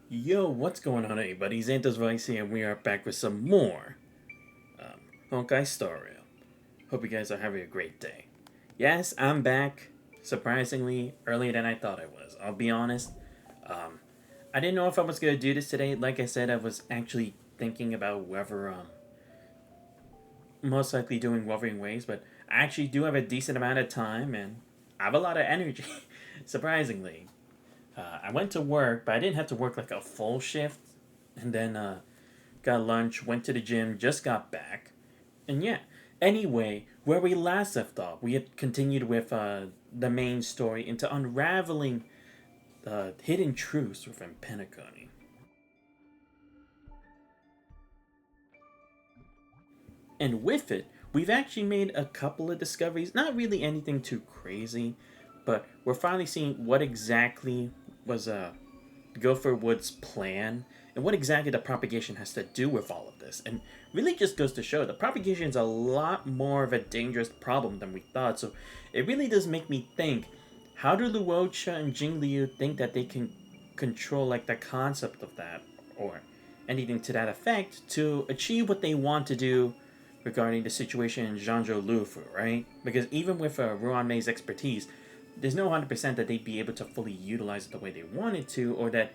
Yo, what's going on, everybody? Xanthos Vice here, and we are back with some more Honkai Story. Hope you guys are having a great day. Yes, I'm back, surprisingly, earlier than I thought I was. I'll be honest. Um, I didn't know if I was going to do this today. Like I said, I was actually thinking about whether, most likely doing Wuthering Waves, but I actually do have a decent amount of time, and I have a lot of energy, surprisingly. I went to work, but I didn't have to work like a full shift, and then got lunch, went to the gym, just got back. And yeah, anyway, where we last left off, we had continued with the main story into unraveling the hidden truths within Penacony. And with it, we've actually made a couple of discoveries, not really anything too crazy, but we're finally seeing what exactly was Gopher Wood's plan and what exactly the propagation has to do with all of this. And really just goes to show the propagation is a lot more of a dangerous problem than we thought. So it really does make me think, how do Luocha and Jingliu think that they can control like the concept of that or anything to that effect to achieve what they want to do regarding the situation in Zhangzhou Lufu, right? Because even with Ruan Mei's expertise, there's no 100% that they'd be able to fully utilize it the way they wanted to, or that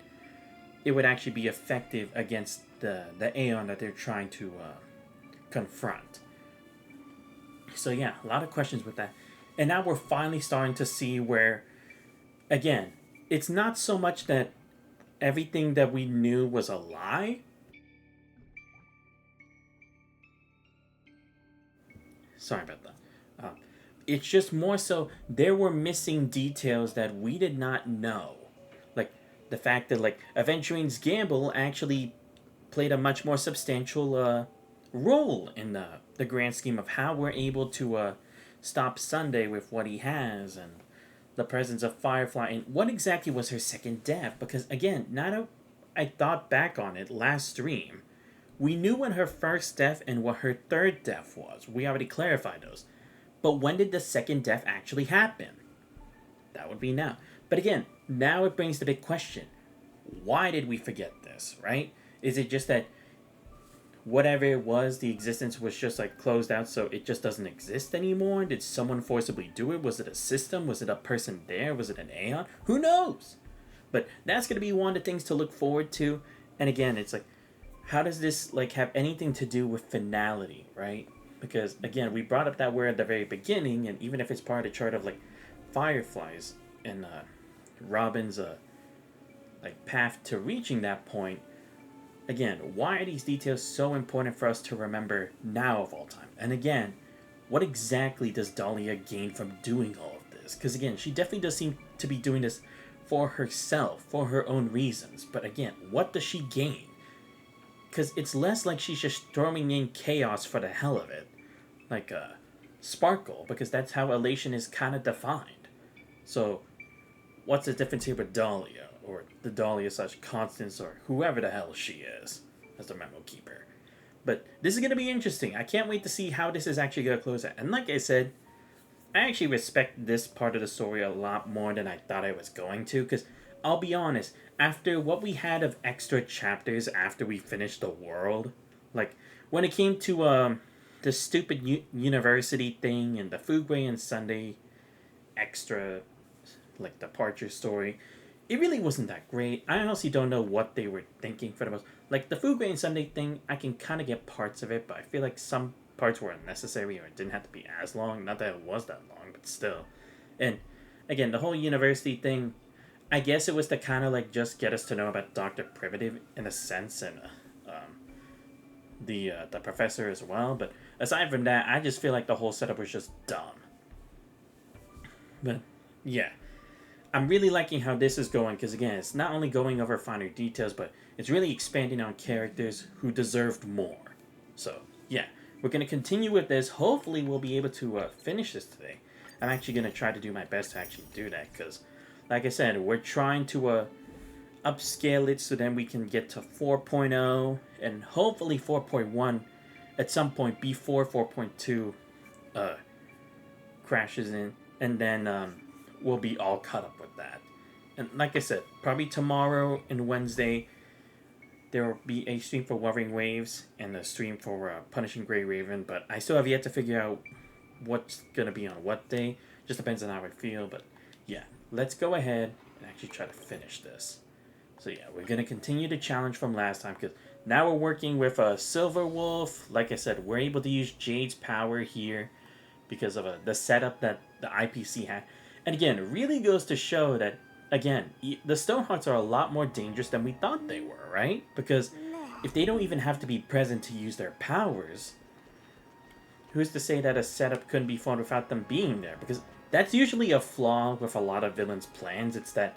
it would actually be effective against the Aeon that they're trying to confront. So yeah, a lot of questions with that. And now we're finally starting to see where, again, it's not so much that everything that we knew was a lie. Sorry about that. It's just more so there were missing details that we did not know. Like the fact that like Aventurine's gamble actually played a much more substantial role in the grand scheme of how we're able to stop Sunday with what he has and the presence of Firefly and what exactly was her second death. Because again, now that I thought back on it last stream, we knew when her first death and what her third death was. We already clarified those. But when did the second death actually happen? That would be now. But again, now it brings the big question. Why did we forget this, right? Is it just that whatever it was, the existence was just like closed out so it just doesn't exist anymore? Did someone forcibly do it? Was it a system? Was it a person there? Was it an Aeon? Who knows? But that's going to be one of the things to look forward to. And again, it's like, how does this like have anything to do with finality, right? Because again, we brought up that word at the very beginning, and even if it's part of the chart of like fireflies and Robin's like path to reaching that point, again, why are these details so important for us to remember now of all time? And again, what exactly does Dahlia gain from doing all of this? Because again, she definitely does seem to be doing this for herself, for her own reasons. But again, what does she gain? Because it's less like she's just throwing in chaos for the hell of it, like Sparkle, because that's how elation is kind of defined. So, what's the difference here with Dahlia, or the Dahlia slash Constance, or whoever the hell she is, as the memo keeper? But this is going to be interesting. I can't wait to see how this is actually going to close out. And like I said, I actually respect this part of the story a lot more than I thought I was going to, because I'll be honest, after what we had of extra chapters after we finished the world, like when it came to the stupid university thing and the Fugway and Sunday extra like departure story, it really wasn't that great. I honestly don't know what they were thinking for the most. Like the Fugway and Sunday thing, I can kind of get parts of it, but I feel like some parts were unnecessary or it didn't have to be as long. Not that it was that long, but still. And again, the whole university thing, I guess it was to kind of like just get us to know about Doctor Primitive in a sense, and the professor as well. But aside from that, I just feel like the whole setup was just dumb. But yeah, I'm really liking how this is going because again, it's not only going over finer details, but it's really expanding on characters who deserved more. So yeah, we're gonna continue with this. Hopefully, we'll be able to finish this today. I'm actually gonna try to do my best to actually do that because, like I said, we're trying to upscale it so then we can get to 4.0 and hopefully 4.1 at some point before 4.2 uh, crashes in, and then we'll be all caught up with that. And like I said, probably tomorrow and Wednesday, there will be a stream for Wuthering Waves and a stream for Punishing Grey Raven, but I still have yet to figure out what's going to be on what day. Just depends on how I feel, but yeah, let's go ahead and actually try to finish this. So yeah, we're going to continue the challenge from last time, because now we're working with a Silver Wolf. Like I said, we're able to use Jade's power here because of the setup that the IPC had. And again, it really goes to show that, again, the Stonehearts are a lot more dangerous than we thought they were, right? Because if they don't even have to be present to use their powers, who's to say that a setup couldn't be formed without them being there? Because that's usually a flaw with a lot of villains' plans. It's that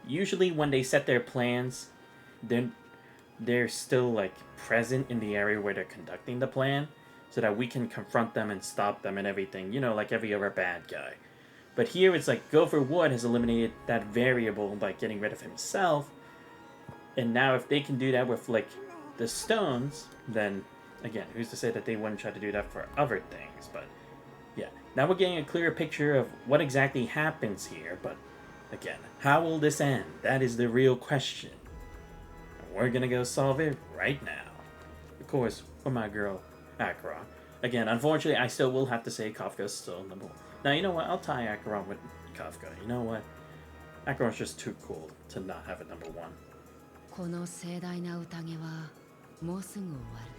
usually when they set their plans, then they're still like present in the area where they're conducting the plan, so that we can confront them and stop them and everything, you know, like every other bad guy. But here it's like Gopher Wood has eliminated that variable by getting rid of himself, and now if they can do that with like the stones, then again, who's to say that they wouldn't try to do that for other things? But yeah, now we're getting a clearer picture of what exactly happens here, but again, how will this end? That is the real question. And we're gonna go solve it right now. Of course, for my girl, Acheron. Again, unfortunately, I still will have to say Kafka's still number one. Now, you know what? I'll tie Acheron with Kafka. You know what? Acheron's just too cool to not have a number one. この盛大な宴はもうすぐ終わる。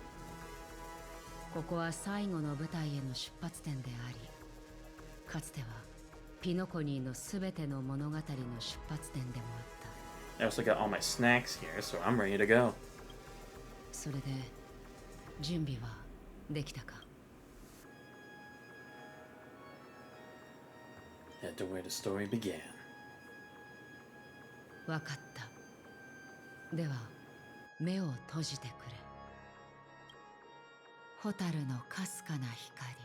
ここは最後の舞台への出発点であり、かつてはピノコニーのすべての物語の出発点でもあった。I also got all my snacks here, so I'm ready to go. それで準備はできたか? Head to where the story began. わかった。では目を閉じてくれ。蛍のかすかな光、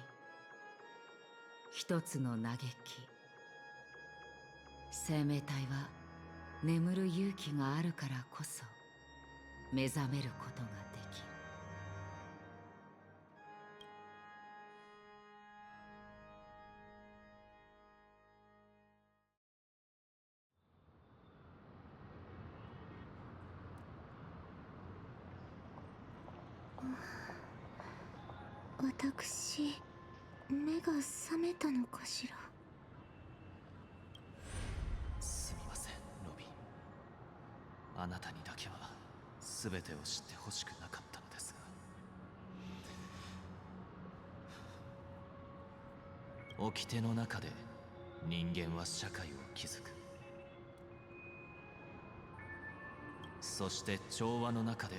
一つの嘆き。生命体は眠る勇気があるからこそ目覚めることができる。私、目が覚めたのかしら。すみません、ロビン。あなたにだけは全てを知ってほしくなかったのですが、掟の中で人間は社会を築く。そして調和の中で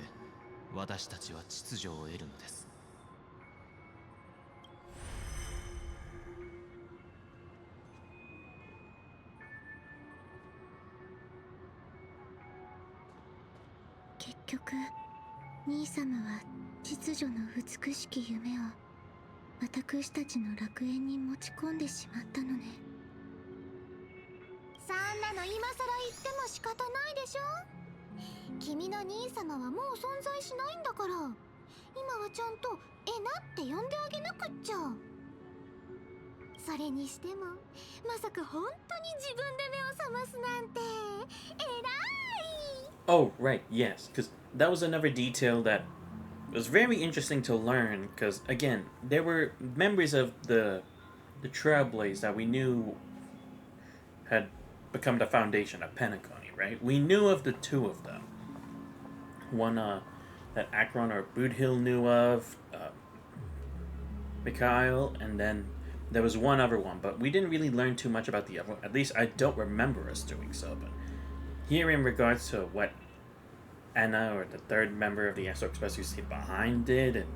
私たちは秩序を得るのです。結局、兄様は秩序の美しき夢を私たちの楽園に持ち込んでしまったのね。そんなの今更言っても仕方ないでしょ。君の兄様はもう存在しないんだから、今はちゃんと「えな」って呼んであげなくっちゃ。それにしてもまさか本当に自分で目を覚ますなんて偉い。 Oh, right, yes, because that was another detail that was very interesting to learn, because again, there were members of the Trailblaze that we knew had become the foundation of Penacony, right? We knew of the two of them. One that Acheron or Boothill knew of, Mikhail, and then there was one other one, but we didn't really learn too much about the other one. At least I don't remember us doing so, but here in regards to what Anna, or the third member of the Astro Express who stayed behind, did, and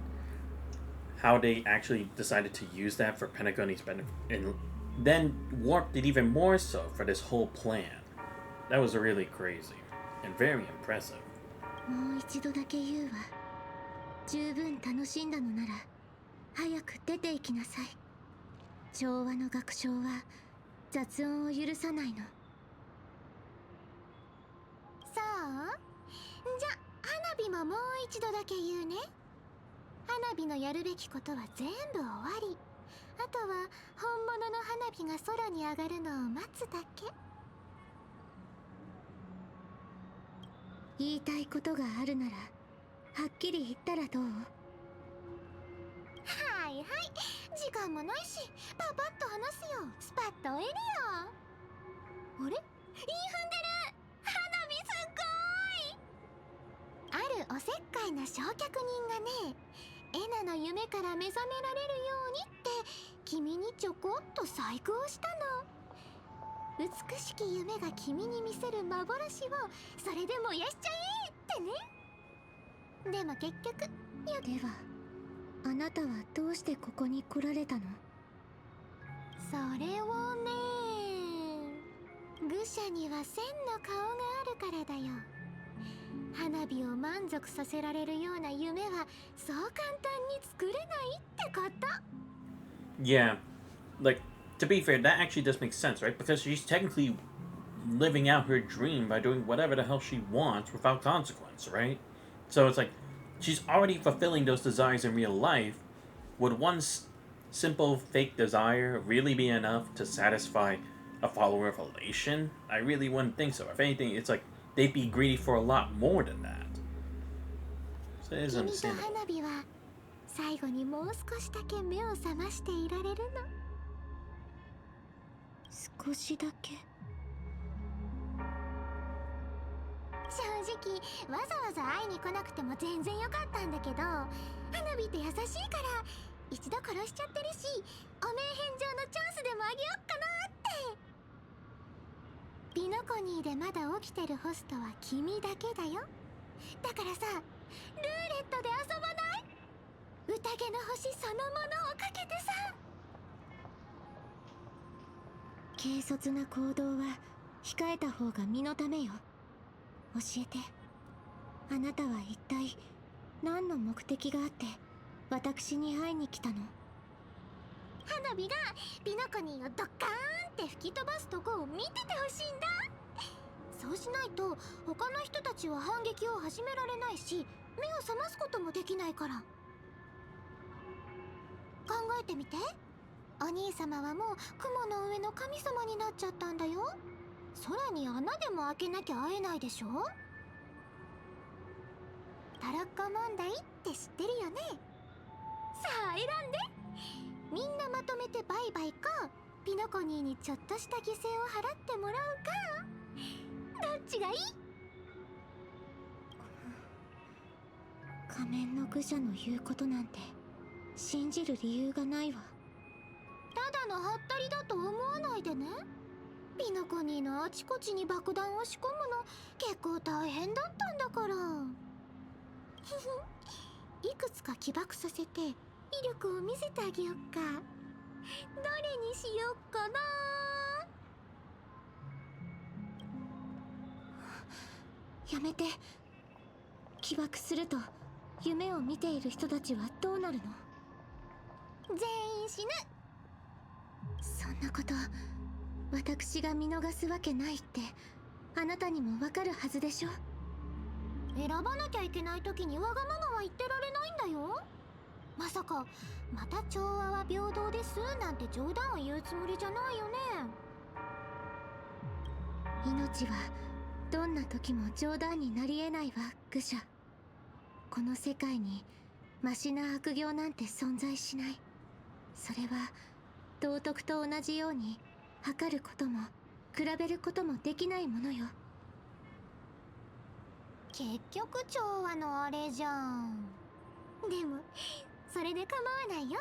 how they actually decided to use that for Penacony's benefit, and then warped it even more so for this whole plan. That was really crazy, and very impressive. もう一度だけ言うわ。十分楽しんだのなら早く出て行きなさい。調和の楽章は雑音を許さないの。そう？じゃ花火ももう一度だけ言うね。花火のやるべきことは全部終わり。あとは本物の花火が空に上がるのを待つだけ。言いたいことがあるならはっきり言ったらどう？はいはい、時間もないしパパッと話すよ。スパッと終えるよ。あれ、いい踏んでる。花火すっごい。あるおせっかいな焼却人がね、エナの夢から目覚められるようにって君にちょこっと細工をしたの。美しき夢が君に見せる幻をそれで燃やしちゃえってね。でも結局ではあなたはどうしてここに来られたの？それをね、愚者には千の顔があるからだよ。花火を満足させられるような夢はそう簡単に作れないってこと。 Yeah, like, to be fair, that actually does make sense, right? Because she's technically living out her dream by doing whatever the hell she wants without consequence, right? So it's like she's already fulfilling those desires in real life. Would one simple fake desire really be enough to satisfy a follower of Elation? I really wouldn't think so. If anything, it's like they'd be greedy for a lot more than that. So it is 君と understandable. 花火は最後にもう少しだけ目を覚ましていられるの。少しだけ。正直わざわざ会いに来なくても全然よかったんだけど、花火って優しいから一度殺しちゃってるし、お名返上のチャンスでもあげよっかなって。ピノコニーでまだ起きてるホストは君だけだよ。だからさ、ルーレットで遊ばない？宴の星そのものをかけてさ。軽率な行動は控えた方が身のためよ。教えて、あなたは一体何の目的があって私に会いに来たの？花火がピノコニーをドッカーンって吹き飛ばすとこを見ててほしいんだ。そうしないと他の人たちは反撃を始められないし、目を覚ますこともできないから。考えてみて。お兄様はもう雲の上の神様になっちゃったんだよ。空に穴でも開けなきゃ会えないでしょ。トロッコ問題って知ってるよね。さあ選んで。みんなまとめてバイバイか、ピノコニーにちょっとした犠牲を払ってもらうか、どっちがいい？仮面の愚者の言うことなんて信じる理由がないわ。ただのハったりだと思わないでね。ピノコニーのあちこちに爆弾を仕込むの結構大変だったんだから。いくつか起爆させて威力を見せてあげよっか。どれにしよっかな。やめて。起爆すると夢を見ている人たちはどうなるの？全員死ぬ。そんなこと私が見逃すわけないってあなたにもわかるはずでしょ。選ばなきゃいけない時にわがままは言ってられないんだよ。まさかまた調和は平等ですなんて冗談を言うつもりじゃないよね。命はどんな時も冗談になり得ないわ、愚者。この世界にマシな悪行なんて存在しない。それは道徳と同じように測ることも比べることもできないものよ。結局調和のあれじゃん。でもそれで構わないよ。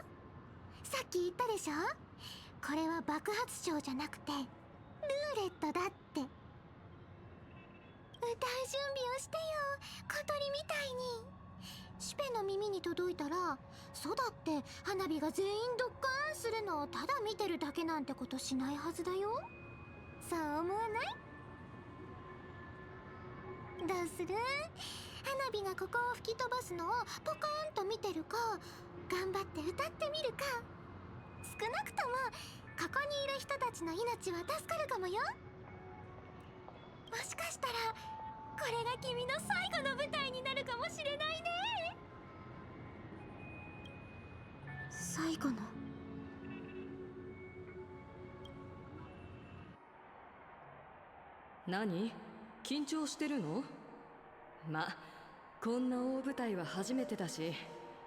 さっき言ったでしょ、これは爆発症じゃなくてルーレットだって。歌う準備をしてよ、小鳥みたいに。シュペの耳に届いたら、そうだって花火が全員ドッカーンするのをただ見てるだけなんてことしないはずだよ。そう思わない？どうする？花火がここを吹き飛ばすのをポカーンと見てるか、頑張って歌ってみるか。少なくともここにいる人たちの命は助かるかもよ。もしかしたらこれが君の最後の舞台になるかもしれないね。最後の。何？緊張してるの？ま、こんな大舞台は初めてだし、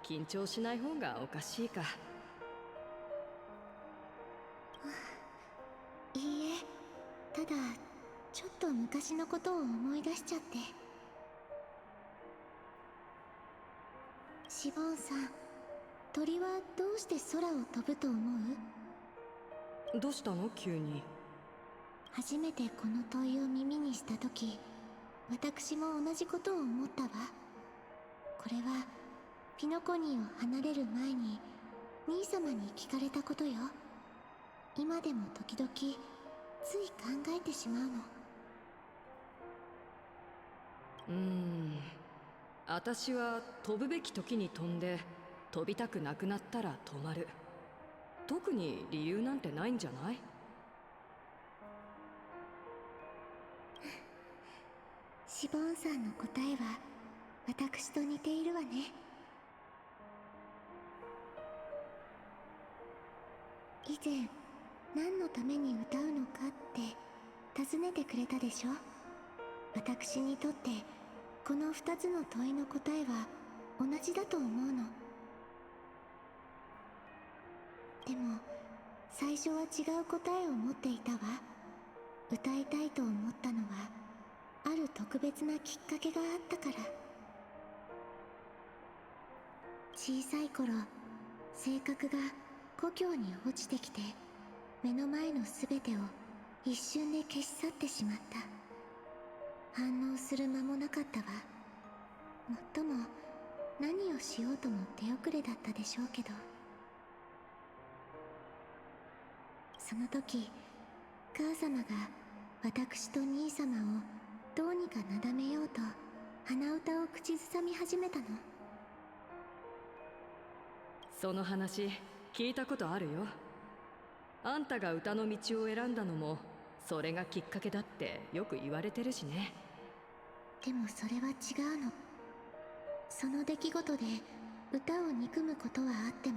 緊張しない方がおかしいか。いいえ、ただちょっと昔のことを思い出しちゃって。シボンさん、鳥はどうして空を飛ぶと思う？どうしたの急に。初めてこの問いを耳にした時、私も同じことを思ったわ。これはピノコニーを離れる前に兄様に聞かれたことよ。今でも時々つい考えてしまうの。私は飛ぶべき時に飛んで、飛びたくなくなったら止まる。特に理由なんてないんじゃない？シボンさんの答えは私と似ているわね。以前何のために歌うのかって尋ねてくれたでしょ。私にとってこの2つの問いの答えは同じだと思うの。でも最初は違う答えを持っていたわ。歌いたいと思ったのはある特別なきっかけがあったから。小さい頃、性格が故郷に落ちてきて目の前の全てを一瞬で消し去ってしまった。反応する間もなかったわ。もっとも何をしようとも手遅れだったでしょうけど。その時、母様が私と兄様をどうにかなだめようと鼻歌を口ずさみ始めたの。その話聞いたことあるよ。あんたが歌の道を選んだのもそれがきっかけだってよく言われてるしね。でもそれは違うの。その出来事で歌を憎むことはあっても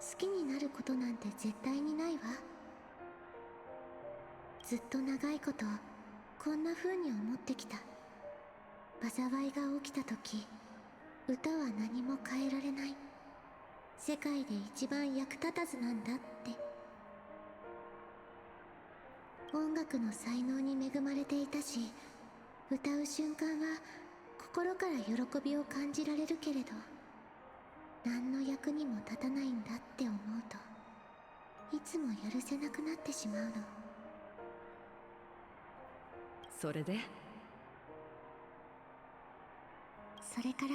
好きになることなんて絶対にないわ。ずっと長いことこんな風に思ってきた。災いが起きた時、歌は何も変えられない。世界で一番役立たずなんだって。音楽の才能に恵まれていたし、歌う瞬間は心から喜びを感じられるけれど、何の役にも立たないんだって思うといつも許せなくなってしまうの。それで？それから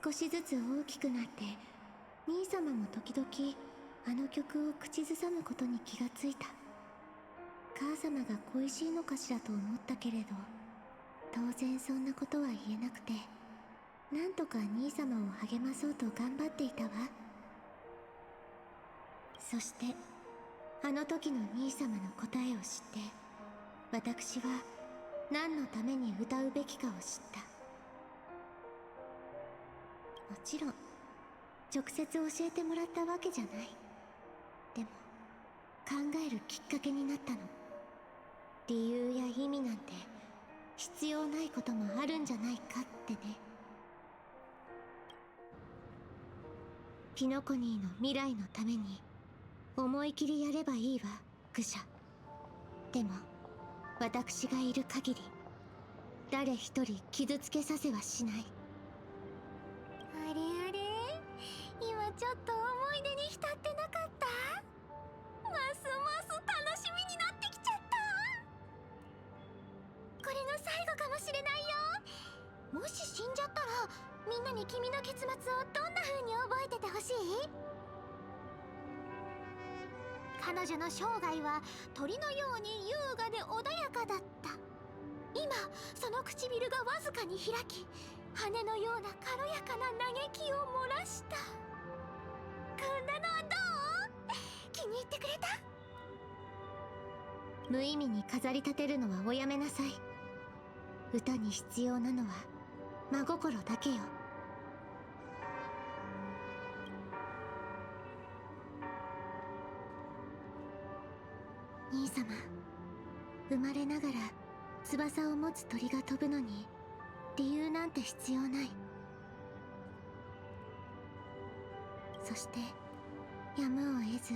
少しずつ大きくなって、兄様も時々あの曲を口ずさむことに気がついた。母様が恋しいのかしらと思ったけれど、当然そんなことは言えなくて、なんとか兄様を励まそうと頑張っていたわ。そしてあの時の兄様の答えを知って、私は何のために歌うべきかを知った。もちろん直接教えてもらったわけじゃない。でも考えるきっかけになったの。理由や意味なんて必要ないこともあるんじゃないかってね。ピノコニーの未来のために思い切りやればいいわ、愚者。でも私がいる限り誰一人傷つけさせはしない。あれあれ、今ちょっと思い出に浸ってなかった？ますます楽しみになってきちゃった。これが最後かもしれないよ。もし死んじゃったらみんなに君の結末をどんな風に覚えててほしい？彼女の生涯は鳥のように優雅で穏やかだった。今その唇がわずかに開き、羽のような軽やかな嘆きを漏らした。こんなのはどう？気に入ってくれた？無意味に飾り立てるのはおやめなさい。歌に必要なのは真心だけよ。兄様、生まれながら翼を持つ鳥が飛ぶのに理由なんて必要ない。そしてやむを得ず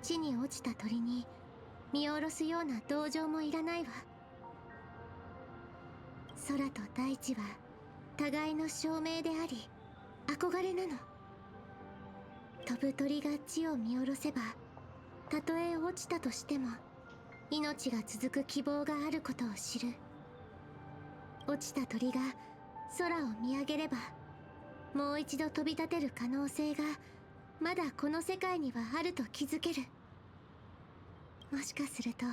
地に落ちた鳥に見下ろすような同情もいらないわ。空と大地は互いの証明であり憧れなの。飛ぶ鳥が地を見下ろせば、たとえ落ちたとしても命が続く希望があることを知る。落ちた鳥が空を見上げれば、もう一度飛び立てる可能性がまだこの世界にはあると気づける。もしかすると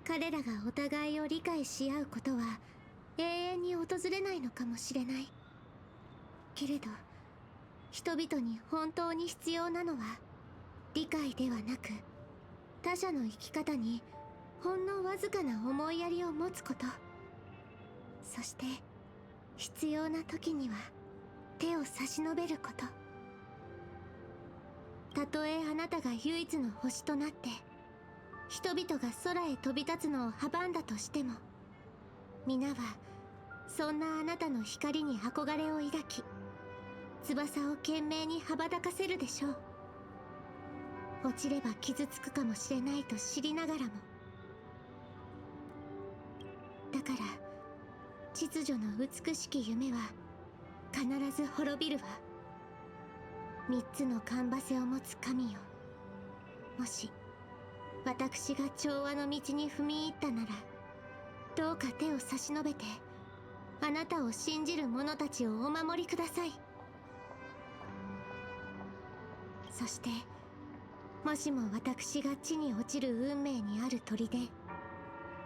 彼らがお互いを理解し合うことは永遠に訪れないのかもしれない。けれど人々に本当に必要なのは理解ではなく、他者の生き方にほんのわずかな思いやりを持つこと。そして必要な時には手を差し伸べること。たとえあなたが唯一の星となって人々が空へ飛び立つのを阻んだとしても、皆はそんなあなたの光に憧れを抱き、翼を懸命に羽ばたかせるでしょう。落ちれば傷つくかもしれないと知りながらも。だから秩序の美しき夢は必ず滅びるわ。三つのカンバセを持つ神よ、もし私が調和の道に踏み入ったなら、どうか手を差し伸べてあなたを信じる者たちをお守りください。そしてもしも私が地に落ちる運命にある鳥で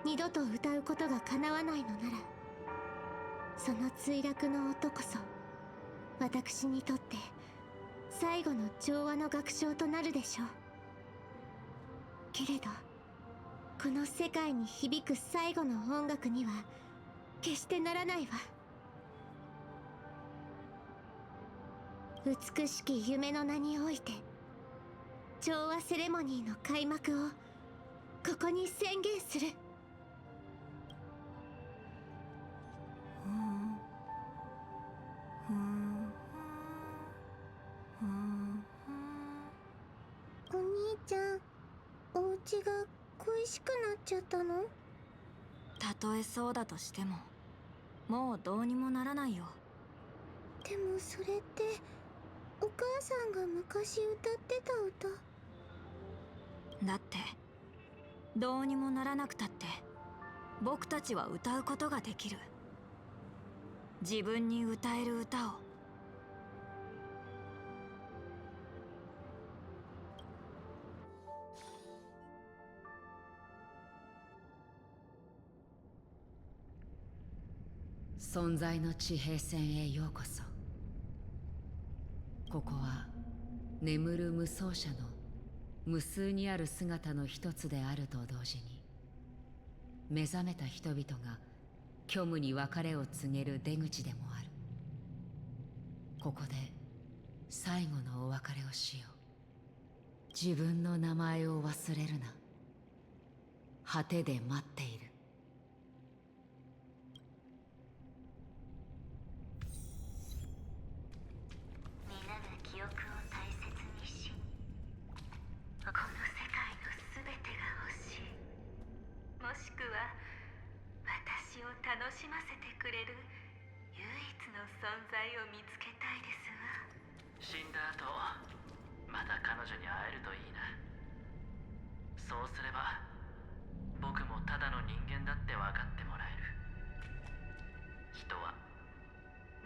二度と歌うことが叶わないのなら、その墜落の音こそ私にとって最後の調和の楽章となるでしょう。けれどこの世界に響く最後の音楽には決してならないわ。美しき夢の名において調和セレモニーの開幕をここに宣言する。お兄ちゃん、お家が恋しくなっちゃったの？たとえそうだとしてももうどうにもならないよ。でもそれってお母さんが昔歌ってた歌。だってどうにもならなくたって僕たちは歌うことができる。自分に歌える歌を。存在の地平線へようこそ。ここは眠る無双者の無数にある姿の一つであると同時に、目覚めた人々が虚無に別れを告げる出口でもある。ここで最後のお別れをしよう。自分の名前を忘れるな。果てで待っている。皆が記憶を大切にし、この世界の全てが欲しい。もしくは私を楽しませてくれる唯一の存在を見つけたいですわ。死んだ後また彼女に会えるといいな。そうすれば僕もただの人間だって分かってもらえる。人は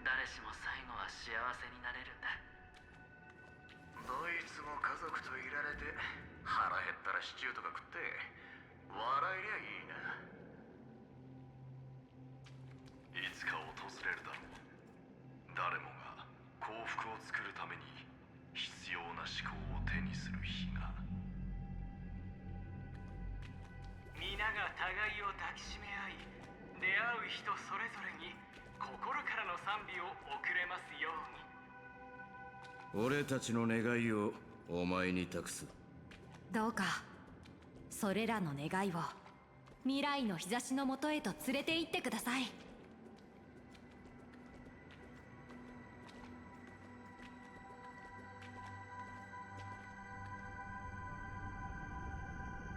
誰しも最後は幸せになれるんだ。どいつも家族といられて腹減ったらシチューとか食って笑えりゃいいな。いつか訪れるだろう。誰もが幸福を作るために必要な思考を手にする日が。皆が互いを抱きしめ合い、出会う人それぞれに心からの賛美を送れますように。俺たちの願いをお前に託す。どうかそれらの願いを未来の日差しのもとへと連れて行ってください。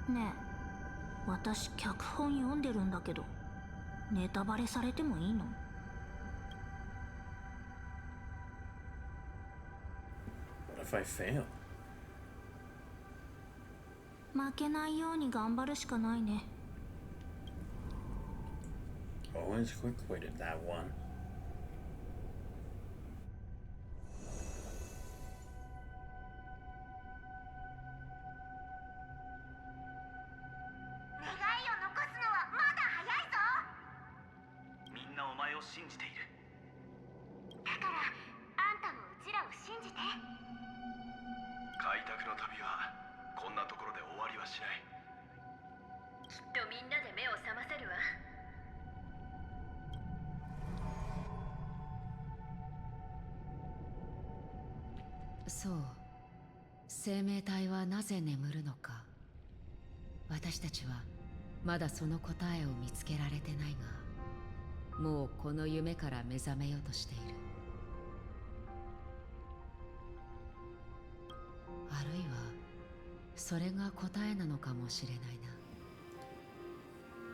ねえ、私脚本読んでるんだけど、ネタバレされてもいいの？ What if I fail? 負けないように頑張るしかないね。Always quick-witted, that one. 願いを残すのはまだ早いぞ。みんなお前を信じている。だからあんたもうちらを信じて。開拓の旅はこんなところで終わりはしない。きっとみんなで目を覚ませるわ。そう、生命体はなぜ眠るのか。私たちはまだその答えを見つけられてないが、もうこの夢から目覚めようとしている。あるいはそれが答えなのかもしれないな。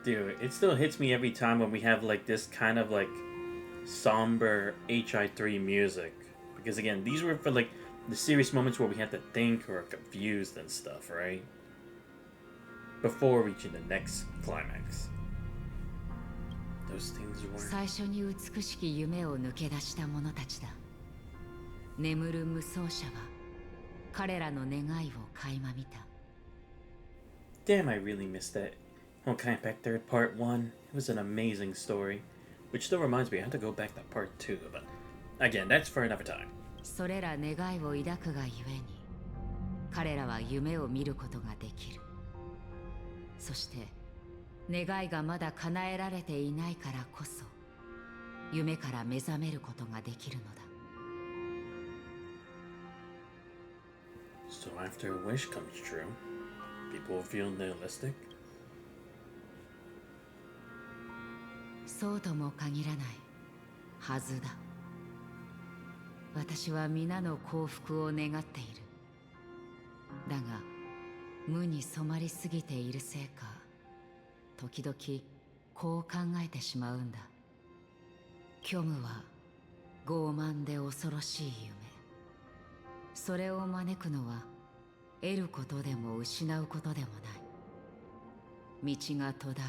Dude, it still hits me every time when we have like this kind of like somber HI3 music. Because again, these were for like the serious moments where we had to think or are confused and stuff, right? Before reaching the next climax. Those things were... 最初に美しき夢を抜け出した者たちだ。眠る無双者は彼らの願いを垣間見た。Damn, I really missed that Honkai Impact 3rd Part 1. It was an amazing story. Which still reminds me, I have to go back to Part 2. But again, that's for another time. それら願いを抱くがゆえに、彼らは夢を見ることができる。そして願いがまだ叶えられていないからこそ、夢から目覚めることができるのだ。So after a wish comes true, people will feel nihilistic? そうとも限らないはずだ。私は皆の幸福を願っている。だが無に染まりすぎているせいか、時々こう考えてしまうんだ。虚無は傲慢で恐ろしい夢。それを招くのは得ることでも失うことでもない。道が途絶え、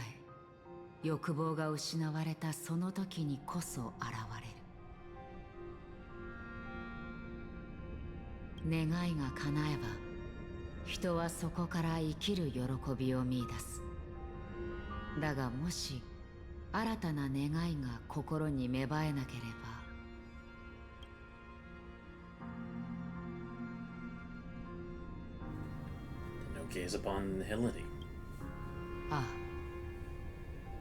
欲望が失われたその時にこそ現れる。願いが叶えば、人はそこから生きる喜びを見出す。だがもし新たな願いが心に芽生えなければ、No gaze upon nihility. ああ、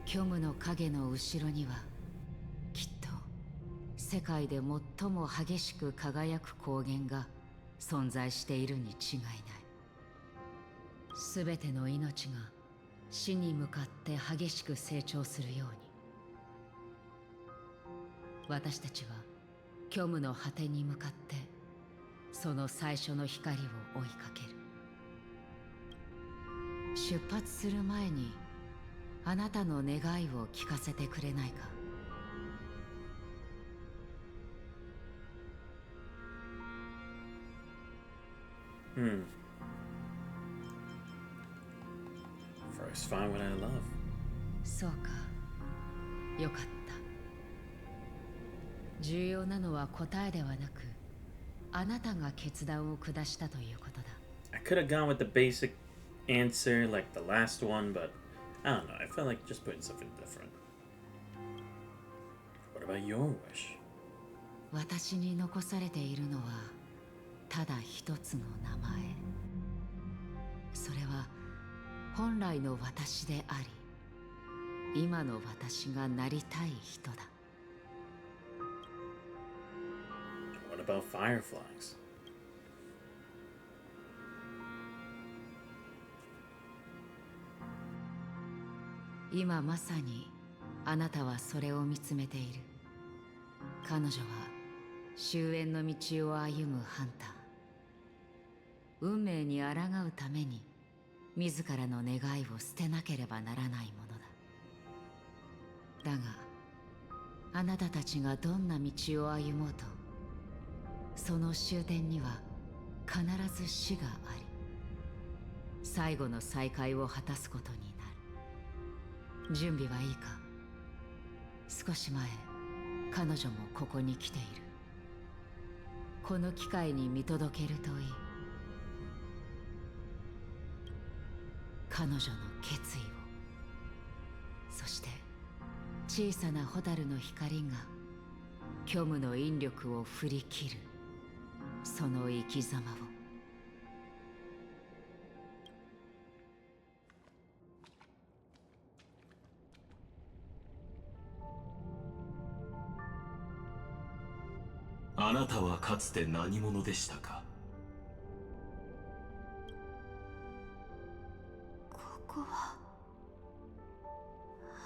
虚無の影の後ろにはきっと世界で最も激しく輝く光源が存在しているに違いない。すべての命が死に向かって激しく成長するように、私たちは虚無の果てに向かってその最初の光を追いかける。出発する前にあなたの願いを聞かせてくれないか。First, find what I love. そうか、よかった。重要なのは答えではなく、あなたが決断を下したということだ。I could have gone with the basic answer like the last one, but I don't know. I felt like just putting something different. What about your wish? 私に残されているのはただ一つの名前。それは本来の私であり、今の私がなりたい人だ。What about fireflies? 今まさにあなたはそれを見つめている。彼女は終焉の道を歩むハンター。運命に抗うために自らの願いを捨てなければならないものだ。だがあなたたちがどんな道を歩もうと、その終点には必ず死があり、最後の再会を果たすことになる。準備はいいか？少し前彼女もここに来ている。この機会に見届けるといい。彼女の決意を、そして小さな蛍の光が虚無の引力を振り切るその生き様を。あなたはかつて何者でしたか？ここは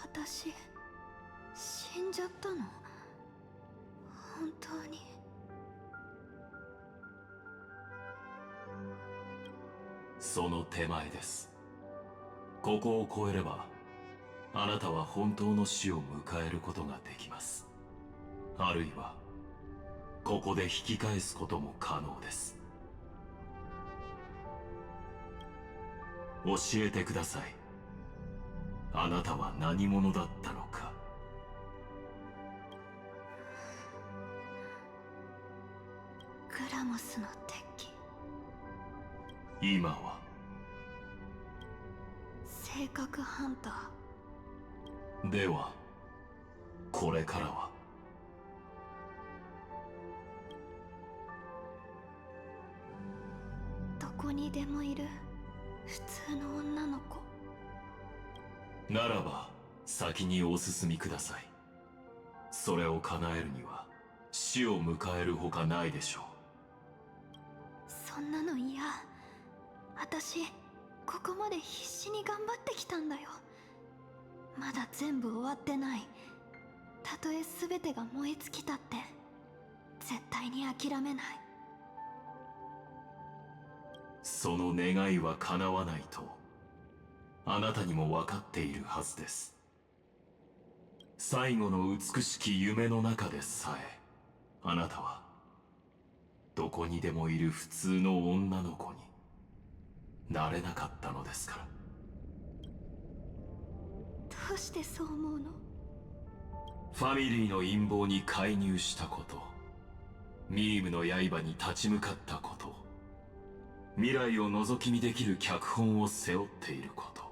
私死んじゃったの？本当に？その手前です。ここを越えればあなたは本当の死を迎えることができます。あるいはここで引き返すことも可能です。教えてください。あなたは何者だったのか。グラモスの敵。今は性格ハンター。ではこれからは？どこにでもいる普通の女の子。ならば先にお進みください。それを叶えるには死を迎えるほかないでしょう。そんなの嫌。私ここまで必死に頑張ってきたんだよ。まだ全部終わってない。たとえ全てが燃え尽きたって絶対に諦めない。その願いは叶わないとあなたにも分かっているはずです。最後の美しき夢の中でさえあなたはどこにでもいる普通の女の子になれなかったのですから。どうしてそう思うの？ファミリーの陰謀に介入したこと、ミームの刃に立ち向かったこと、未来を覗き見できる脚本を背負っていること、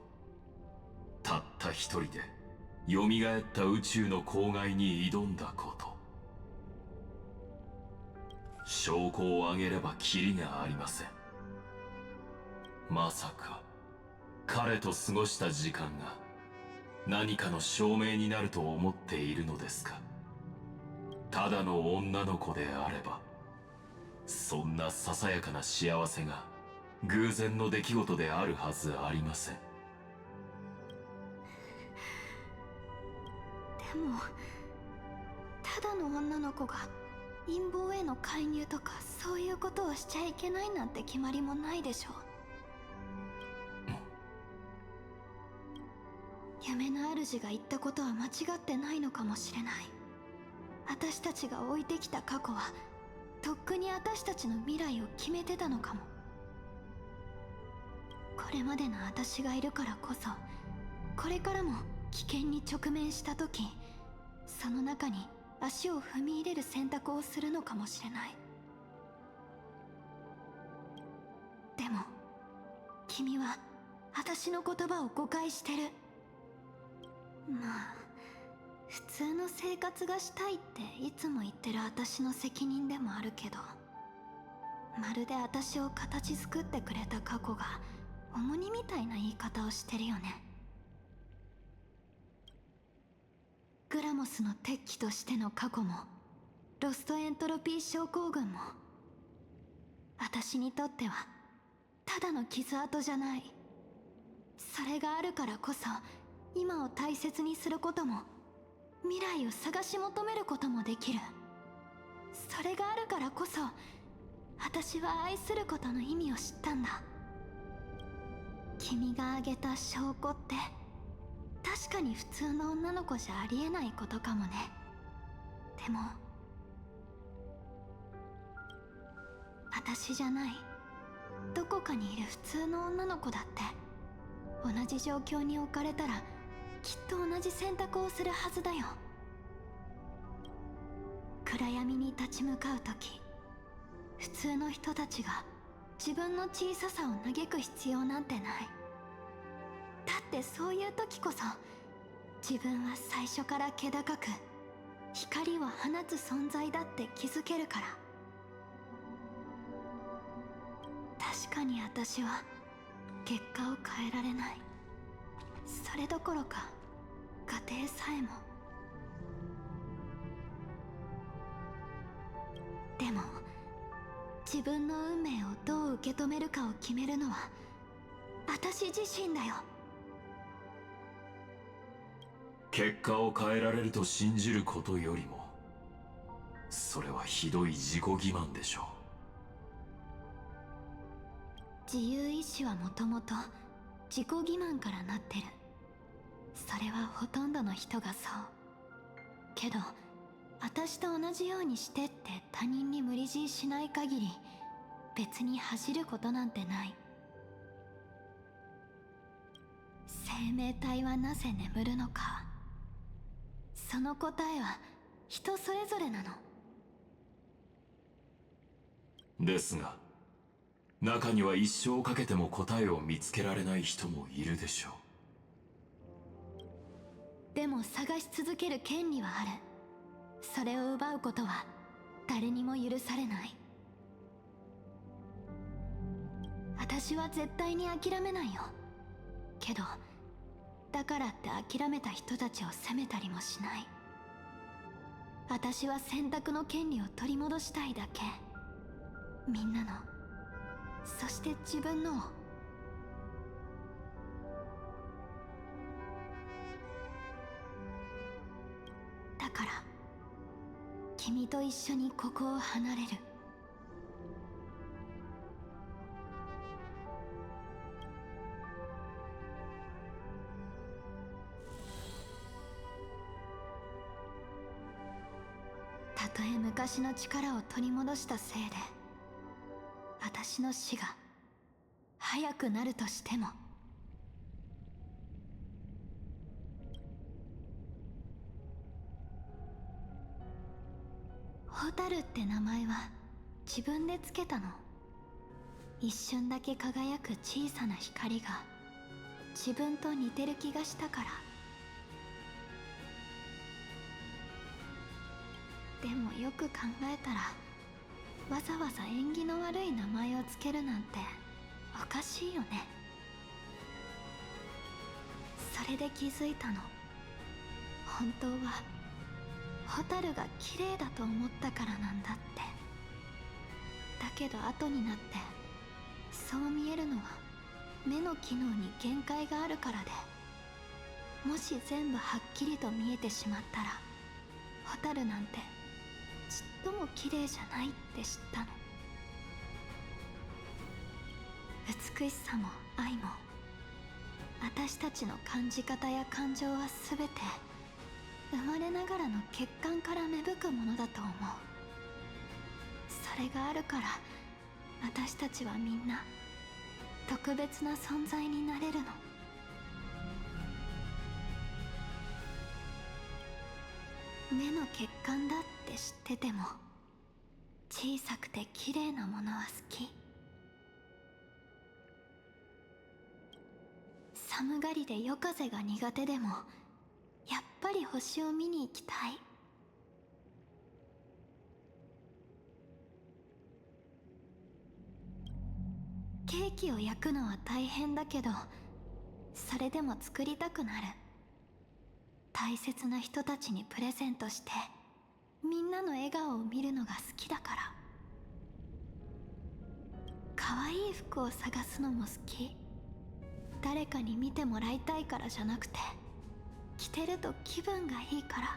たった一人で蘇った宇宙の公害に挑んだこと、証拠を挙げればキリがありません。まさか彼と過ごした時間が何かの証明になると思っているのですか？ただの女の子であればそんなささやかな幸せが偶然の出来事であるはずありません。でもただの女の子が陰謀への介入とかそういうことをしちゃいけないなんて決まりもないでしょ。夢の主が言ったことは間違ってないのかもしれない。私たちが置いてきた過去はとっくに私たちの未来を決めてたのかも。これまでの私がいるからこそこれからも危険に直面した時、その中に足を踏み入れる選択をするのかもしれない。でも君は私の言葉を誤解してる。まあ普通の生活がしたいっていつも言ってる私の責任でもあるけど、まるで私を形作ってくれた過去が重荷みたいな言い方をしてるよね。グラモスの敵機としての過去もロストエントロピー症候群も私にとってはただの傷跡じゃない。それがあるからこそ今を大切にすることも未来を探し求めることもできる。それがあるからこそ私は愛することの意味を知ったんだ。君が挙げた証拠って確かに普通の女の子じゃありえないことかもね。でも私じゃないどこかにいる普通の女の子だって同じ状況に置かれたらきっと同じ選択をするはずだよ。暗闇に立ち向かう時、普通の人たちが自分の小ささを嘆く必要なんてない。だってそういう時こそ自分は最初から気高く光を放つ存在だって気づけるから。確かに私は結果を変えられない。それどころか家庭さえも。でも自分の運命をどう受け止めるかを決めるのは私自身だよ。結果を変えられると信じることよりも、それはひどい自己欺瞞でしょ自由意志はもともと自己欺瞞からなってる。それはほとんどの人がそう。けど私と同じようにしてって他人に無理強いしない限り別に恥じることなんてない。生命体はなぜ眠るのか、その答えは人それぞれなの。ですが、中には一生かけても答えを見つけられない人もいるでしょう。でも探し続ける権利はある。それを奪うことは誰にも許されない。私は絶対に諦めないよ。けどだからって諦めた人たちを責めたりもしない。私は選択の権利を取り戻したいだけ。みんなの、そして自分のを。だから君と一緒にここを離れる。たとえ昔の力を取り戻したせいで私の死が早くなるとしても、ホタルって名前は自分でつけたの。一瞬だけ輝く小さな光が自分と似てる気がしたから。でもよく考えたらわざわざ縁起の悪い名前をつけるなんておかしいよね。それで気づいたの。本当はホタルが綺麗だと思ったからなんだって。だけど後になってそう見えるのは目の機能に限界があるからで、もし全部はっきりと見えてしまったらホタルなんてちっとも綺麗じゃないって知ったの。美しさも愛も私たちの感じ方や感情は全て生まれながらの血管から芽吹くものだと思う。それがあるから私たちはみんな特別な存在になれるの。目の血管だって知ってても小さくて綺麗なものは好き。寒がりで夜風が苦手でもやっぱり星を見に行きたい。ケーキを焼くのは大変だけどそれでも作りたくなる。大切な人たちにプレゼントしてみんなの笑顔を見るのが好きだから。可愛い服を探すのも好き。誰かに見てもらいたいからじゃなくて着てると気分がいいから。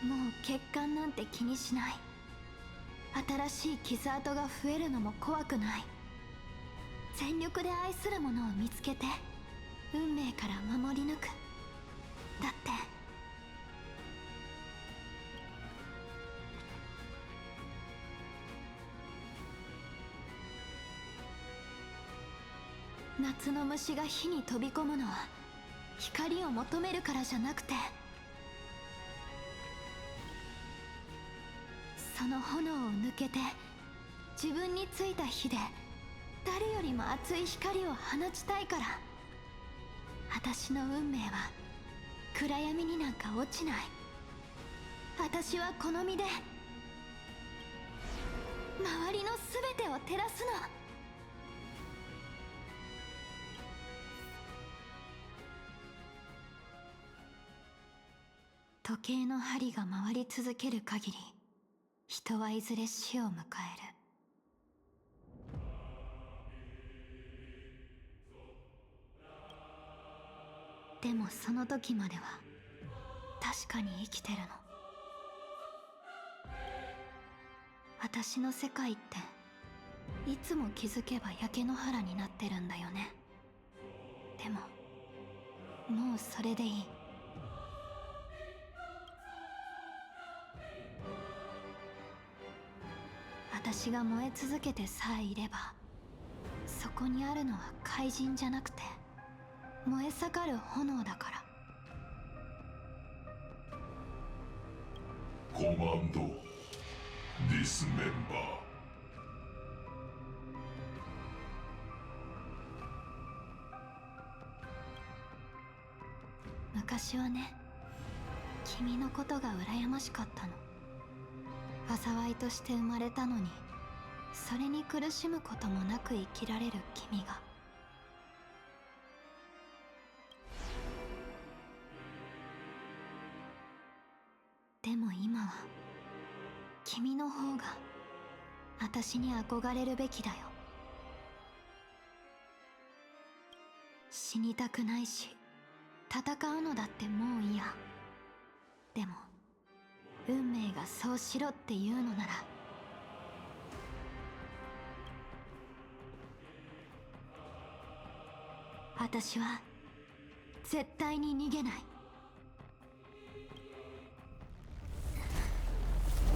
もう血管なんて気にしない。新しい傷跡が増えるのも怖くない。全力で愛するものを見つけて運命から守り抜く。だって夏の虫が火に飛び込むのは光を求めるからじゃなくて、その炎を抜けて自分についた火で誰よりも熱い光を放ちたいから。私の運命は暗闇になんか落ちない。私はこの身で周りの全てを照らすの。時計の針が回り続ける限り、人はいずれ死を迎える。でもその時までは確かに生きてるの。私の世界っていつも気づけば焼け野原になってるんだよね。でももうそれでいい。私が燃え続けてさえいれば、そこにあるのは怪人じゃなくて燃え盛る炎だから。コマンドディスメンバー。昔はね、君のことが羨ましかったの。災いとして生まれたのに、それに苦しむこともなく生きられる君が。でも今は君の方が私に憧れるべきだよ。死にたくないし、戦うのだってもう嫌。でも運命がそうしろって言うのなら、私は絶対に逃げない。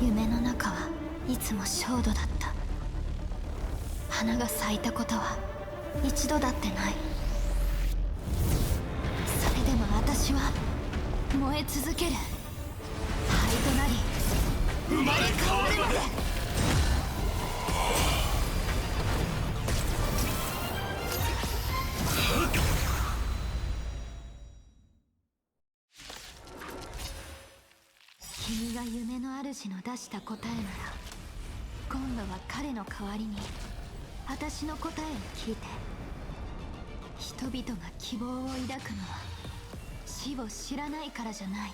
夢の中はいつも焦土だった。花が咲いたことは一度だってない。それでも私は燃え続ける。灰となり生まれ変わるまで。君が夢の主の出した答えなら、今度は彼の代わりに私の答えを聞いて。人々が希望を抱くのは死を知らないからじゃない。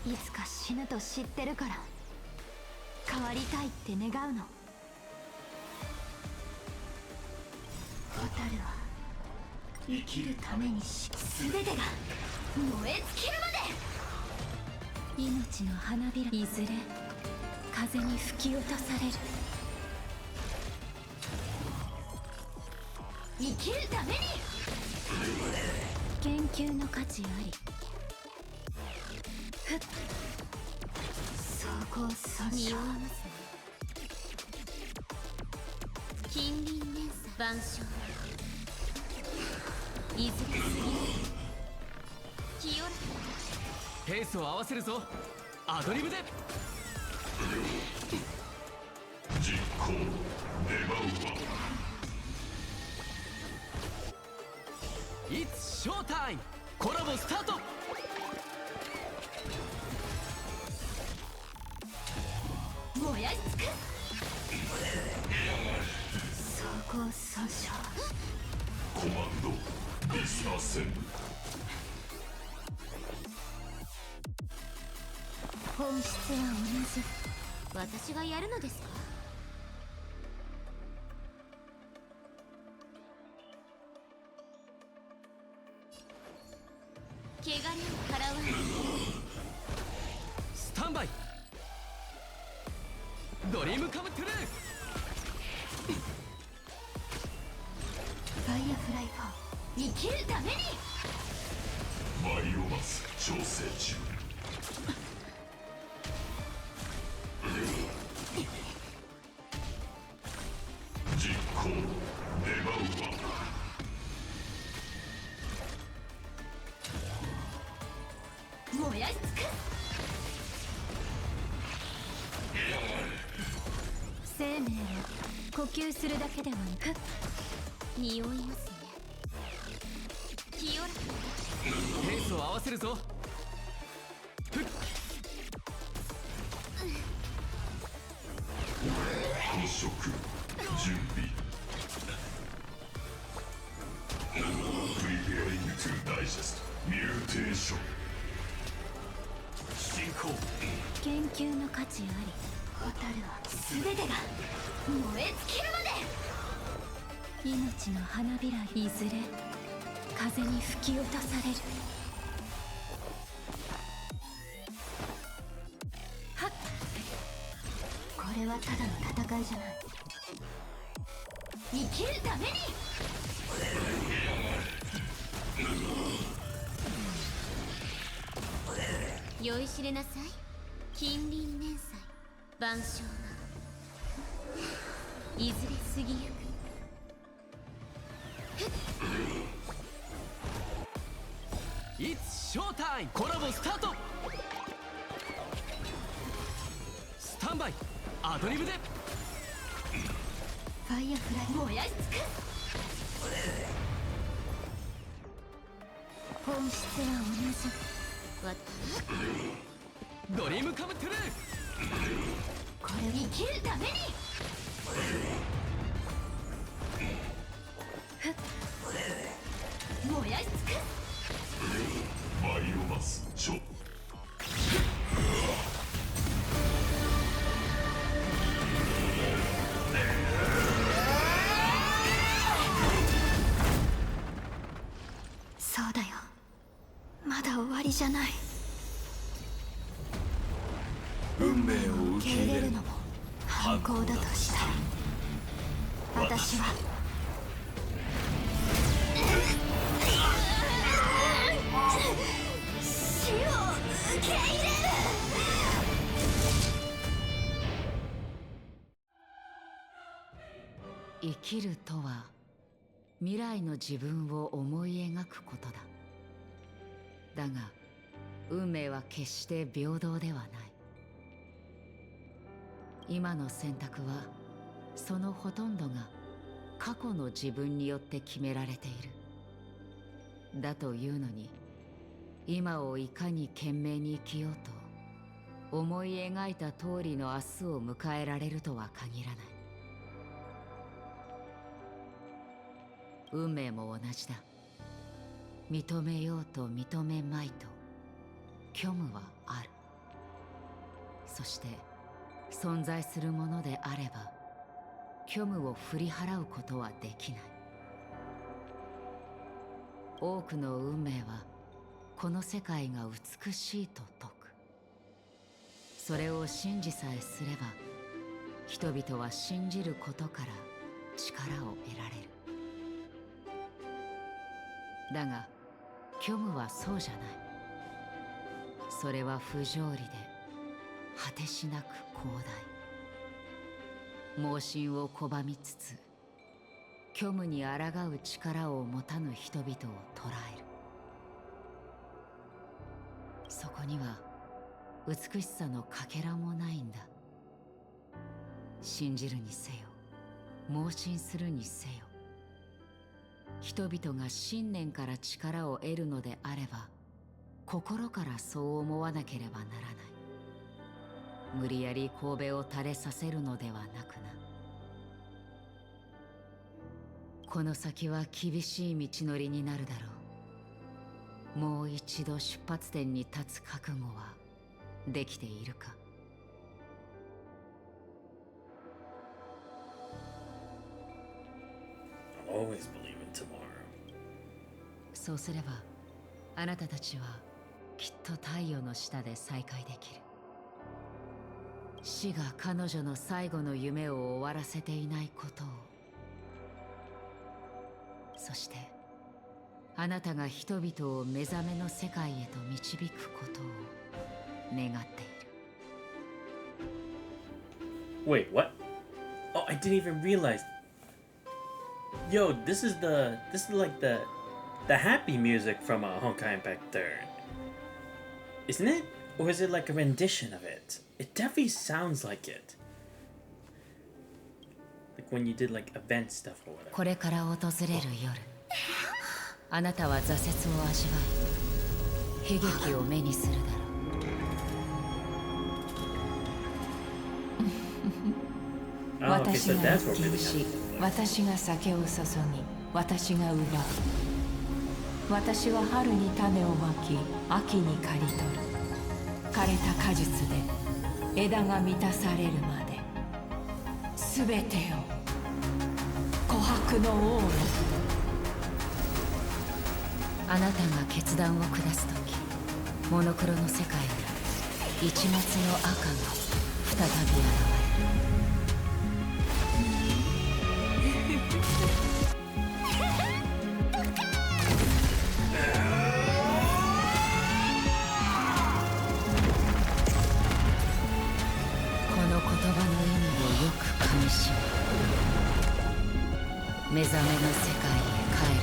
いつか死ぬと知ってるから変わりたいって願うの。ホタルは生きるために全てが燃え尽きるまで。命の花びら、いずれ風に吹き落とされる。生きるために研究の価値あり。ふっ、総合訴訟。匂いますね。近隣連鎖万象。いずれ次の清らかペースを合わせるぞ。アドリブで実行願うわ。It's show time。コラボスタート。燃やし尽くす。総合訴訟。コマンドディスアセンブ。本質は同じ。私がやるのですか？汚れを払わない。スタンバイ。ドリームカムトゥルー。ファイアフライ4生きるために。バイオマス調整中。実行デバウア燃やし尽くす。生命は呼吸するだけではなく匂いますね。清らかペースを合わせるぞ。捕食準備。Preparing to digest mutation。進行。研究の価値あり。蛍は全てが燃え尽きるまで。命の花びらいずれ風に吹き落とされる。はっ、これはただの戦いじゃない。生きるために。酔いしれなさい。近隣年祭万象はいずれ過ぎゆく。It's showtime。コラボスタート。スタンバイアドリブで。ファイアフライ燃やし尽くす。本質は同じ。ドリームカムトゥルー。これ生きるために。燃やし尽くす。バイオマス調。そうだよ、まだ終わりじゃない。運命を受け入れるのも犯行だとしたら、私は死を受け入れる。生きるとは未来の自分を思い描くことだ。だが運命は決して平等ではない。今の選択はそのほとんどが過去の自分によって決められている。だというのに、今をいかに懸命に生きようと思い描いた通りの明日を迎えられるとは限らない。運命も同じだ。認めようと認めまいと虚無はある。そして存在するものであれば虚無を振り払うことはできない。多くの運命はこの世界が美しいと説く。それを信じさえすれば人々は信じることから力を得られる。だが虚無はそうじゃない。それは不条理で果てしなく広大。盲信を拒みつつ虚無に抗う力を持たぬ人々を捕らえる。そこには美しさのかけらもないんだ。信じるにせよ盲信するにせよ、人々が信念から力を得るのであれば心からそう思わなければならない。無理やり神戸を垂れさせるのではなくな。この先は厳しい道のりになるだろう。もう一度出発点に立つ覚悟はできているか。Always believe in tomorrow. そうすればあなたたちはきっと太陽の下で再会できる。死が彼女の最後の夢を終わらせていないことを、そしてあなたが人々を目覚めの世界へと導くことを願っている。 Wait, what? Oh, I didn't even realize. Yo, this is like the happy music from Honkai Impact 3rd. Isn't it? Or is it like a rendition of it? It definitely sounds like it. Like when you did like event stuff or whatever. これから訪れる夜、あなたは挫折を味わい、悲劇を目にするだろう。 Oh, okay, so 私が that's 一 what 品 really し happened. 私が酒を注ぎ私が奪う。私は春に種をまき秋に刈り取る。枯れた果実で枝が満たされるまで全てを琥珀の王へ。あなたが決断を下すとき、モノクロの世界に一抹の赤が再び現れる。 目覚めの世界へ帰る。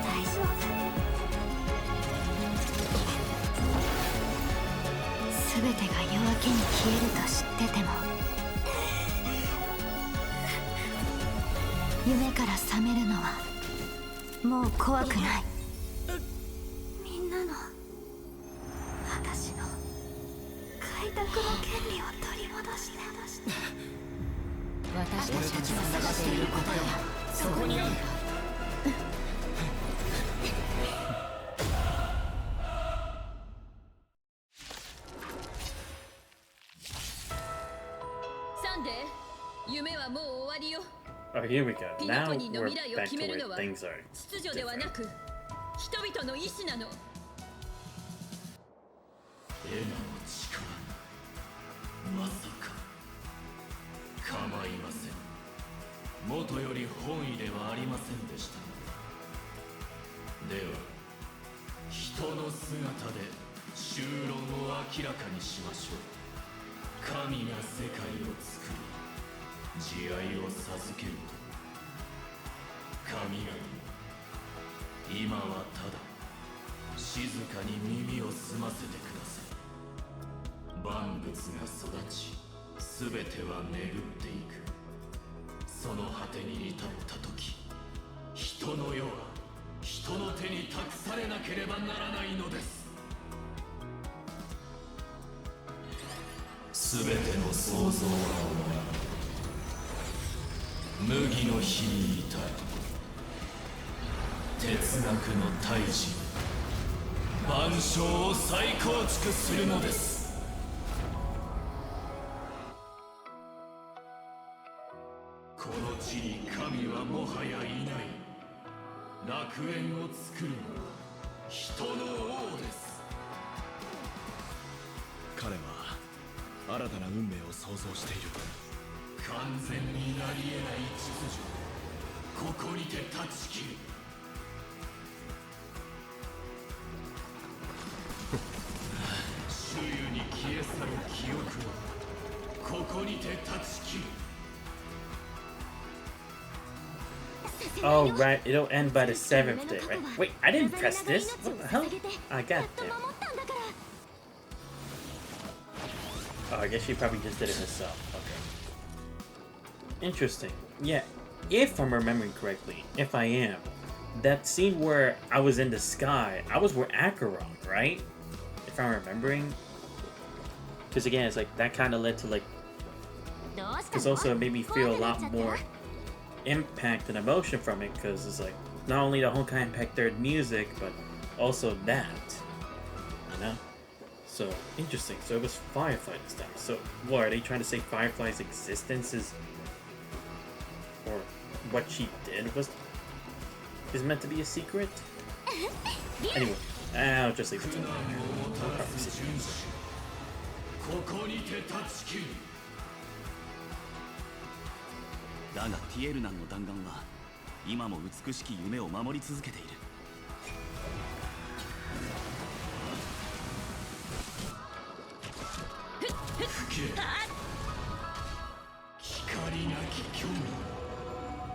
大丈夫。全てが夜明けに消えると知ってても夢から覚めるのはもう怖くない。みんなの私の開拓の権利を取り戻して。私たちが探していることはそこにある。サンデー、夢はもう終わりよ。 Oh, here we go. ピノ Now コニーの we're 未来を back 決 to める where のは things are 秩序ではな different. く人々の意志なの。エナの力、まさか構いません。元より本意ではありませんでした。では人の姿で修論を明らかにしましょう。神が世界を作り慈愛を授けると、神々、今はただ静かに耳を澄ませてください。万物が育ち、すべては巡っていく。その果てに至った時、人の世は人の手に託されなければならないのです。すべての創造は終わり、麦の日に至る。哲学の大事、万象を再構築するのです。この地に神はもはやいない。楽園を作るのは人の王です。彼は新たな運命を創造している。完全になり得ない秩序、ここにて断ち切る。周囲に消え去る記憶をここにて断ち切る。 Oh, right. It'll end by the 7th day, right? Wait, I didn't press this. What the hell? I got it. Oh, I guess she probably just did it herself. Okay. Interesting. Yeah, if I'm remembering correctly, if I am, that scene where I was in the sky, I was where Acheron, right? If I'm remembering. Because again, it's like that kind of led to like. Because also it made me feel a lot more impact and emotion from it, because it's like not only the Honkai Impact 3rd music, but also that, you know? So interesting. So it was Firefly this time. So what are they trying to say? Firefly's existence is, or what she did is meant to be a secret. Anyway, I'll just leave it to her. だがティエルナンの弾丸は今も美しき夢を守り続けている。光なき興味、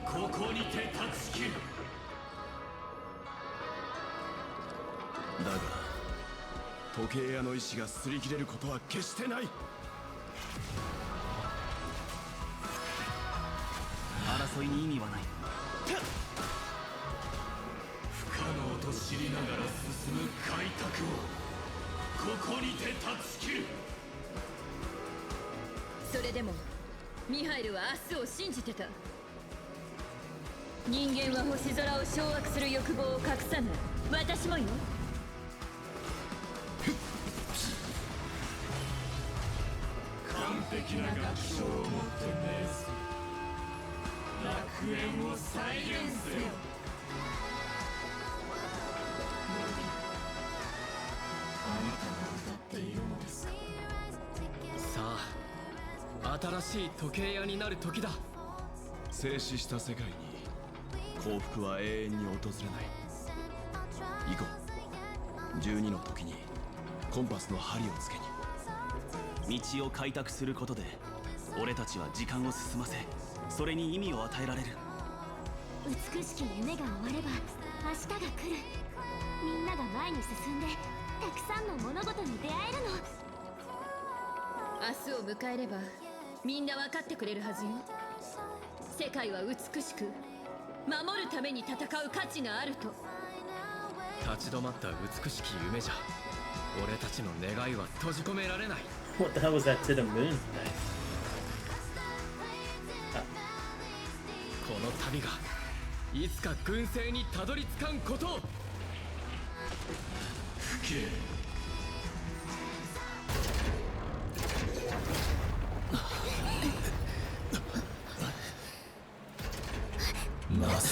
ここにて断ち切る。だが時計屋の意志が擦り切れることは決してない。争いに意味はない。不可能と知りながら進む開拓をここにて断ち切る。それでもミハイルは明日を信じてた。人間は星空を掌握する欲望を隠さない。私もよ。完璧な楽章をもって命する。楽園を再現せよ。あなたが歌っているのです。さあ、新しい時計屋になる時だ。静止した世界に幸福は永遠に訪れない。以降12の時にコンパスの針をつけに道を開拓することで俺たちは時間を進ませ、それに意味を与えられる。美しき夢が終われば明日が来る。みんなが前に進んでたくさんの物事に出会えるの。明日を迎えればみんな分かってくれるはずよ。世界は美しく守るために戦う価値があると。立ち止まった美しき夢じゃ俺たちの願いは閉じ込められない。 What the hell was that to the moon thing? この旅がいつか軍政にたどり着かんことを。吹け。なぜ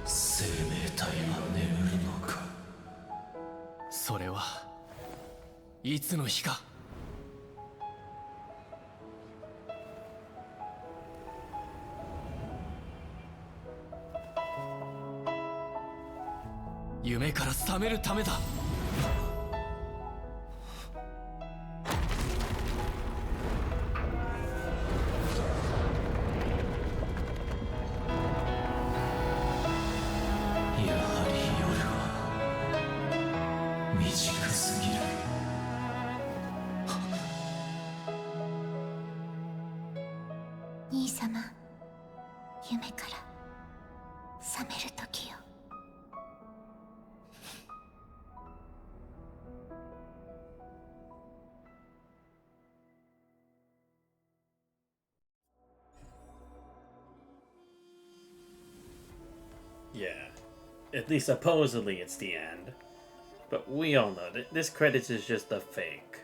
生命体は眠るのか。それはいつの日か。夢から覚めるためだ。やはり夜は短すぎる。兄様、夢から覚める時よ。Yeah, at least supposedly it's the end. But we all know that this credits is just a fake.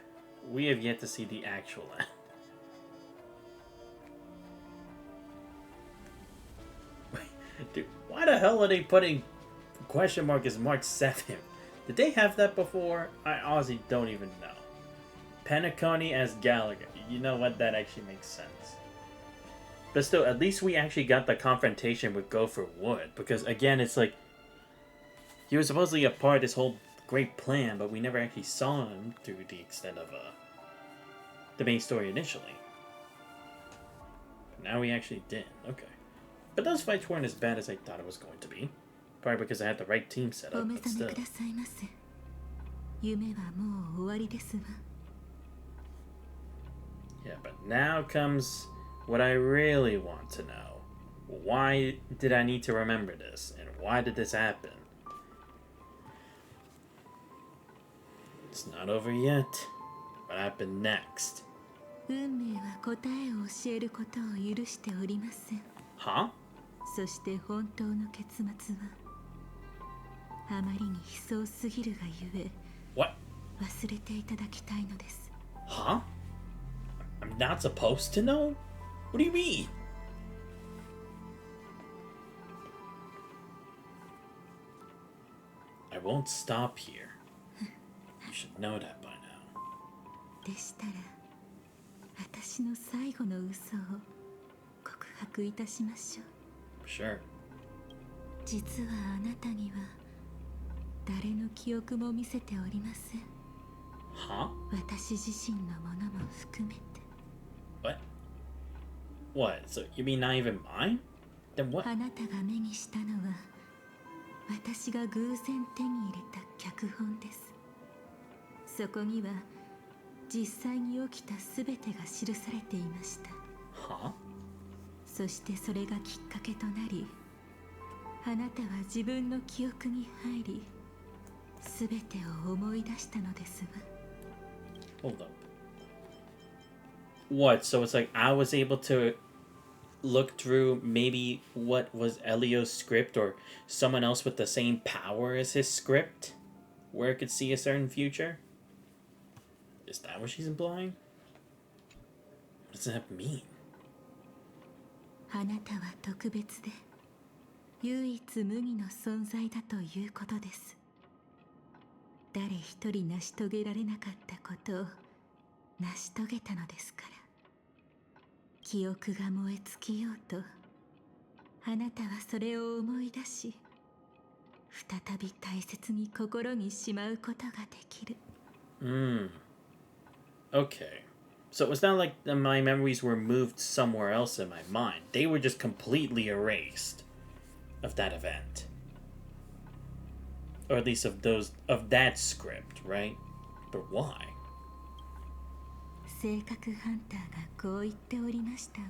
We have yet to see the actual end. Wait, dude, why the hell are they putting question mark as March 7th? Did they have that before? I honestly don't even know. Penacony as Gallagher. You know what? That actually makes sense. But still, at least we actually got the confrontation with Gopher Wood. Because, again, it's like... he was supposedly a part of this whole great plan, but we never actually saw him through the extent of the main story initially. Now we actually did. Okay. But those fights weren't as bad as I thought it was going to be. Probably because I had the right team set up, but still. 夢はもう終わりですわ。 Yeah, but now comes what I really want to know. Why did I need to remember this? And why did this happen? It's not over yet. What happened next? 運命は答えを教えることを許しておりません。 Huh? そして本当の結末はあまりに悲壮すぎるがゆえ What? 忘れていただきたいのです。 Huh? I'm not supposed to know? What do you mean? won't stop here. You should know that by now. でしたら私の最後の嘘を告白いたしましょう。 Sure. 実はあなたには誰の記憶も見せておりません。 Huh? 私自身のものも含めて。 What? So you mean not even mine? Then what? あなたが目にしたのは私が偶然手に入れた脚本です。そこには実際に起きた全てが記されていました。 Huh? そしてそれがきっかけとなり、あなたは自分の記憶に入り全てを思い出したのですわ。 Hold up. What? So it's like I was able to look through maybe what was Elio's script or someone else with the same power as his script where it could see a certain future? Is that what she's implying? What does that mean? あなたは特別で唯一無二の存在だということです。誰一人成し遂げられなかったことを成し遂げたのですから。記憶が燃え尽きようとあなたはそれを思い出し再び大切に心にしまうことができる。 Okay. So it's not like my memories were moved somewhere else in my mind. They were just completely erased of that event. Or at least of that script, right? But why? 性格ハンターがこう言っておりましたわ。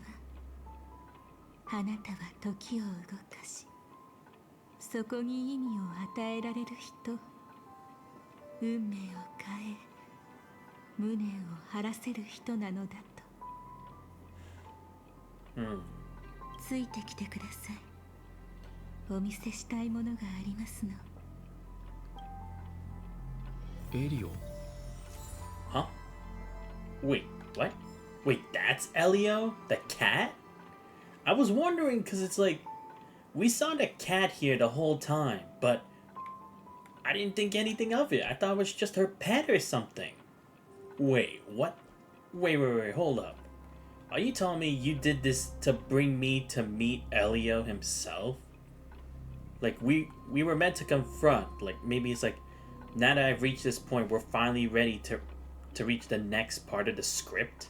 あなたは時を動かし、そこに意味を与えられる人、運命を変え、無念を晴らせる人なのだと。ついてきてください。お見せしたいものがありますの。エリオ Huh? Wait, what? Wait, that's Elio? The cat? I was wondering because it's like, we saw the cat here the whole time, but I didn't think anything of it. I thought it was just her pet or something. Wait, what? Wait, hold up. Are you telling me you did this to bring me to meet Elio himself? Like, we were meant to confront, like, maybe it's like, now that I've reached this point, we're finally ready to reach the next part of the script?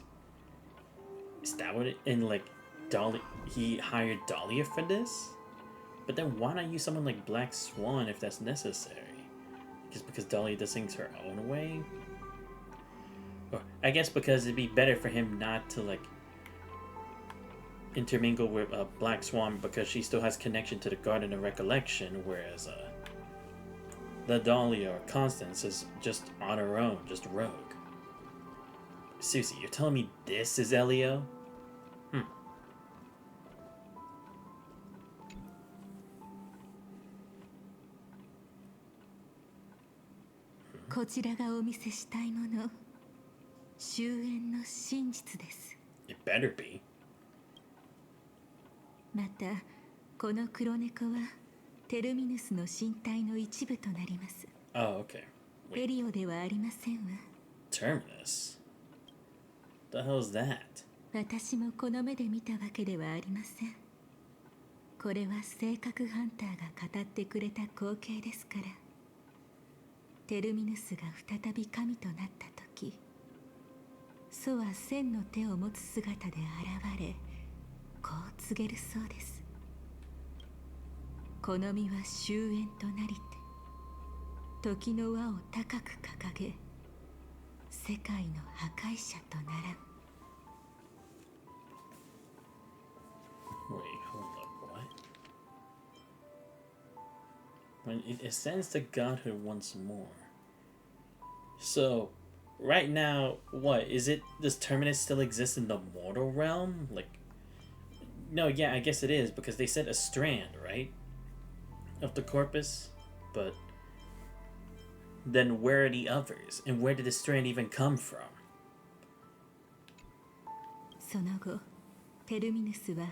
Is that what it... And, like, Dahlia... He hired Dahlia for this? But then why not use someone like Black Swan if that's necessary? Just because Dahlia does things her own way? Or, I guess because it'd be better for him not to, like, intermingle with Black Swan because she still has connection to the Garden of Recollection, whereas, the Dahlia or Constance is just on her own, just rogue. Susie, you're telling me this is Elio? こちらがお見せしたいもの、終焉の真実です。 It better be. また、この黒猫はテルミヌスの身体の一部となります。 Oh, okay. エリオではありませんわ。 Terminus? What the hell is that? 私もこの目で見たわけではありません。これは性格ハンターが語ってくれた光景ですから。テルミヌスが再び神となった時、祖は千の手を持つ姿で現れ、こう告げるそうです。この身は終焉となりて、時の輪を高く掲げ、世界の破壊者とならん。 Wait, hold up, what? When it ascends to godhood once more. So, right now, what is it? Does Terminus still exist in the mortal realm? Like, no, yeah, I guess it is because they said a strand, right, of the corpus. But then, where are the others, and where did the strand even come from? その後、テルミヌスは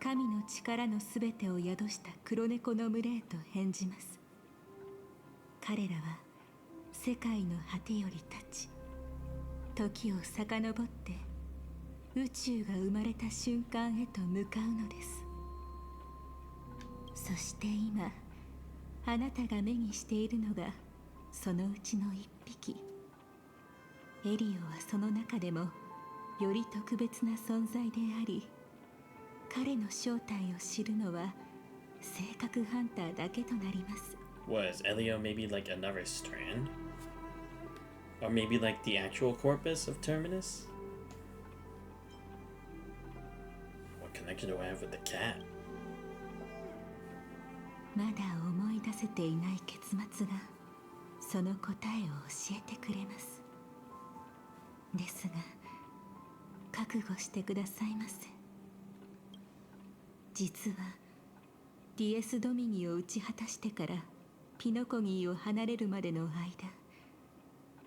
神の力のすべてを宿した黒猫の群れへと変じます。彼らは世界の果てより立ち、時を遡って宇宙が生まれた瞬間へと向かうのです。そして今あなたが目にしているのがそのうちの一匹。エリオはその中でもより特別な存在であり、彼の正体を知るのは性格ハンターだけとなります。Was Elio maybe like another strand? Or maybe like the actual corpus of Terminus? What connection do I have with the cat? まだ思い出せていない結末がその答えを教えてくれます。ですが覚悟してくださいませ。実はディエス・ドミニを打ち果たしてからピノコギーを離れるまでの間、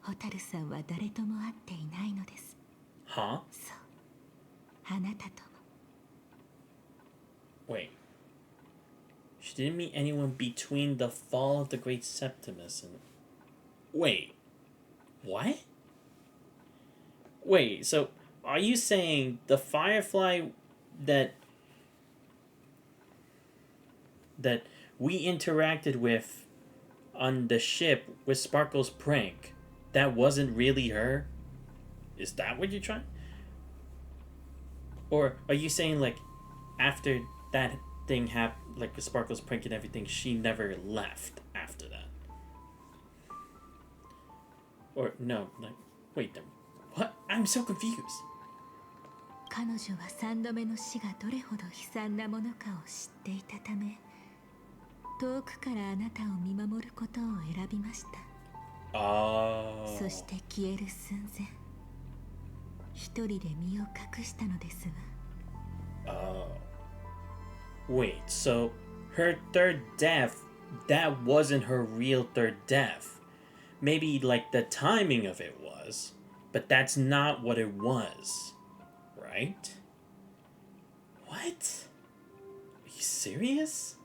ホタルさんは誰とも会っていないのです。は？そう、あなたとも。Wait. She didn't meet anyone between the fall of the Great Septimus and... Wait. What? Wait, so are you saying the Firefly that we interacted with on the ship with Sparkle's prank, that wasn't really her? Is that what you're trying? Or are you saying like after that thing happened, like with Sparkle's prank and everything, she never left after that? Or no, like wait, what? I'm so confused. 彼女は3度目の死がどれほど悲惨なものかを知っていたため、遠くからあなたを見守ることを選びました。そして消える寸前、一人で身を隠したのですわ。Wait, so her third death, that wasn't her real third death. Maybe like the timing of it was, but that's not what it was, right? What? Are you serious?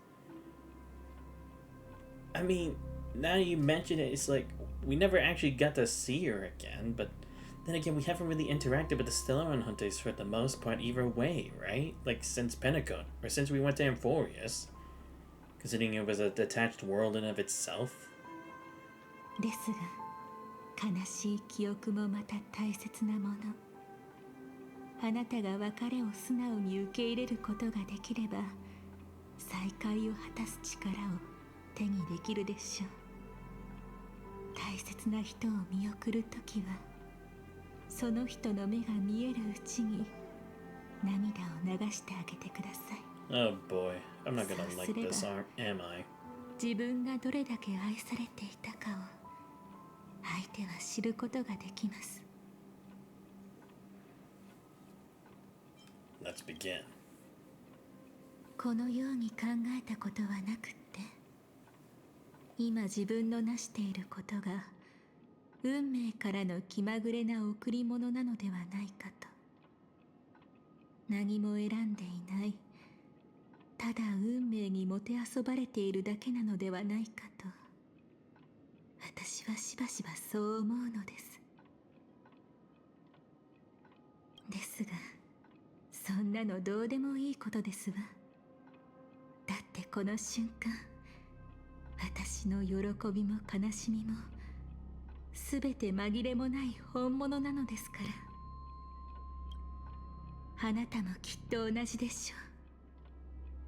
I mean, now you mention it, it's like we never actually got to see her again, but then again, we haven't really interacted with the Stellaron Hunters for the most part either way, right? Like since Pentecost, or since we went to Amphorius, considering it was a detached world in of itself. ですが、悲しい記憶もまた大切なもの。あなたが別れを素直に受け入れることができれば、再会を果たす力を手にできるでしょう。大切な人を見送るときは、その人の目が見えるうちに涙を流してあげてください。Oh boy, I'm not gonna like this, am I? 自分がどれだけ愛されていたかを相手は知ることができます。Let's begin. このように考えたことはなくって、今自分の成していることが運命からの気まぐれな贈り物なのではないかと。何も選んでいない、ただ運命にもてあそばれているだけなのではないかと、私はしばしばそう思うのです。ですが、そんなのどうでもいいことですわ。だってこの瞬間、私の喜びも悲しみもすべて紛れもない本物なのですから。あなたもきっと同じでし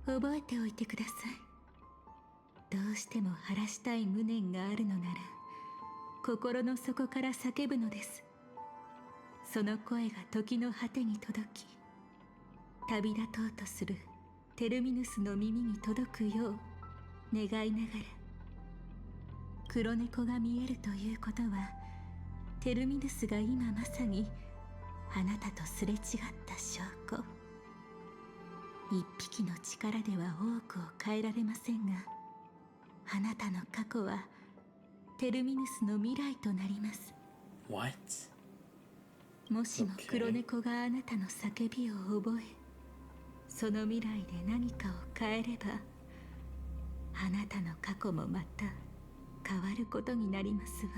ょう。覚えておいてください。どうしても晴らしたい無念があるのなら、心の底から叫ぶのです。その声が時の果てに届き、旅立とうとするテルミヌスの耳に届くよう願いながら。黒猫が見えるということは、テルミヌスが今まさにあなたとすれ違った証拠。一匹の力では多くを変えられませんが、あなたの過去はテルミヌスの未来となります。 What? もしも黒猫があなたの叫びを覚え、その未来で何かを変えれば、あなたの過去もまた変わることになりますわ。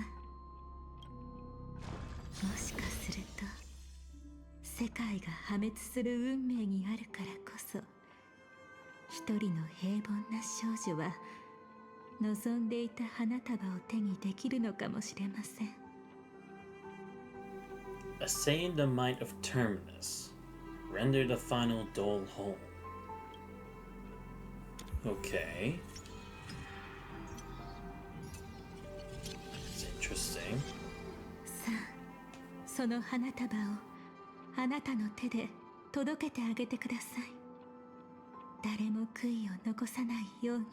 もしかすると世界が破滅する運命にあるからこそ、一人の平凡な少女は望んでいた花束を手にできるのかもしれません。A say in the mind of Terminus. Render the final doll home. Okay. It's interesting. さあ、その花束をあなたの手で届けてあげてください。誰も悔いを残さないように。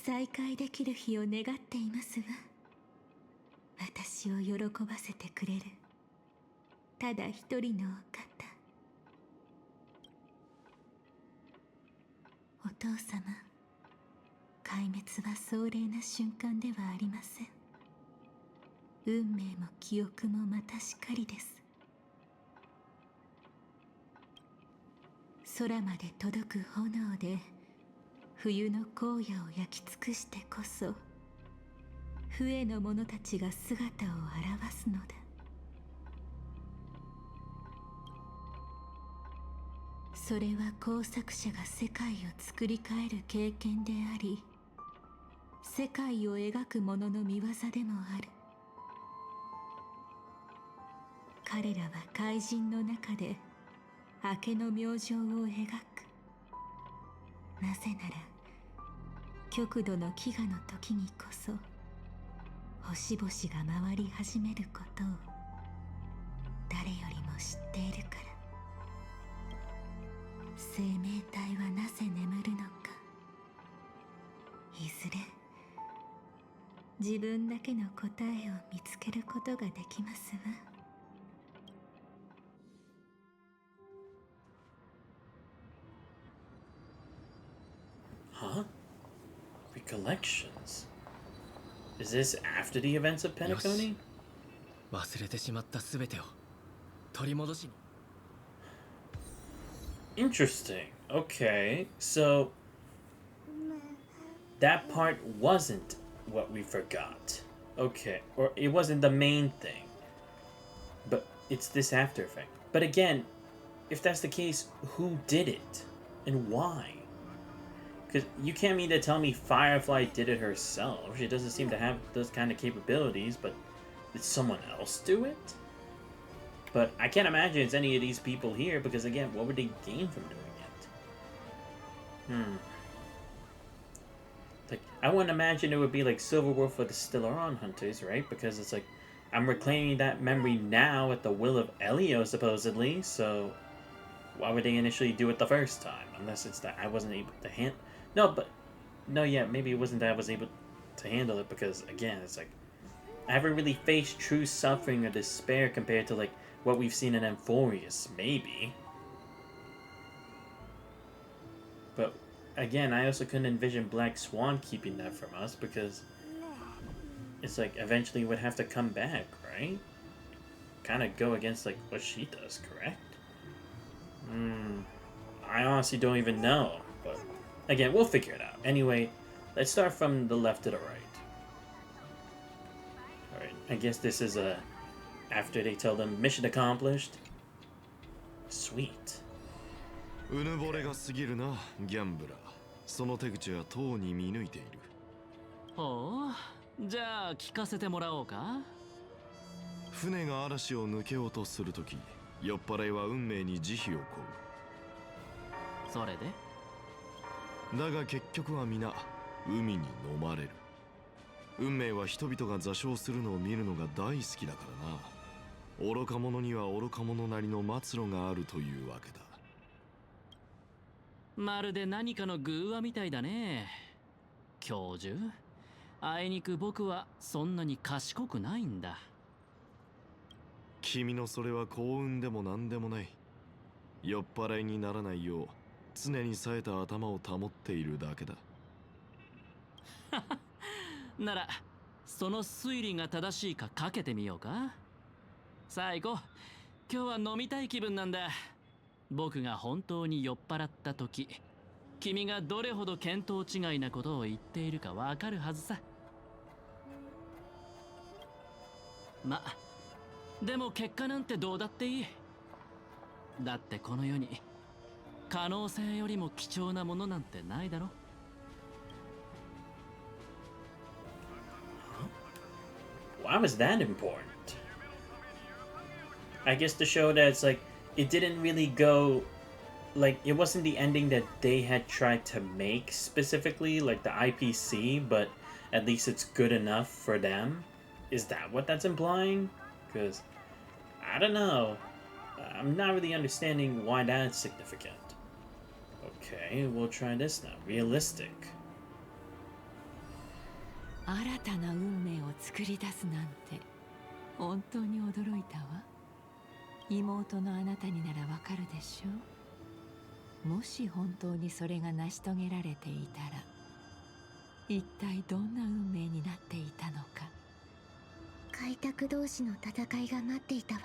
再会できる日を願っていますわ。私を喜ばせてくれるただ一人のお方。お父様、壊滅は壮麗な瞬間ではありません。運命も記憶もまたしかりです。空まで届く炎で冬の荒野を焼き尽くしてこそ、不衛の者たちが姿を現すのだ。それは工作者が世界を作り変える経験であり、世界を描く者の見業でもある。彼らは怪人の中で明けの明星を描く。なぜなら極度の飢餓の時にこそ星々が回り始めることを誰よりも知っているから。生命体はなぜ眠るのか、いずれ自分だけの答えを見つけることができますわ。Huh? Recollections? Is this after the events of Penacony? 忘れてしまったすべてを取り戻しに。Interesting. Okay, so that part wasn't what we forgot. Okay, or it wasn't the main thing. But it's this after effect. But again, if that's the case, who did it? And why? Because you can't mean to tell me Firefly did it herself. She doesn't seem to have those kind of capabilities, but did someone else do it? But I can't imagine it's any of these people here, because again, what would they gain from doing it? Like, I wouldn't imagine it would be like Silverwolf or the Stellaron Hunters, right? Because it's like, I'm reclaiming that memory now at the will of Elio, supposedly, so why would they initially do it the first time? Unless it's that I wasn't able to handle... No, yeah, maybe it wasn't that I was able to handle it, because again, it's like, I haven't really faced true suffering or despair compared to like what we've seen in Amphorius, maybe. But again, I also couldn't envision Black Swan keeping that from us, because it's like eventually would have to come back, right? Kind of go against like what she does, correct? I honestly don't even know, but again, we'll figure it out. Anyway, let's start from the left to the right. Alright, I guess this is after they tell them mission accomplished. Sweet. うぬぼれが過ぎるな、ギャンブラー。その手口はとうに見抜いている。ほう、じゃあ聞かせてもらおうか。船が嵐を抜けようとするとき、酔っ払いは運命に慈悲を請う。それで？だが結局は皆海に飲まれる。運命は人々が座礁するのを見るのが大好きだからな。愚か者には愚か者なりの末路があるというわけだ。まるで何かの偶話みたいだね。教授、あいにく僕はそんなに賢くないんだ。君のそれは幸運でも何でもない。酔っ払いにならないよう常に冴えた頭を保っているだけだ。ならその推理が正しいかかけてみようか。さあ行こう。今日は飲みたい気分なんだ。僕が本当に酔っ払った時、君がどれほど見当違いなことを言っているかわかるはずさ。ま、でも結果なんてどうだっていい。だってこの世に可能性よりも貴重なものなんてないだろ。Why was that important? I guess to show that it's like it didn't really go like it wasn't the ending that they had tried to make specifically, like the IPC, but at least it's good enough for them. Is that what that's implying? Because I don't know. I'm not really understanding why that's significant. Okay, we'll try this now. Realistic. 新たな運命を作り出すなんて本当に驚いたわ。妹のあなたにならわかるでしょう。もし本当にそれが成し遂げられていたら、一体どんな運命になっていたのか。開拓同士の戦いが待っていたわ。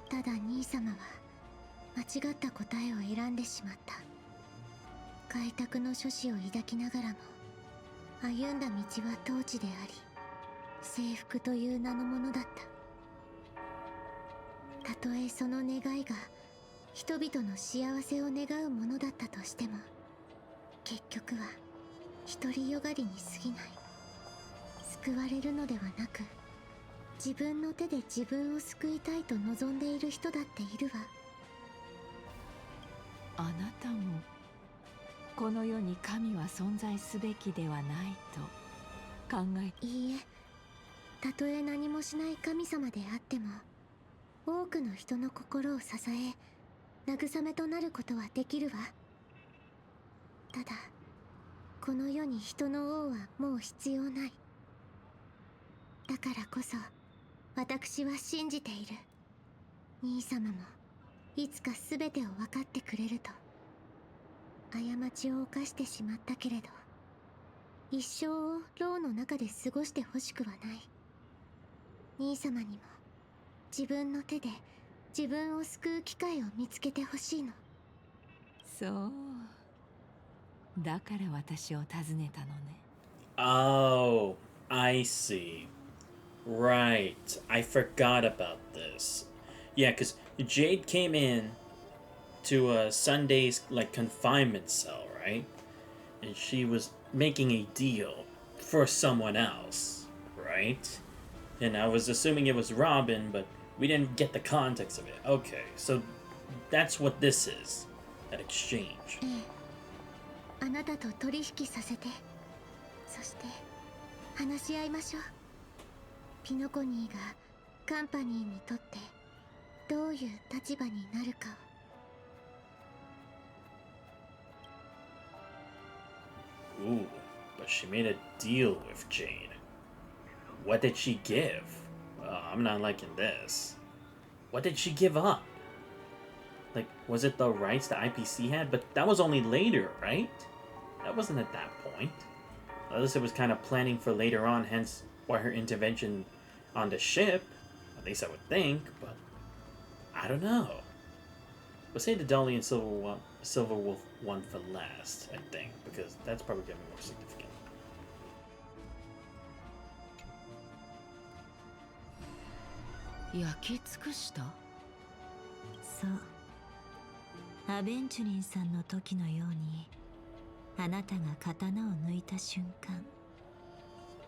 ただ兄様は間違った答えを選んでしまった。開拓の初志を抱きながらも歩んだ道は統治であり、征服という名のものだった。たとえその願いが人々の幸せを願うものだったとしても、結局は独りよがりに過ぎない。救われるのではなく、自分の手で自分を救いたいと望んでいる人だっているわ。あなたもこの世に神は存在すべきではないと考え。いいえ、たとえ何もしない神様であっても、多くの人の心を支え慰めとなることはできるわ。ただこの世に人の王はもう必要ない。だからこそ私は信じている。兄様もいつか全てを分かってくれると。過ちを犯してしまったけれど、一生を牢の中で過ごしてほしくはない。兄様にも自分の手で自分を救う機会を見つけてほしいの。そう。だから私を訪ねたのね。Oh, I see. Right. I forgot about this. Yeah, because Jade came in to Sunday's like confinement cell, right? And she was making a deal for someone else, right? And I was assuming it was Robin, but we didn't get the context of it. Okay, so that's what this is. That exchange. あなたと取引させて、そして話し合いましょう。ピノコニーがカンパニーにとってどういう立場になるかを。Ooh, but she made a deal with Jade. What did she give? I'm not liking this. What did she give up? Like, was it the rights the IPC had? But that was only later, right? That wasn't at that point. Unless it was kind of planning for later on, hence why her intervention on the ship. At least I would think, but I don't know. We'll say the Dolly and Silver Wolf one for last, I think, because that's probably gonna be more significant. 焼き尽くした？そう。アベンチュリンさんの時のように、あなたが刀を抜いた瞬間、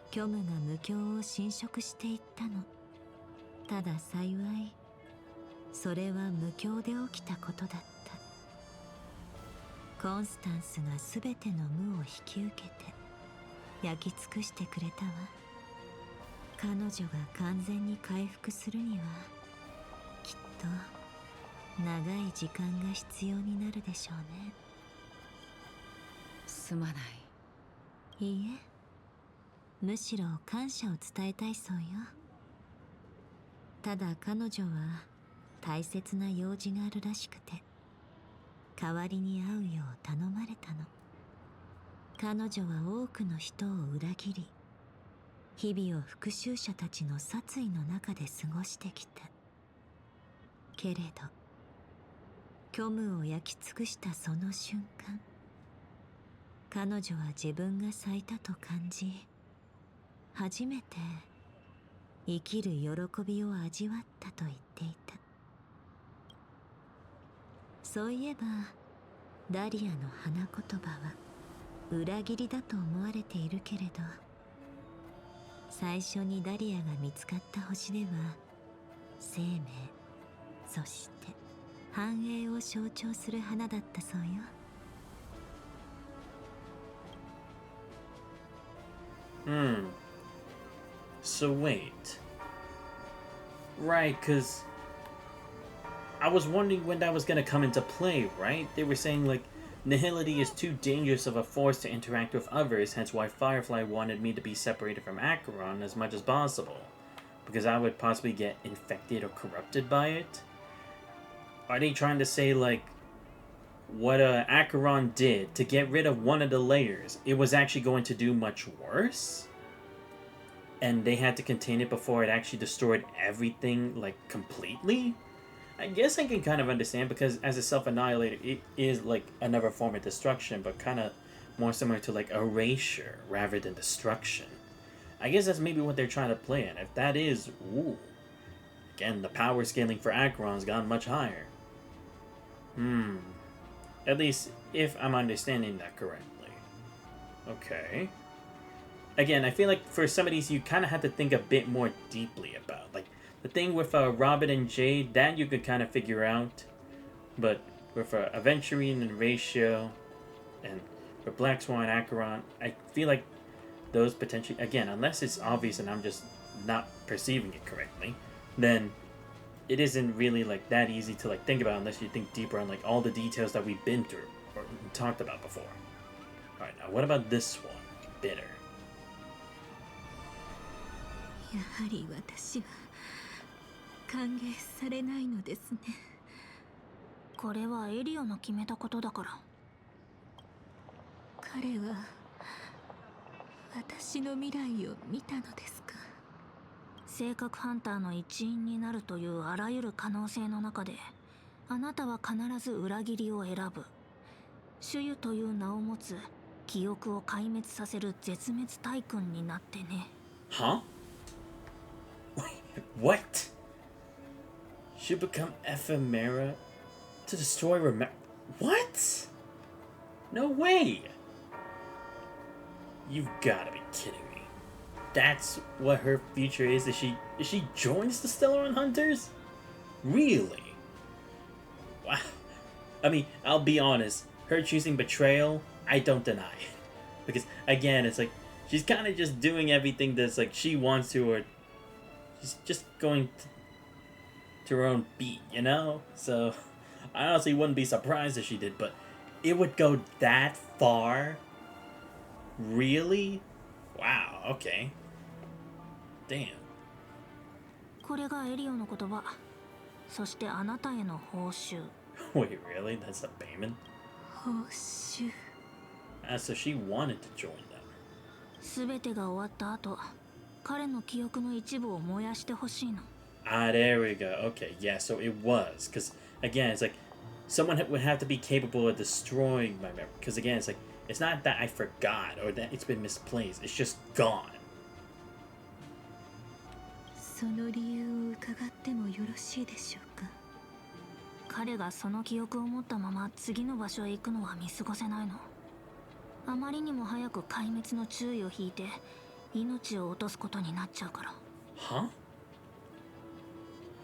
虚無が無境を侵食していったの。ただ幸い、それは無境で起きたことだった。コンスタンスが全ての無を引き受けて焼き尽くしてくれたわ。彼女が完全に回復するにはきっと長い時間が必要になるでしょうね。すまない。いいえ、むしろ感謝を伝えたいそうよ。ただ彼女は大切な用事があるらしくて、代わりに会うよう頼まれたの。彼女は多くの人を裏切り、日々を復讐者たちの殺意の中で過ごしてきた。けれど虚無を焼き尽くしたその瞬間、彼女は自分が咲いたと感じ、初めて生きる喜びを味わったと言っていた。そういえばダリアの花言葉は裏切りだと思われているけれど、最初にダリアが見つかった星では生命、そして繁栄を象徴する花だったそうよ。So wait. Right, because I was wondering when that was going to come into play, right? They were saying, like, nihility is too dangerous of a force to interact with others, hence why Firefly wanted me to be separated from Acheron as much as possible, because I would possibly get infected or corrupted by it. Are they trying to say, like, what Acheron did to get rid of one of the layers, it was actually going to do much worse? And they had to contain it before it actually destroyed everything, like, completely? I guess I can kind of understand, because as a self-annihilator, it is, like, another form of destruction, but kind of more similar to, like, erasure rather than destruction. I guess that's maybe what they're trying to play in. If that is, ooh. Again, the power scaling for Acheron's gone much higher. At least, if I'm understanding that correctly. Okay. Again, I feel like for some of these, you kind of have to think a bit more deeply about. Like, the thing with Robin and Jade, that you could kind of figure out. But with Aventurine and Ratio, and for Black Swan and Acheron, I feel like those potentially, again, unless it's obvious and I'm just not perceiving it correctly, then it isn't really, like, that easy to, like, think about unless you think deeper on, like, all the details that we've been through or talked about before. Alright, now what about this one? Bitter. やはり私は歓迎されないのですね。これはエリオの決めたことだから。彼は私の未来を見たのですか。性格ハンターの一員になるというあらゆる可能性の中で、あなたは必ず裏切りを選ぶ。主湯という名を持つ記憶を壊滅させる絶滅大君になってね。Huh? Wait, what? Should become ephemera to destroy What? No way! You've gotta be kidding me. That's what her future is? Is she joins the Stellaron Hunters? Really? Wow. I mean, I'll be honest, her choosing betrayal, I don't deny it. Because again, it's like she's kind of just doing everything that's like she wants to, or she's just going to her own beat, you know? So I honestly wouldn't be surprised if she did, but it would go that far? Really? Wow, okay. Damn. これがエリオの言葉。そしてあなたへの報酬。Wait, really? That's the payment? 報酬。So she wanted to join them. すべてが終わった後、彼の記憶の一部を燃やしてほしいの。Ah, there we go. Okay, yeah, so it was. Because, again, it's like, someone would have to be capable of destroying my memory. Because, again, it's like, it's not that I forgot or that it's been misplaced. It's just gone. その理由を伺ってもよろしいでしょうか。彼がその記憶を持ったまま次の場所へ行くのは見過ごせないの。あまりにも早く壊滅の注意を引いて命を落とすことになっちゃうから。Huh?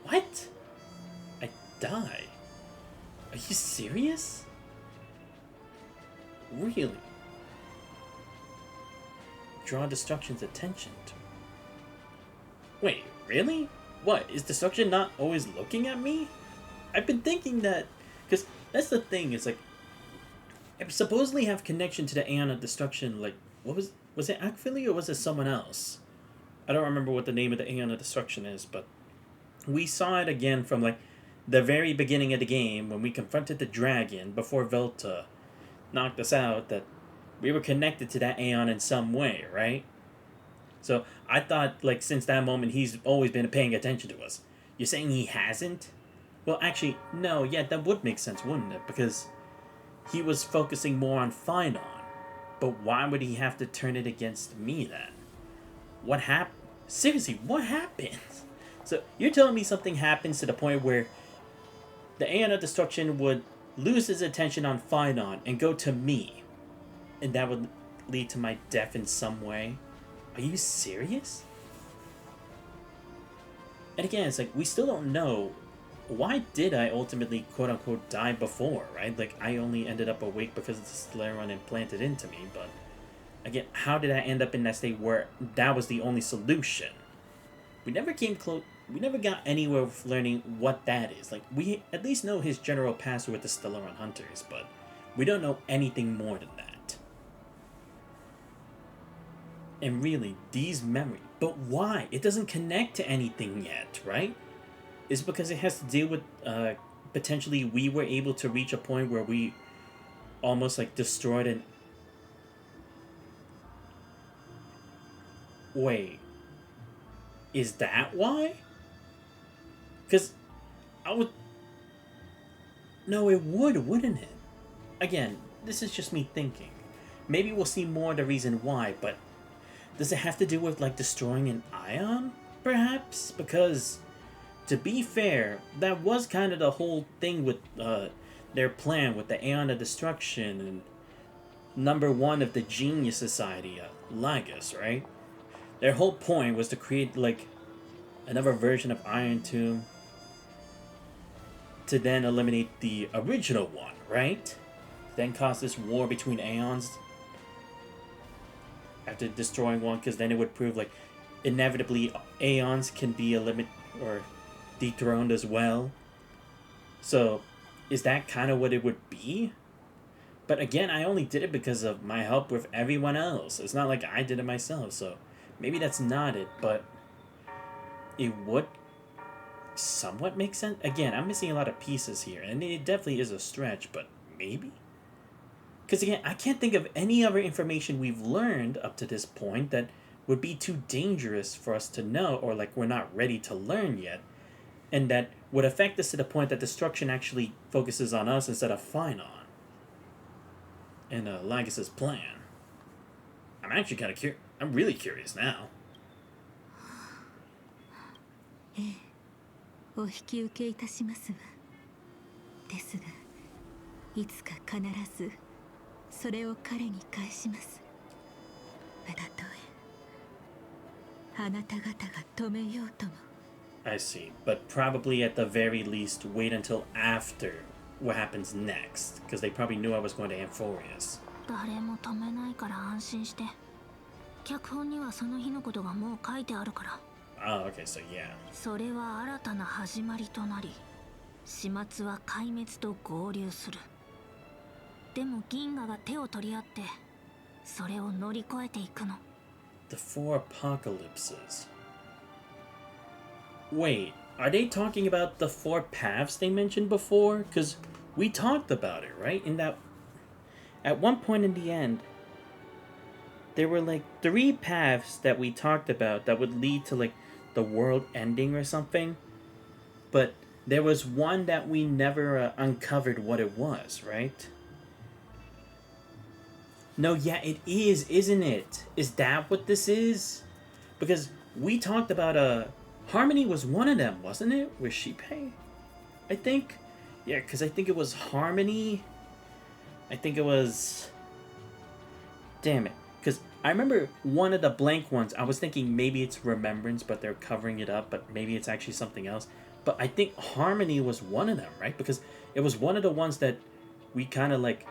What? I die? Are you serious? Really? Draw destruction's attention to. Wait, really? What? Is destruction not always looking at me? I've been thinking that, because that's the thing. It's like I supposedly have connection to the Aeon of Destruction. Like, what was it Akphili or was it someone else? I don't remember what the name of the Aeon of Destruction is, but we saw it again from like the very beginning of the game when we confronted the dragon before Velta knocked us out, that we were connected to that Aeon in some way, right? So I thought, like, since that moment, he's always been paying attention to us. You're saying he hasn't? Well, actually, no, yeah, that would make sense, wouldn't it? Because he was focusing more on Finon. But why would he have to turn it against me then? What happened? Seriously, what happened? So you're telling me something happens to the point where the Aeon of Destruction would lose his attention on Finon and go to me, and that would lead to my death in some way? Are you serious? And again, it's like, we still don't know, why did I ultimately quote-unquote die before, right? Like, I only ended up awake because of the Scleron implanted into me, but again, how did I end up in that state where that was the only solution? We never came close. We never got anywhere with learning what that is. Like, we at least know his general past with the Stellaron Hunters, but we don't know anything more than that. And really, these memories... But why? It doesn't connect to anything yet, right? Is it because it has to deal with... potentially we were able to reach a point where we almost, like, destroyed an... Wait. Is that why? Because I would... No, it would, wouldn't it? Again, this is just me thinking. Maybe we'll see more of the reason why, but... Does it have to do with, like, destroying an ion, perhaps? Because, to be fair, that was kind of the whole thing with their plan with the Aeon of Destruction and number one of the Genius Society, Lagus, right? Their whole point was to create, like, another version of Iron Tomb to then eliminate the original one, right? Then cause this war between Aeons after destroying one, because then it would prove, like, inevitably Aeons can be or dethroned as well. So, is that kind of what it would be? But again, I only did it because of my help with everyone else. It's not like I did it myself, so maybe that's not it, but it would somewhat make sense. Again, I'm missing a lot of pieces here, and it definitely is a stretch, but maybe? Because again, I can't think of any other information we've learned up to this point that would be too dangerous for us to know, or like we're not ready to learn yet, and that would affect us to the point that destruction actually focuses on us instead of Finon and Lagus's plan. I'm actually kind of curious. I'm really curious now. ええ、お引き受けいたしますわ。ですが、いつか必ずそれを彼に返します。たとえあなた方が止めようとも。I see, but probably at the very least wait until after what happens next, because they probably knew I was going to Amphorius. 誰も止めないから安心して。脚本にはその日のことがもう書いてあるから。Oh, okay, so yeah. それは新たな始まりとなり、始末は壊滅と合流する。でも銀河が手を取り合って、それを乗り越えていくの。The four apocalypses. Wait, are they talking about the four paths they mentioned before? Because we talked about it, right? In that, at one point in the end, there were like 3 paths that we talked about that would lead to like the world ending or something. But there was one that we never uncovered what it was, right? No, yeah, it is, isn't it? Is that what this is? Because we talked about Harmony was one of them, wasn't it? With Shipei? I think? Yeah, because I think it was Harmony. I think it was... Damn it. Because I remember one of the blank ones, I was thinking maybe it's Remembrance, but they're covering it up, but maybe it's actually something else. But I think Harmony was one of them, right? Because it was one of the ones that we kind of like...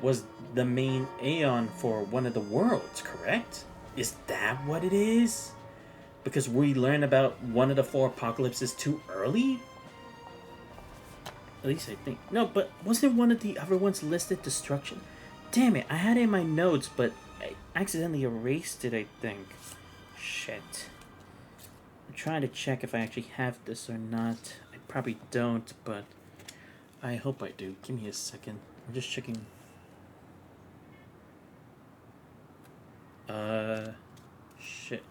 was the main Aeon for one of the worlds, correct? Is that what it is? Because we learned about one of the 4 apocalypses too early? At least I think. No, but wasn't one of the other ones listed Destruction? Damn it, I had it in my notes, but I accidentally erased it, I think. Shit. I'm trying to check if I actually have this or not. I probably don't, but I hope I do. Give me a second. I'm just checking. Shit.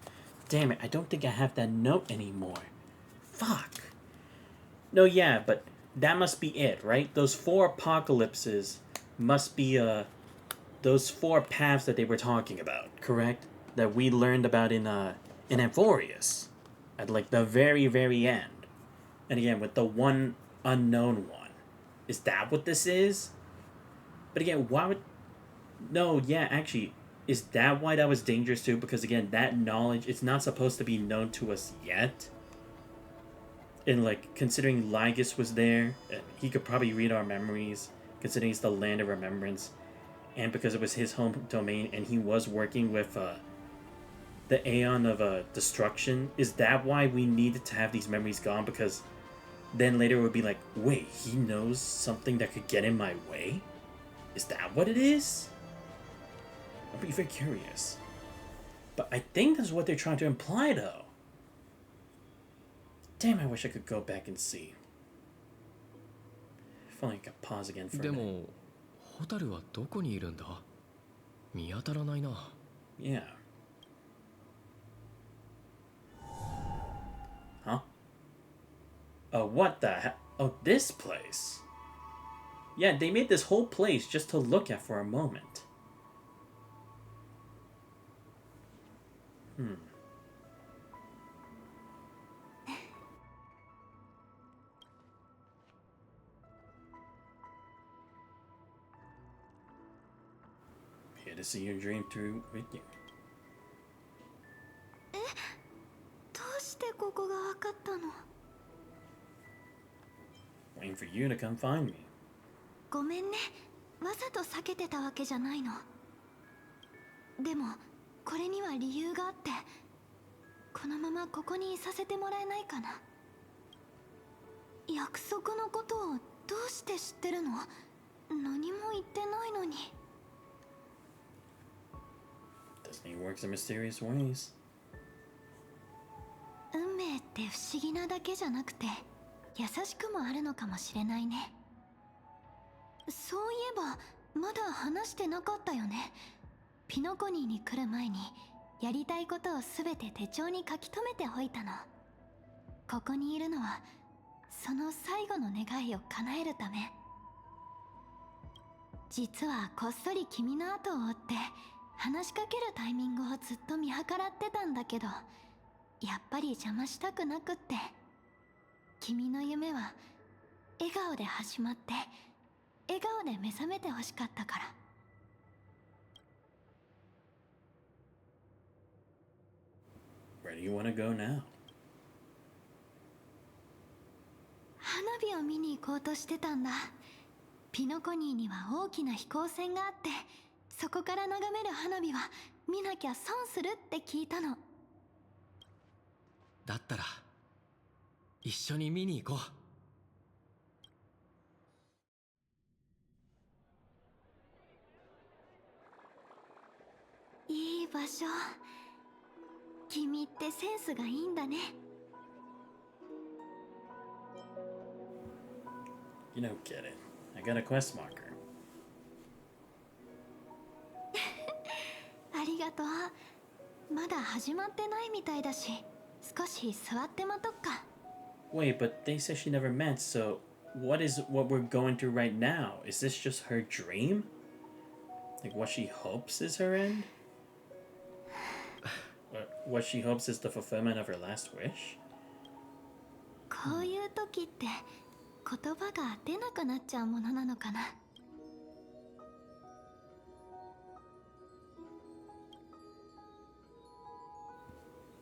Damn it, I don't think I have that note anymore. Fuck. No, yeah, but that must be it, right? Those 4 apocalypses must be, those 4 paths that they were talking about, correct? That we learned about in Amphorius. At, like, the very, very end. And again, with the one unknown one. Is that what this is? But again, why would... No, yeah, actually, is that why that was dangerous too? Because again, that knowledge, it's not supposed to be known to us yet. And like, considering Lygus was there, and he could probably read our memories, considering it's the land of remembrance, and because it was his home domain, and he was working with the Aeon of Destruction, is that why we needed to have these memories gone? Because then later it would be like, wait, he knows something that could get in my way? Is that what it is? I'll be very curious. But I think that's what they're trying to imply, though. Damn, I wish I could go back and see. If only I could pause again for a minute. でも、ホタルはどこにいるんだ？見当たらないな。Yeah. Huh? Oh, what the hell? Oh, this place. Yeah, they made this whole place just to look at for a moment. Here to see your dream through with you. どうしてここがわかったの？ Waiting for you to come find me. ごめんね。わざと避けてたわけじゃないの。でもこれには理由があって、このままここにいさせてもらえないかな。約束のことをどうして知ってるの？何も言ってないのに。Destiny works in mysterious ways. 運命って不思議なだけじゃなくて、優しくもあるのかもしれないね。そういえばまだ話してなかったよね。ピノコニーに来る前にやりたいことをすべて手帳に書き留めておいたの。ここにいるのはその最後の願いを叶えるため。実はこっそり君の後を追って話しかけるタイミングをずっと見計らってたんだけど、やっぱり邪魔したくなくって。君の夢は笑顔で始まって笑顔で目覚めてほしかったから。Where do you want to go now? 花火を見に行こうとしてたんだ。ピノコニーには大きな飛行船があって、そこから眺める花火は見なきゃ損するって聞いたの。だったら一緒に見に行こう。いい場所。君ってセンスがいいんだね。You don't get it. I got a quest marker. ありがとう。まだ始まってないみたいだし、少し座って待とっか。Wait, but they said she never met, so what is what we're going through right now? Is this just her dream? Like what she hopes is her end? What she hopes is the fulfillment of her last wish? こういう時って言葉が出なくなっちゃうものなのかな。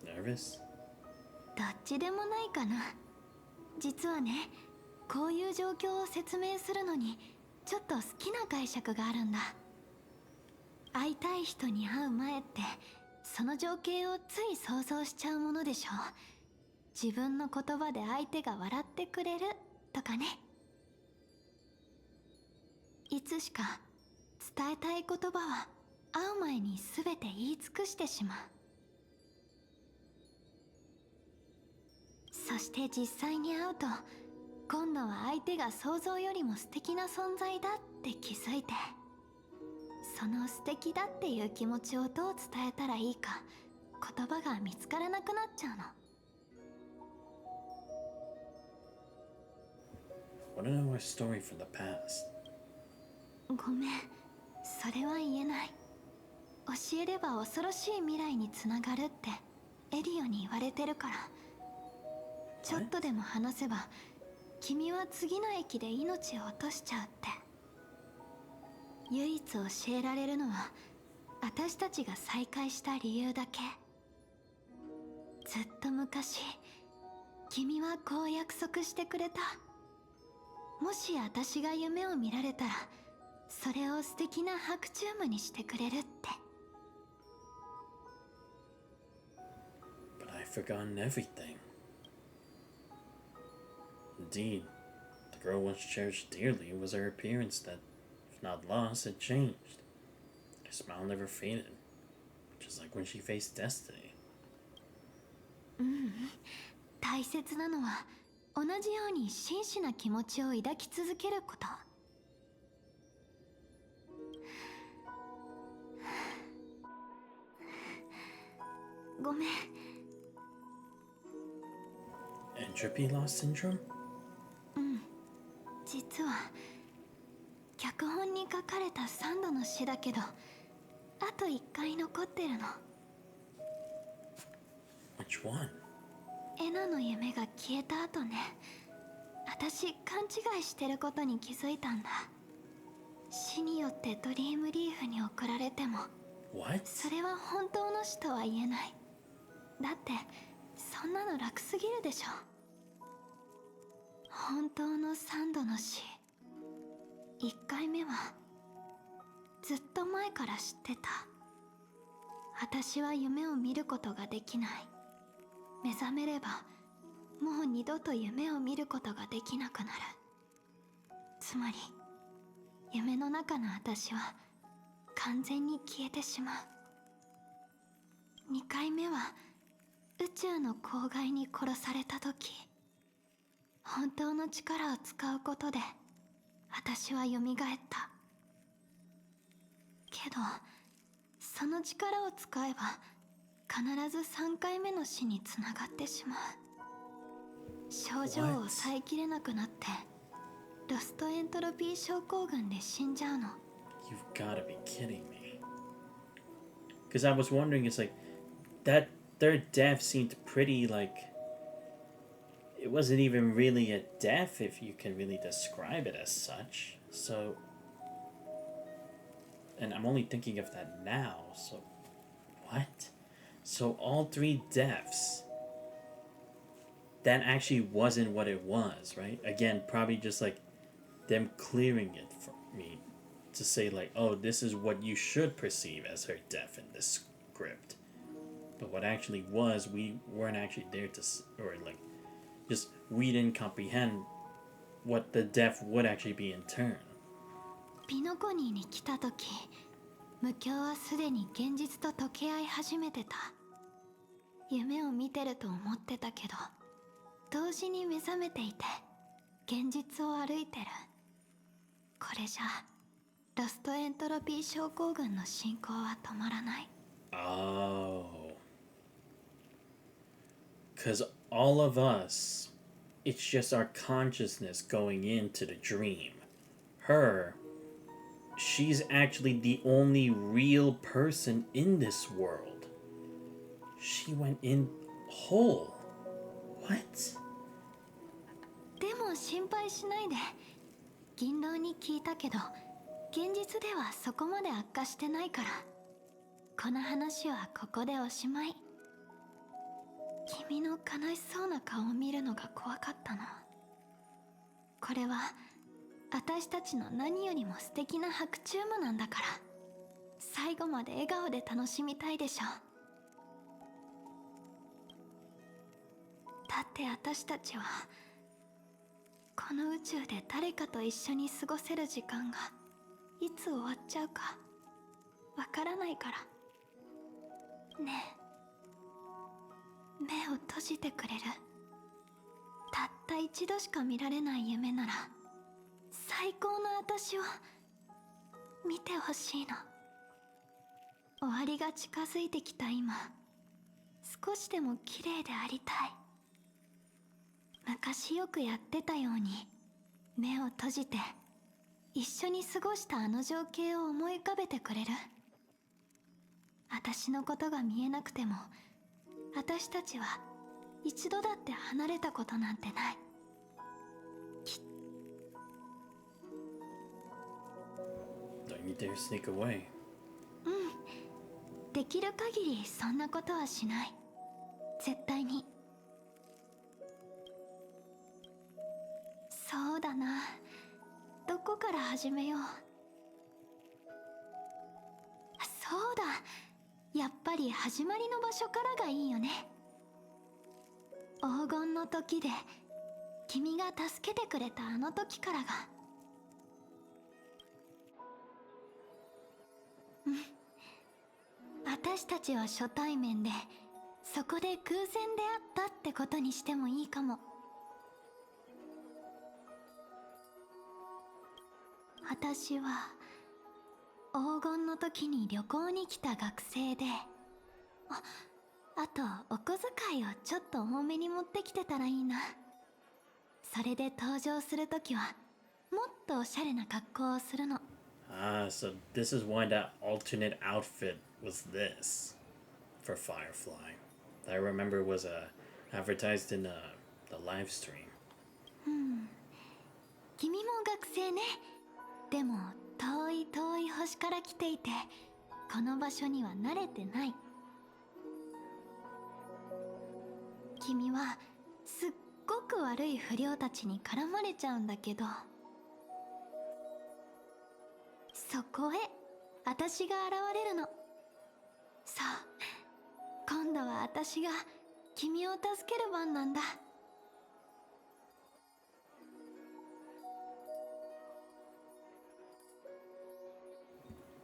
Nervous? どっちでもないかな。実はね、こういう状況を説明するのにちょっと好きな解釈があるんだ。会いたい人に会う前ってその情景をつい想像しちゃうものでしょ。自分の言葉で相手が笑ってくれるとかね。いつしか伝えたい言葉は会う前に全て言い尽くしてしまう。そして実際に会うと、今度は相手が想像よりも素敵な存在だって気づいて、その素敵だっていう気持ちをどう伝えたらいいか言葉が見つからなくなっちゃうの。Wanna know a story from the past? ごめん、それは言えない。教えれば恐ろしい未来につながるってエリオに言われてるから。ちょっとでも話せば君は次の駅で命を落としちゃうって。唯一教えられるのは私たちが再会した理由だけ。ずっと昔君はこう約束してくれた。もし私が夢を見られたらそれを素敵な白チュームにしてくれるって。 But I've forgotten everything. Indeed, the girl once cherished dearly was her appearance that, if not lost, had changed. Her smile never faded, just like when she faced destiny. 大切なのは同じように真摯な気持ちを抱き続けること。ごめん。 Entropy loss syndrome? 実は脚本に書かれた3度の詩だけど、あと1回残ってるの。 Which one? エナの夢が消えた後ね、私勘違いしてることに気づいたんだ。死によってドリームリーフに送られても What? それは本当の死とは言えない。だってそんなの楽すぎるでしょ。本当の3度の死。1回目はずっと前から知ってた。私は夢を見ることができない。目覚めればもう二度と夢を見ることができなくなる。つまり夢の中の私は完全に消えてしまう。2回目は宇宙の公害に殺された時、本当の力を使うことで私は蘇った。けどその力を使えば必ず3回目の死につながってしまう。症状を抑えきれなくなってロストエントロピー症候群で死んじゃうの。 You've gotta be kidding me. Because I was wondering, it's like, that their death seemed pretty, like, it wasn't even really a death if you can really describe it as such. So, and I'm only thinking of that now, so, what? So all 3 deaths, that actually wasn't what it was, right? Again, probably just like them clearing it for me to say like, oh, this is what you should perceive as her death in this script. But what actually was, we weren't actually there to, or like, just we didn't comprehend what the death would actually be in turn. ピノコニーに来た時、無境はすでに現実と溶け合い始めてた。夢を見てると思ってたけど、同時に目覚めていて現実を歩いてる。これじゃロストエントロピー症候群の進行は止まらない。 Oh. Because all of us, it's just our consciousness going into the dream. Her, she's actually the only real person in this world. She went in whole. What? でも心配しないで。銀狼に聞いたけど、現実ではそこまで悪化してないから。この話はここでおしまい。君の悲しそうな顔を見るのが怖かったの。これは私たちの何よりも素敵な白チュームなんだから、最後まで笑顔で楽しみたいでしょ。だって私たちはこの宇宙で誰かと一緒に過ごせる時間がいつ終わっちゃうかわからないから。ねえ、目を閉じてくれる？たった一度しか見られない夢なら最高の私を見てほしいの。終わりが近づいてきた今、少しでも綺麗でありたい。昔よくやってたように目を閉じて一緒に過ごしたあの情景を思い浮かべてくれる？私のことが見えなくても私たちは一度だって離れたことなんてない。Don't you dare sneak away. うん、できる限りそんなことはしない。絶対に。そうだな、どこから始めよう。そうだ、やっぱり始まりの場所からがいいよね。黄金の時で君が助けてくれたあの時からが。うん、私たちは初対面でそこで偶然出会ったってことにしてもいいかも。私は黄金の時に旅行に来た学生で、あとお小遣いをちょっと多めに持ってきてたらいいな。それで登場するときはもっとおしゃれな格好をするの。Ah, so this is why that alternate outfit was this for Firefly. I remember it was advertised in the live stream. うん、君も学生ね。でも遠い遠い星から来ていてこの場所には慣れてない。君はすっごく悪い不良たちに絡まれちゃうんだけど、そこへ私が現れるの。そう、今度は私が君を助ける番なんだ。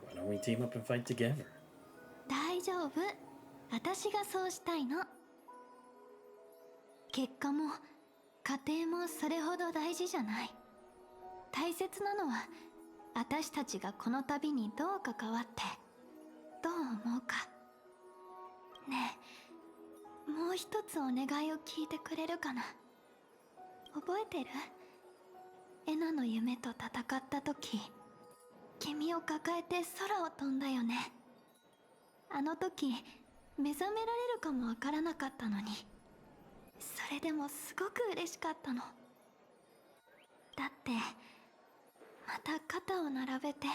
Why don't we team up and fight together? 大丈夫、私がそうしたいの。結果も家庭もそれほど大事じゃない。大切なのは私たちがこの旅にどう関わってどう思うか。ねえ、もう一つお願いを聞いてくれるかな。覚えてる？エナの夢と戦った時、君を抱えて空を飛んだよね。あの時目覚められるかもわからなかったのに、それでもすごく嬉しかったの。だってまた肩を並べて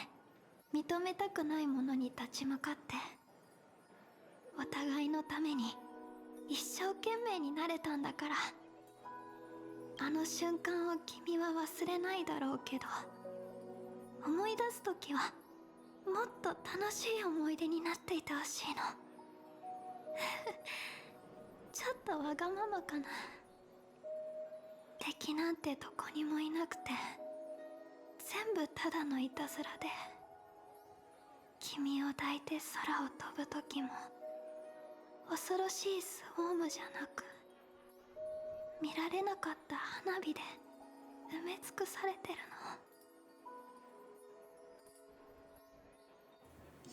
認めたくないものに立ち向かって、お互いのために一生懸命になれたんだから。あの瞬間を君は忘れないだろうけど、思い出すときはもっと楽しい思い出になっていてほしいの。ちょっとわがままかな。敵なんてどこにもいなくて全部ただのいたずらで、君を抱いて空を飛ぶ時も恐ろしいスウォームじゃなく、見られなかった花火で埋め尽くされてる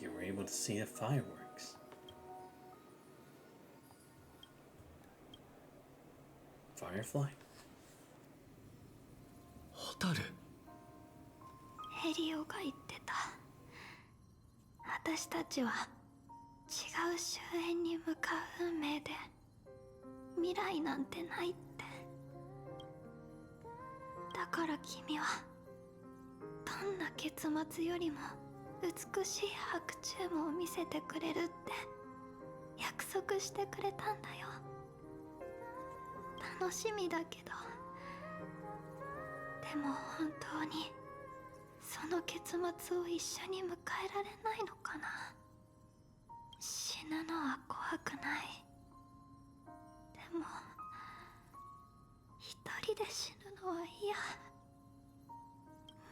の。You were able to see the fireworks. Firefly? ホタル。ヘリオが言ってた。私たちは違う終焉に向かう運命で、未来なんてないって。だから君はどんな結末よりも美しい白昼夢を見せてくれるって約束してくれたんだよ。楽しみだけど、でも本当にその結末を一緒に迎えられないのかな。死ぬのは怖くない。でも一人で死ぬのは嫌。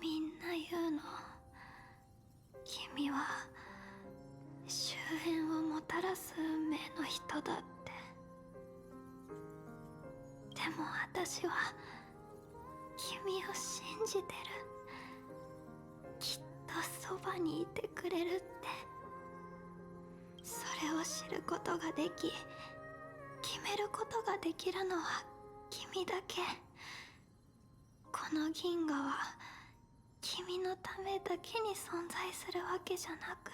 みんな言うの、君は終焉をもたらす運命の人だって。でも私は君を信じてる。きっとそばにいてくれるって。それを知ることができめることができるのは君だけ。この銀河は君のためだけに存在するわけじゃなく、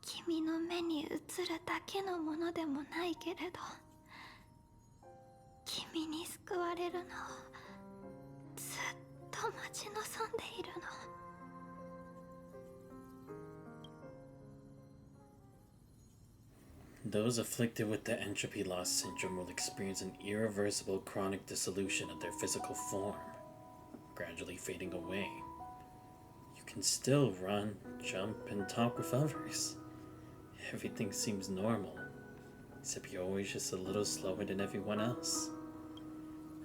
君の目に映るだけのものでもないけれど、君に救われるのをずっと待ち望んでいるの。Those afflicted with the entropy loss syndrome will experience an irreversible chronic dissolution of their physical form, gradually fading away. You can still run, jump, and talk with others. Everything seems normal, except you're always just a little slower than everyone else.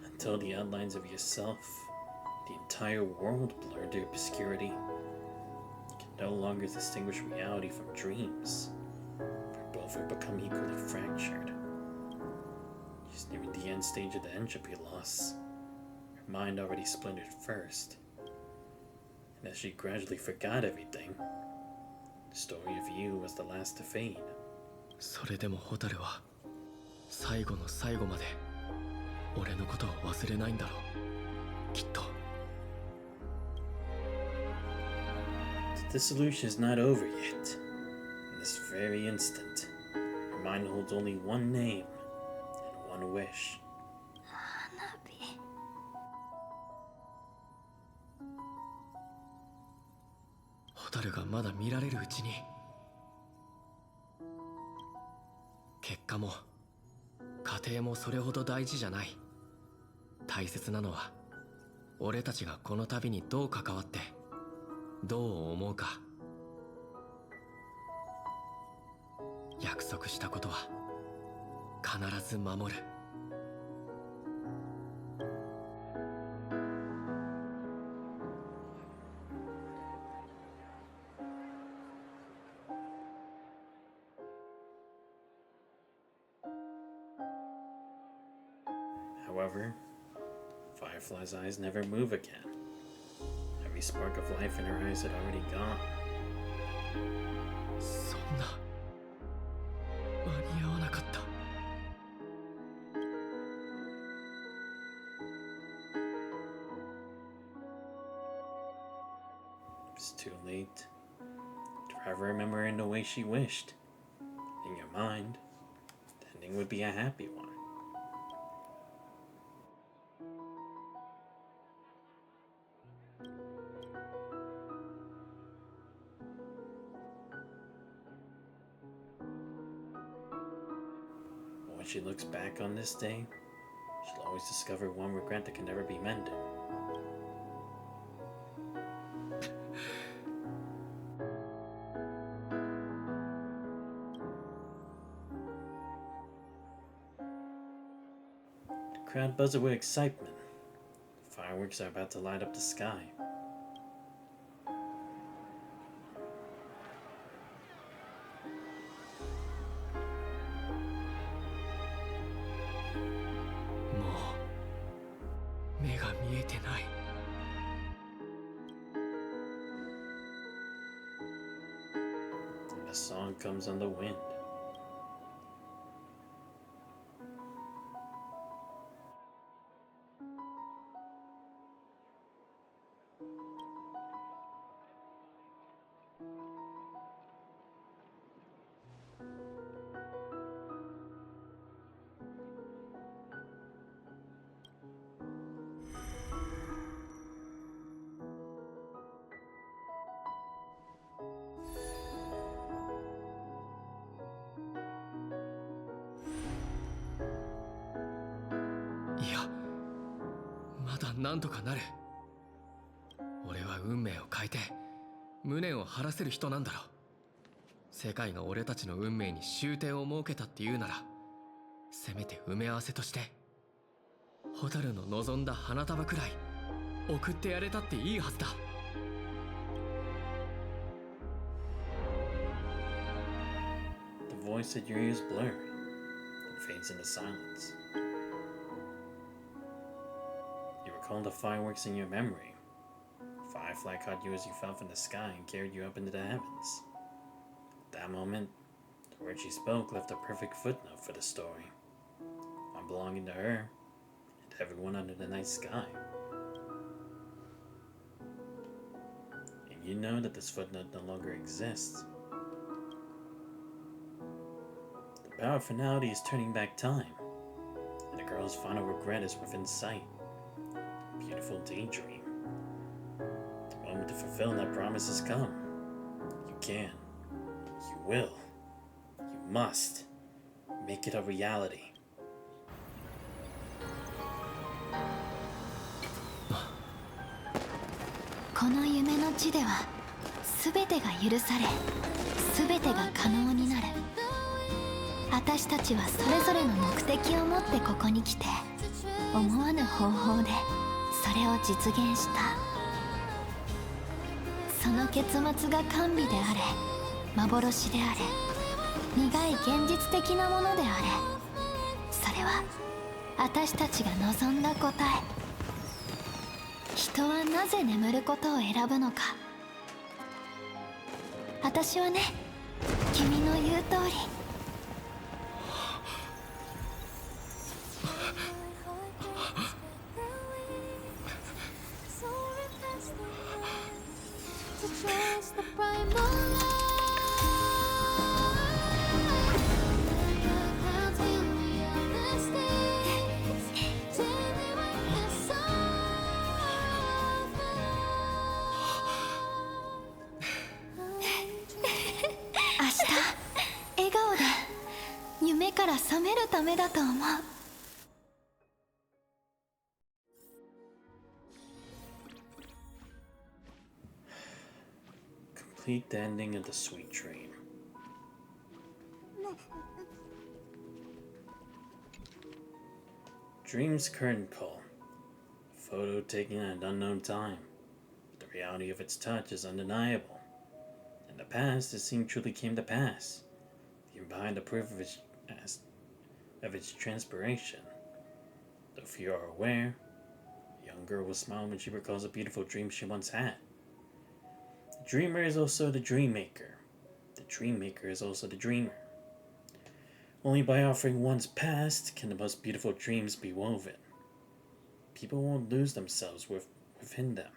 Until the outlines of yourself, the entire world blur into obscurity. You can no longer distinguish reality from dreams. Both have become equally fractured. She's nearing the end stage of the entropy loss. Her mind already splintered first. And as she gradually forgot everything, the story of you was the last to fade. それでもホタルは最後の最後まで俺のことを忘れないんだろう、きっと。The dissolution is not over yet. In this very instant, her mind holds only one name and one wish. 花火。ホタルがまだ見られるうちに。結果も家庭もそれほど大事じゃない。大切なのは俺たちがこの旅にどう関わってどう思うか。約束したことは必ず守る。However, Firefly's eyes never move again. Every spark of life in her eyes had already gone. そんな間に合わなかった。It's too late to ever remember her in the way she wished. In your mind, the ending would be a happy one. When she looks back on this day, she'll always discover one regret that can never be mended. The crowd buzzes with excitement. Fireworks are about to light up the sky. The song comes on the wind.いや、まだなんとかなる。俺は運命を変えて無念を晴らせる人なんだろう。世界が俺たちの運命に終点を設けたっていうなら、せめて埋め合わせとして蛍の望んだ花束くらい送ってやれたっていいはずだ。The voice at your ears blur and fades into silence. You recall the fireworks in your memory. Firefly caught you as you fell from the sky and carried you up into the heavens. At that moment, the words she spoke left a perfect footnote for the story. one belonging to her and everyone under the night sky. And you know that this footnote no longer exists. The power of finality is turning back time, and the girl's final regret is within sight. Beautiful daydream. The moment to fulfill that promise has come. You can. You will. You must. Make it a reality. この夢の地では全てが許され全てが可能になる。私たちはそれぞれの目的を持ってここに来て思わぬ方法でそれを実現した。その結末が甘美であれ幻であれ苦い現実的なものであれ、それは私たちが望んだ答え。人はなぜ眠ることを選ぶのか。私はね、君の言う通り。覚めるためだと思う。Complete the ending of the sweet dream. Dream's curtain call. A photo taken at an unknown time. The reality of its touch is undeniable. In the past, this scene truly came to pass. Even behind the proof of its transpiration. Though few are aware, a young girl will smile when she recalls a beautiful dream she once had. The dreamer is also the dream maker. The dream maker is also the dreamer. Only by offering one's past can the most beautiful dreams be woven. People won't lose themselves within them,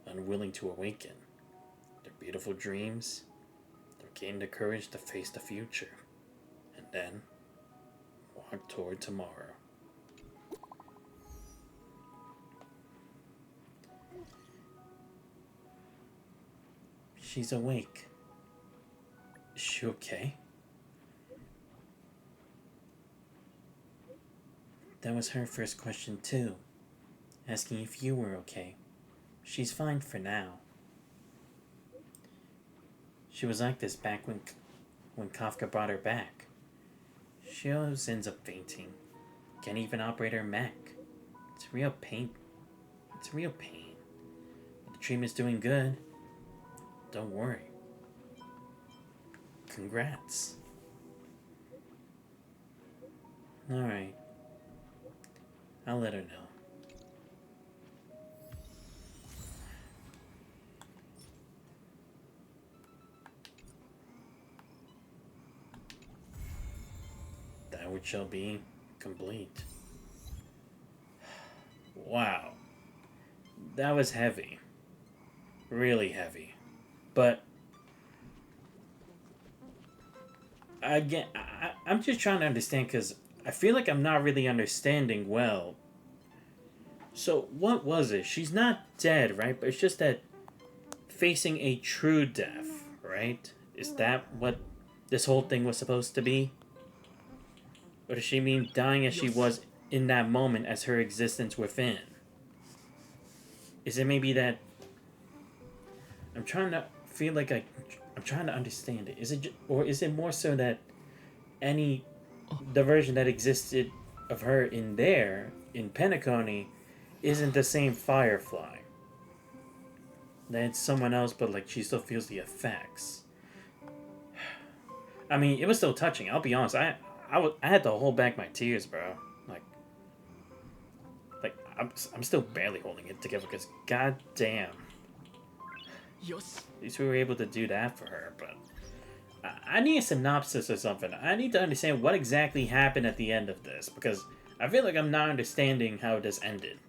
unwilling to awaken. Their beautiful dreams, they'll gain the courage to face the future, and then walk toward tomorrow. She's awake. Is she okay? That was her first question too, asking if you were okay. She's fine for now. She was like this back when Kafka brought her back. She always ends up fainting. Can't even operate her mech. It's real pain. It's real pain. But the treatment's doing good. Don't worry. Congrats. Alright. I'll let her know. That which shall be complete. Wow. That was heavy. Really heavy. But again, I'm just trying to understand because I feel like I'm not really understanding well. So what was it? She's not dead, right? But it's just that facing a true death, right? Is that what this whole thing was supposed to be? Or does she mean dying as she was in that moment as her existence within? Is it maybe that... I'm trying to feel like I'm trying to understand it. Is it or is it more so that the version that existed of her in there, in Penacony, isn't the same Firefly? That it's someone else, but like she still feels the effects. I mean, it was still touching. I'll be honest. I had to hold back my tears, bro. Like I'm still barely holding it together because goddamn. At least we were able to do that for her, but I need a synopsis or something. I need to understand what exactly happened at the end of this, because I feel like I'm not understanding how this ended.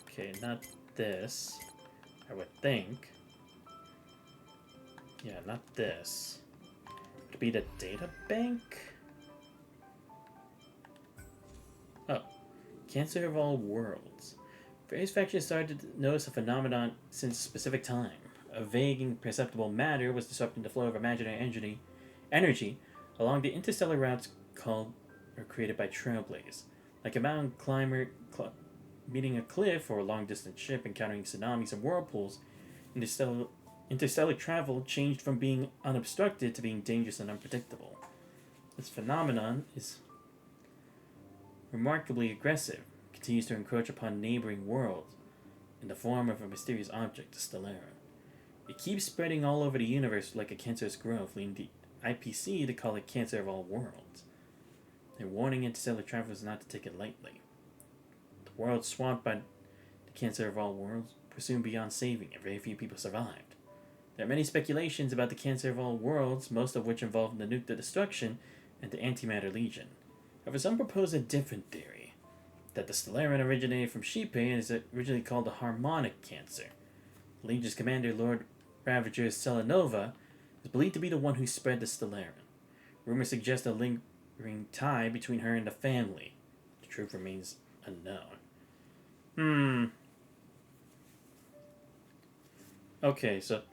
Okay, not this. I would think. Yeah, not this. Could be the data bank? Oh. Cancer of all worlds. Various factions started to notice a phenomenon since a specific time. A vague, imperceptible matter was disrupting the flow of imaginary energy along the interstellar routes called or created by trailblaze. Like a mountain climber meeting a cliff or a long-distance ship encountering tsunamis and whirlpools, interstellar travel changed from being unobstructed to being dangerous and unpredictable. This phenomenon is remarkably aggressive, continues to encroach upon neighboring worlds in the form of a mysterious object, the Stellarum. It keeps spreading all over the universe like a cancerous growth, leading the IPC to call it Cancer of all worlds. They're warning interstellar travelers not to take it lightly. The world swamped by the Cancer of all worlds presumed beyond saving, and very few people survived. There are many speculations about the Cancer of all worlds, most of which involve the nuclear destruction and the antimatter legion. However, some propose a different theory, that the Stellarum originated from Sheepe and is originally called the Harmonic Cancer. The Legion's commander, Lord Ravager Selenova, is believed to be the one who spread the Stellarum. Rumors suggest a lingering tie between her and the family. The truth remains unknown. Okay, so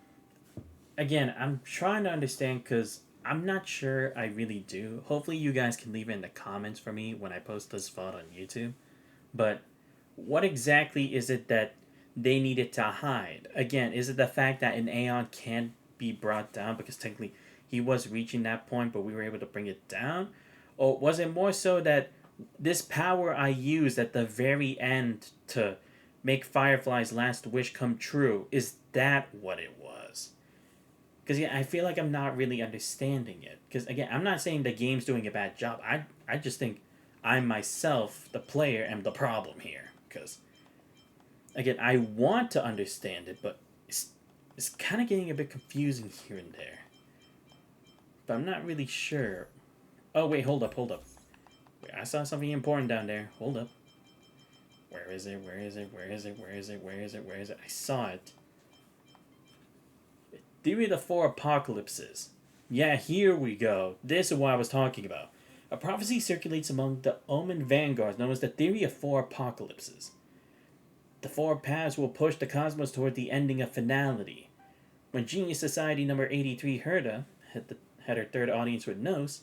again, I'm trying to understand because I'm not sure I really do. Hopefully you guys can leave it in the comments for me when I post this VOD on YouTube. But what exactly is it that they needed to hide? Again, is it the fact that an Aeon can't be brought down because technically he was reaching that point but we were able to bring it down? Or was it more so that this power I used at the very end to make Firefly's last wish come true, is that what it was? Because yeah, I feel like I'm not really understanding it. Because again, I'm not saying the game's doing a bad job. I just think I myself, the player, am the problem here. Because again, I want to understand it, but it's kind of getting a bit confusing here and there. But I'm not really sure. Oh wait, hold up. Wait, I saw something important down there. Hold up. Where is it? I saw it. Theory of the Four Apocalypses. Yeah, here we go. This is what I was talking about. A prophecy circulates among the Omen vanguards known as the Theory of Four Apocalypses. The four paths will push the cosmos toward the ending of finality. When Genius Society number 83 Herda had her third audience with Nos,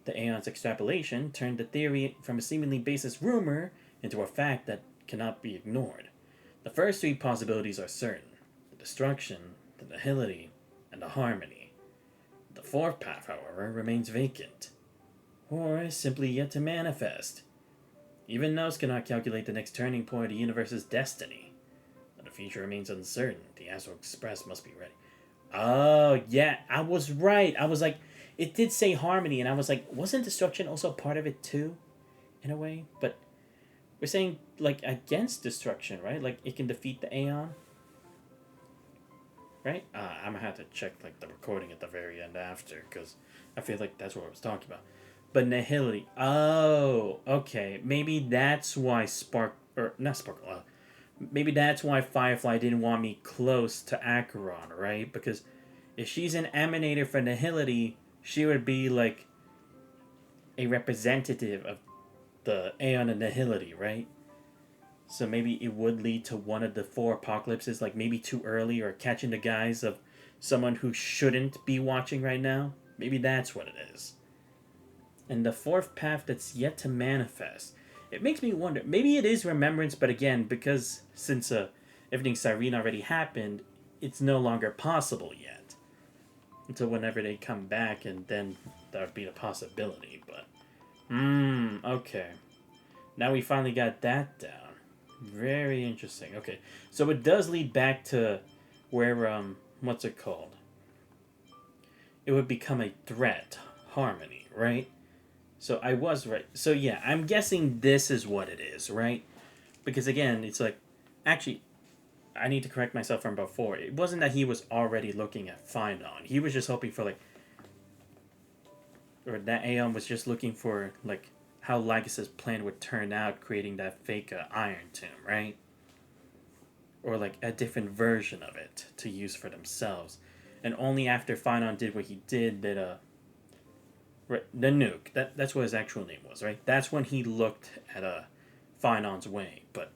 the Aeon's extrapolation turned the theory from a seemingly baseless rumor into a fact that cannot be ignored. The first three possibilities are certain: the destruction, the nihility, and the harmony. The fourth path, however, remains vacant, or is simply yet to manifest. Even Nos cannot calculate the next turning point of the universe's destiny. But the future remains uncertain. The Astral Express must be ready. Oh, yeah, I was right. I was like, it did say harmony, and I was like, wasn't destruction also part of it too? In a way? But we're saying, like, against destruction, right? Like, it can defeat the Aeon. Right? I'm gonna have to check, like, the recording at the very end after, because I feel like that's what I was talking about. But nihility. Oh, okay. Maybe that's why maybe that's why Firefly didn't want me close to Acheron, right? Because if she's an emanator for nihility, she would be, like, a representative of the Aeon of nihility, right? So maybe it would lead to one of the four apocalypses, like maybe too early or catching the guise of someone who shouldn't be watching right now. Maybe that's what it is. And the fourth path that's yet to manifest. It makes me wonder, maybe it is remembrance, but again, because since everything Cyrene already happened, it's no longer possible yet. Until whenever they come back, and then that would be a possibility, but... okay. Now we finally got that down. Very interesting. Okay, so it does lead back to where, what's it called? It would become a threat. Harmony, right? So I was right. So yeah, I'm guessing this is what it is, right? Because again, it's like... Actually, I need to correct myself from before. It wasn't that he was already looking at Phynon. He was just hoping for, like... Or that Aeon was just looking for, like, how Lagus's plan would turn out, creating that fake iron tomb, right? Or like a different version of it to use for themselves. And only after Phanon did what he did that the nuke, that's what his actual name was, right? That's when he looked at Phanon's way. But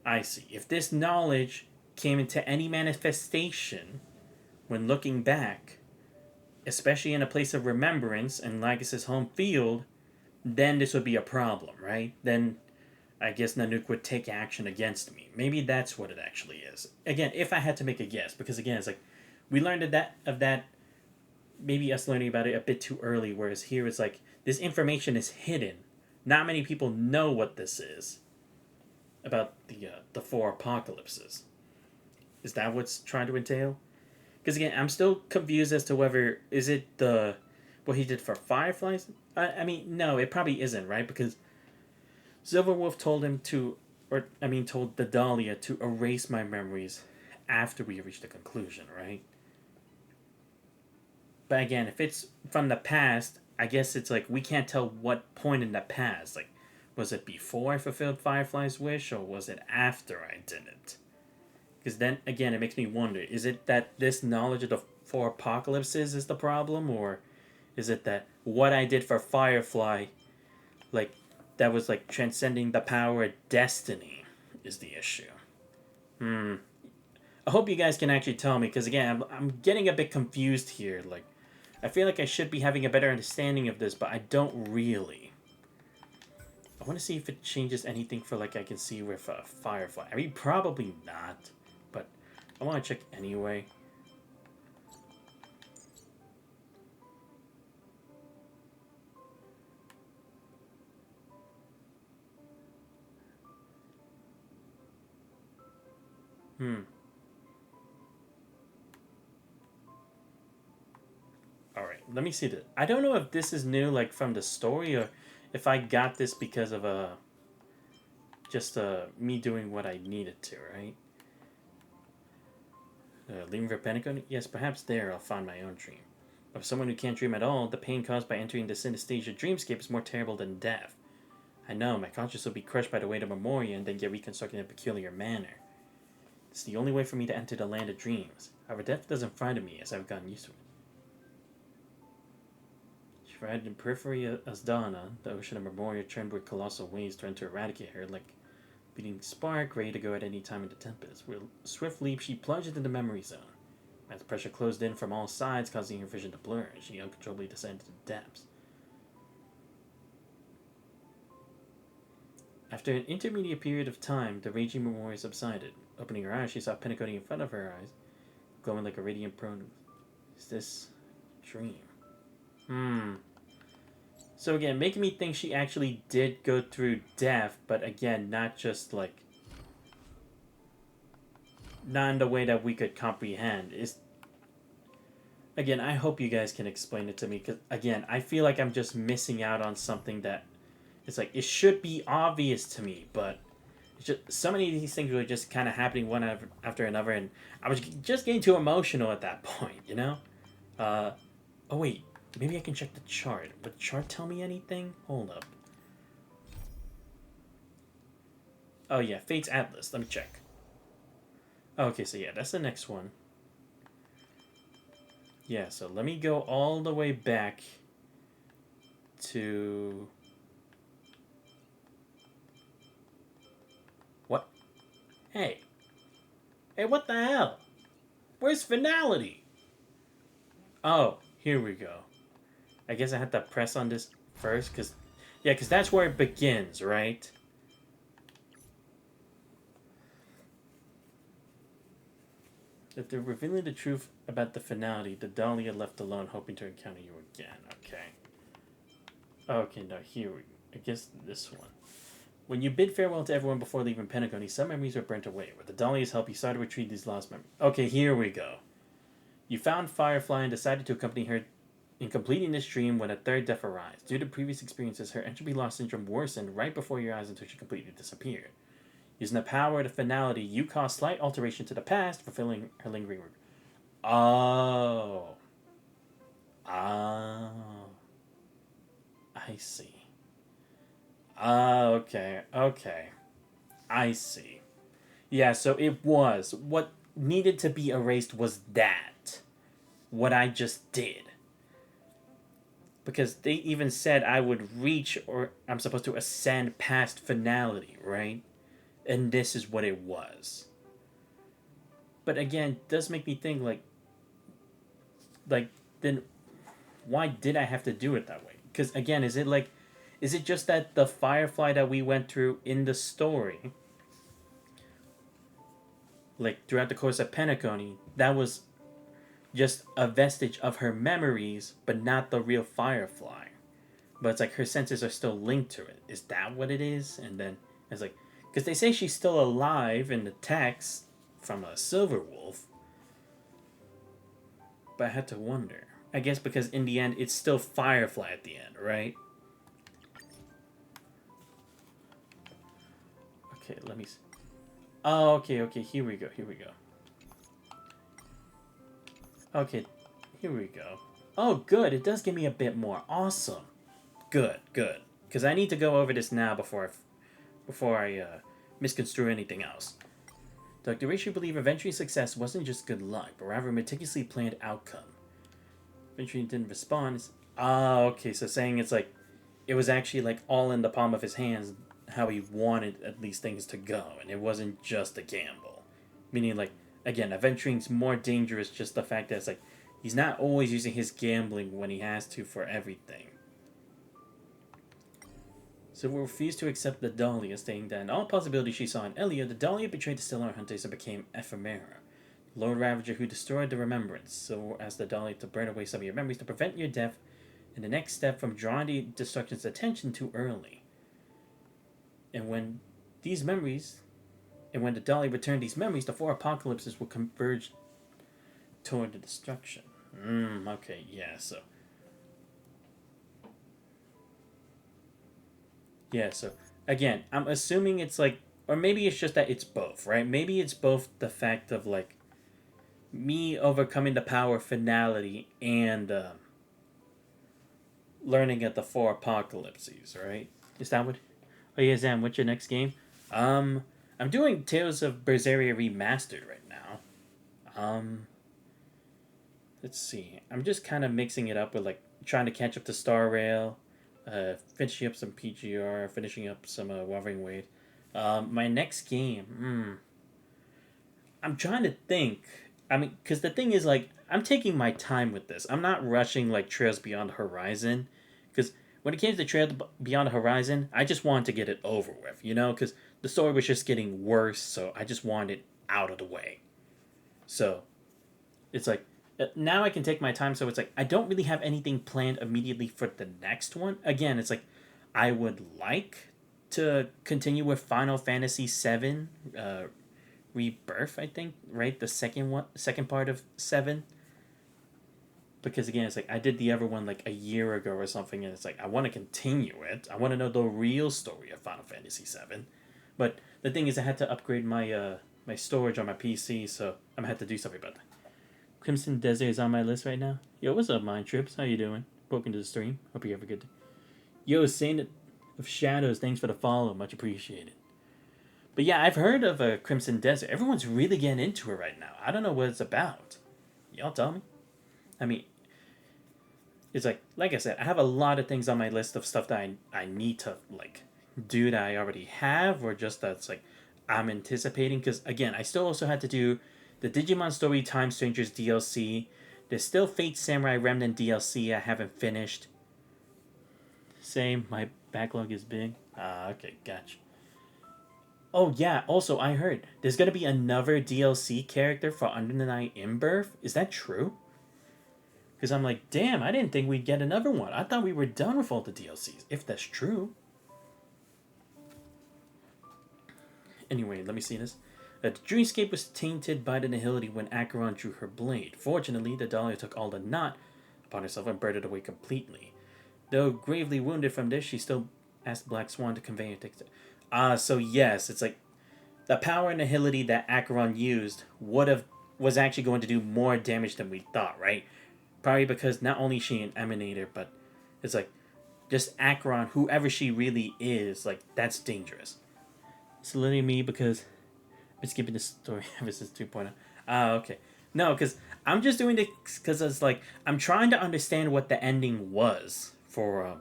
I see. If this knowledge came into any manifestation when looking back, especially in a place of remembrance and Lagus's home field, then this would be a problem, right? Then I guess Nanook would take action against me. Maybe that's what it actually is. Again, if I had to make a guess, because again, it's like we learned of that maybe us learning about it a bit too early, whereas here it's like this information is hidden. Not many people know what this is about the four apocalypses. Is that what's trying to entail? Because again, I'm still confused as to whether is it what he did for Fireflies. I mean, no, it probably isn't, right? Because Silverwolf told him told the Dahlia to erase my memories after we reached the conclusion, right? But again, if it's from the past, I guess it's like we can't tell what point in the past. Like, was it before I fulfilled Firefly's wish, or was it after I didn't? Because then, again, it makes me wonder, is it that this knowledge of the four apocalypses is the problem, or is it that what I did for Firefly, like, that was, like, transcending the power of destiny is the issue? I hope you guys can actually tell me, because, again, I'm getting a bit confused here. Like, I feel like I should be having a better understanding of this, but I don't really. I want to see if it changes anything for, like, I can see with Firefly. I mean, probably not, but I want to check anyway. Alright, let me see this. I don't know if this is new, like, from the story, or if I got this because of just me doing what I needed to, right? Leaving for Pentagon? Yes, perhaps there I'll find my own dream. Of someone who can't dream at all, the pain caused by entering the synesthesia dreamscape is more terrible than death. I know, my conscience will be crushed by the weight of memoria and then get reconstructed in a peculiar manner. It's the only way for me to enter the land of dreams. However, death doesn't frighten me as I've gotten used to it. Right in periphery as Donna, the ocean of memoria churned with colossal waves threatened to eradicate her like a beating spark ready to go at any time in the tempest. With a swift leap, she plunged into the memory zone. As pressure closed in from all sides, causing her vision to blur, she uncontrollably descended to the depths. After an intermediate period of time, the raging memoria subsided. Opening her eyes, she saw Penacony in front of her eyes, glowing like a radiant prone. Is this a dream? So again, making me think she actually did go through death, but again, not just like, not in the way that we could comprehend. Again, I hope you guys can explain it to me, because again, I feel like I'm just missing out on something that it's like, it should be obvious to me, but it's just, so many of these things were just kind of happening one after another, and I was just getting too emotional at that point, you know? Oh wait. Maybe I can check the chart. Would the chart tell me anything? Hold up. Oh yeah, Fate's Atlas. Let me check. Okay, so yeah, that's the next one. Yeah, so let me go all the way back to... What? Hey. Hey, what the hell? Where's finality? Oh, here we go. I guess I had to press on this first, because that's where it begins, right? After revealing the truth about the finality, the Dahlia left alone, hoping to encounter you again. Okay. Okay, now here we go. I guess this one. When you bid farewell to everyone before leaving Pentagon, some memories were burnt away. With the Dahlia's help, you started to retrieve these lost memories. Okay, here we go. You found Firefly and decided to accompany her in completing this dream when a third death arrived. Due to previous experiences, her entropy loss syndrome worsened right before your eyes until she completely disappeared. Using the power of the finality, you caused slight alteration to the past, fulfilling her lingering... Oh. I see. Okay, okay. I see. Yeah, so it was. What needed to be erased was that. What I just did. Because they even said I would reach, or I'm supposed to ascend past finality, right? And this is what it was. But again, it does make me think, then why did I have to do it that way? Because again, is it just that the Firefly that we went through in the story, like throughout the course of Penacony, that was just a vestige of her memories, but not the real Firefly. But it's like her senses are still linked to it. Is that what it is? And then it's like, because they say she's still alive in the text from a Silver Wolf. But I had to wonder. I guess because in the end, it's still Firefly at the end, right? Okay, let me see. Oh, okay, here we go. Okay, here we go. Oh, good, it does give me a bit more. Awesome. Good. Because I need to go over this now before I misconstrue anything else. Dr. Rishi believed eventual success wasn't just good luck, but rather a meticulously planned outcome. Eventually didn't respond. Okay, so saying it's like, it was actually like all in the palm of his hands, how he wanted at least things to go, and it wasn't just a gamble. Meaning, like, again, Aventuring's more dangerous, just the fact that it's like, he's not always using his gambling when he has to for everything. So we refused to accept the Dahlia, stating that in all possibilities she saw in Elia, the Dahlia betrayed the Stellar Hunters and became Ephemera, the Lord Ravager who destroyed the remembrance, so as the Dahlia to burn away some of your memories to prevent your death, and the next step from drawing the destruction's attention too early. And when the Dahlia returned these memories, the four apocalypses will converge toward the destruction. Okay, yeah, so... Yeah, so, again, I'm assuming it's like... Or maybe it's just that it's both, right? Maybe it's both the fact of, like, me overcoming the power of finality and learning at the four apocalypses, right? Is that what... Oh yeah, Zam, what's your next game? I'm doing Tales of Berseria Remastered right now. Let's see. I'm just kind of mixing it up with, like, trying to catch up to Star Rail, finishing up some PGR, finishing up some Wuthering Waves. My next game, I'm trying to think. I mean, because the thing is, like, I'm taking my time with this. I'm not rushing, like, Trails Beyond the Horizon. Because when it came to Trails Beyond the Horizon, I just wanted to get it over with, you know? Because the story was just getting worse, so I just wanted it out of the way. So, it's like, now I can take my time, so it's like, I don't really have anything planned immediately for the next one. Again, it's like, I would like to continue with Final Fantasy VII Rebirth, I think, right? The second part of 7. Because again, it's like, I did the other one like a year ago or something, and it's like, I want to continue it. I want to know the real story of Final Fantasy VII. But the thing is, I had to upgrade my my storage on my PC, so I'm gonna have to do something about that. Crimson Desert is on my list right now. Yo, what's up, Mind Trips? How you doing? Welcome to the stream. Hope you have a good day. Yo, Saint of Shadows, thanks for the follow. Much appreciated. But yeah, I've heard of Crimson Desert. Everyone's really getting into it right now. I don't know what it's about. Y'all tell me. I mean, it's like I said, I have a lot of things on my list of stuff that I need to, like, do that I already have, or just that's, like, I'm anticipating. Because, again, I still also had to do the Digimon Story Time Strangers DLC. There's still Fate Samurai Remnant DLC I haven't finished. Same, my backlog is big. Okay, gotcha. Oh, yeah, also, I heard there's going to be another DLC character for Under the Night in Birth. Is that true? Because I'm like, damn, I didn't think we'd get another one. I thought we were done with all the DLCs, if that's true. Anyway, let me see this. The dreamscape was tainted by the nihility when Acheron drew her blade. Fortunately, the Dahlia took all the knot upon herself and burned it away completely. Though gravely wounded from this, she still asked Black Swan to convey her. So yes, it's like the power and nihility that Acheron used was actually going to do more damage than we thought, right? Probably because not only is she an emanator, but it's like just Acheron, whoever she really is, like, that's dangerous. It's literally me because I'm skipping the story ever since 2.0. Okay. No, because I'm just doing it because it's like I'm trying to understand what the ending was for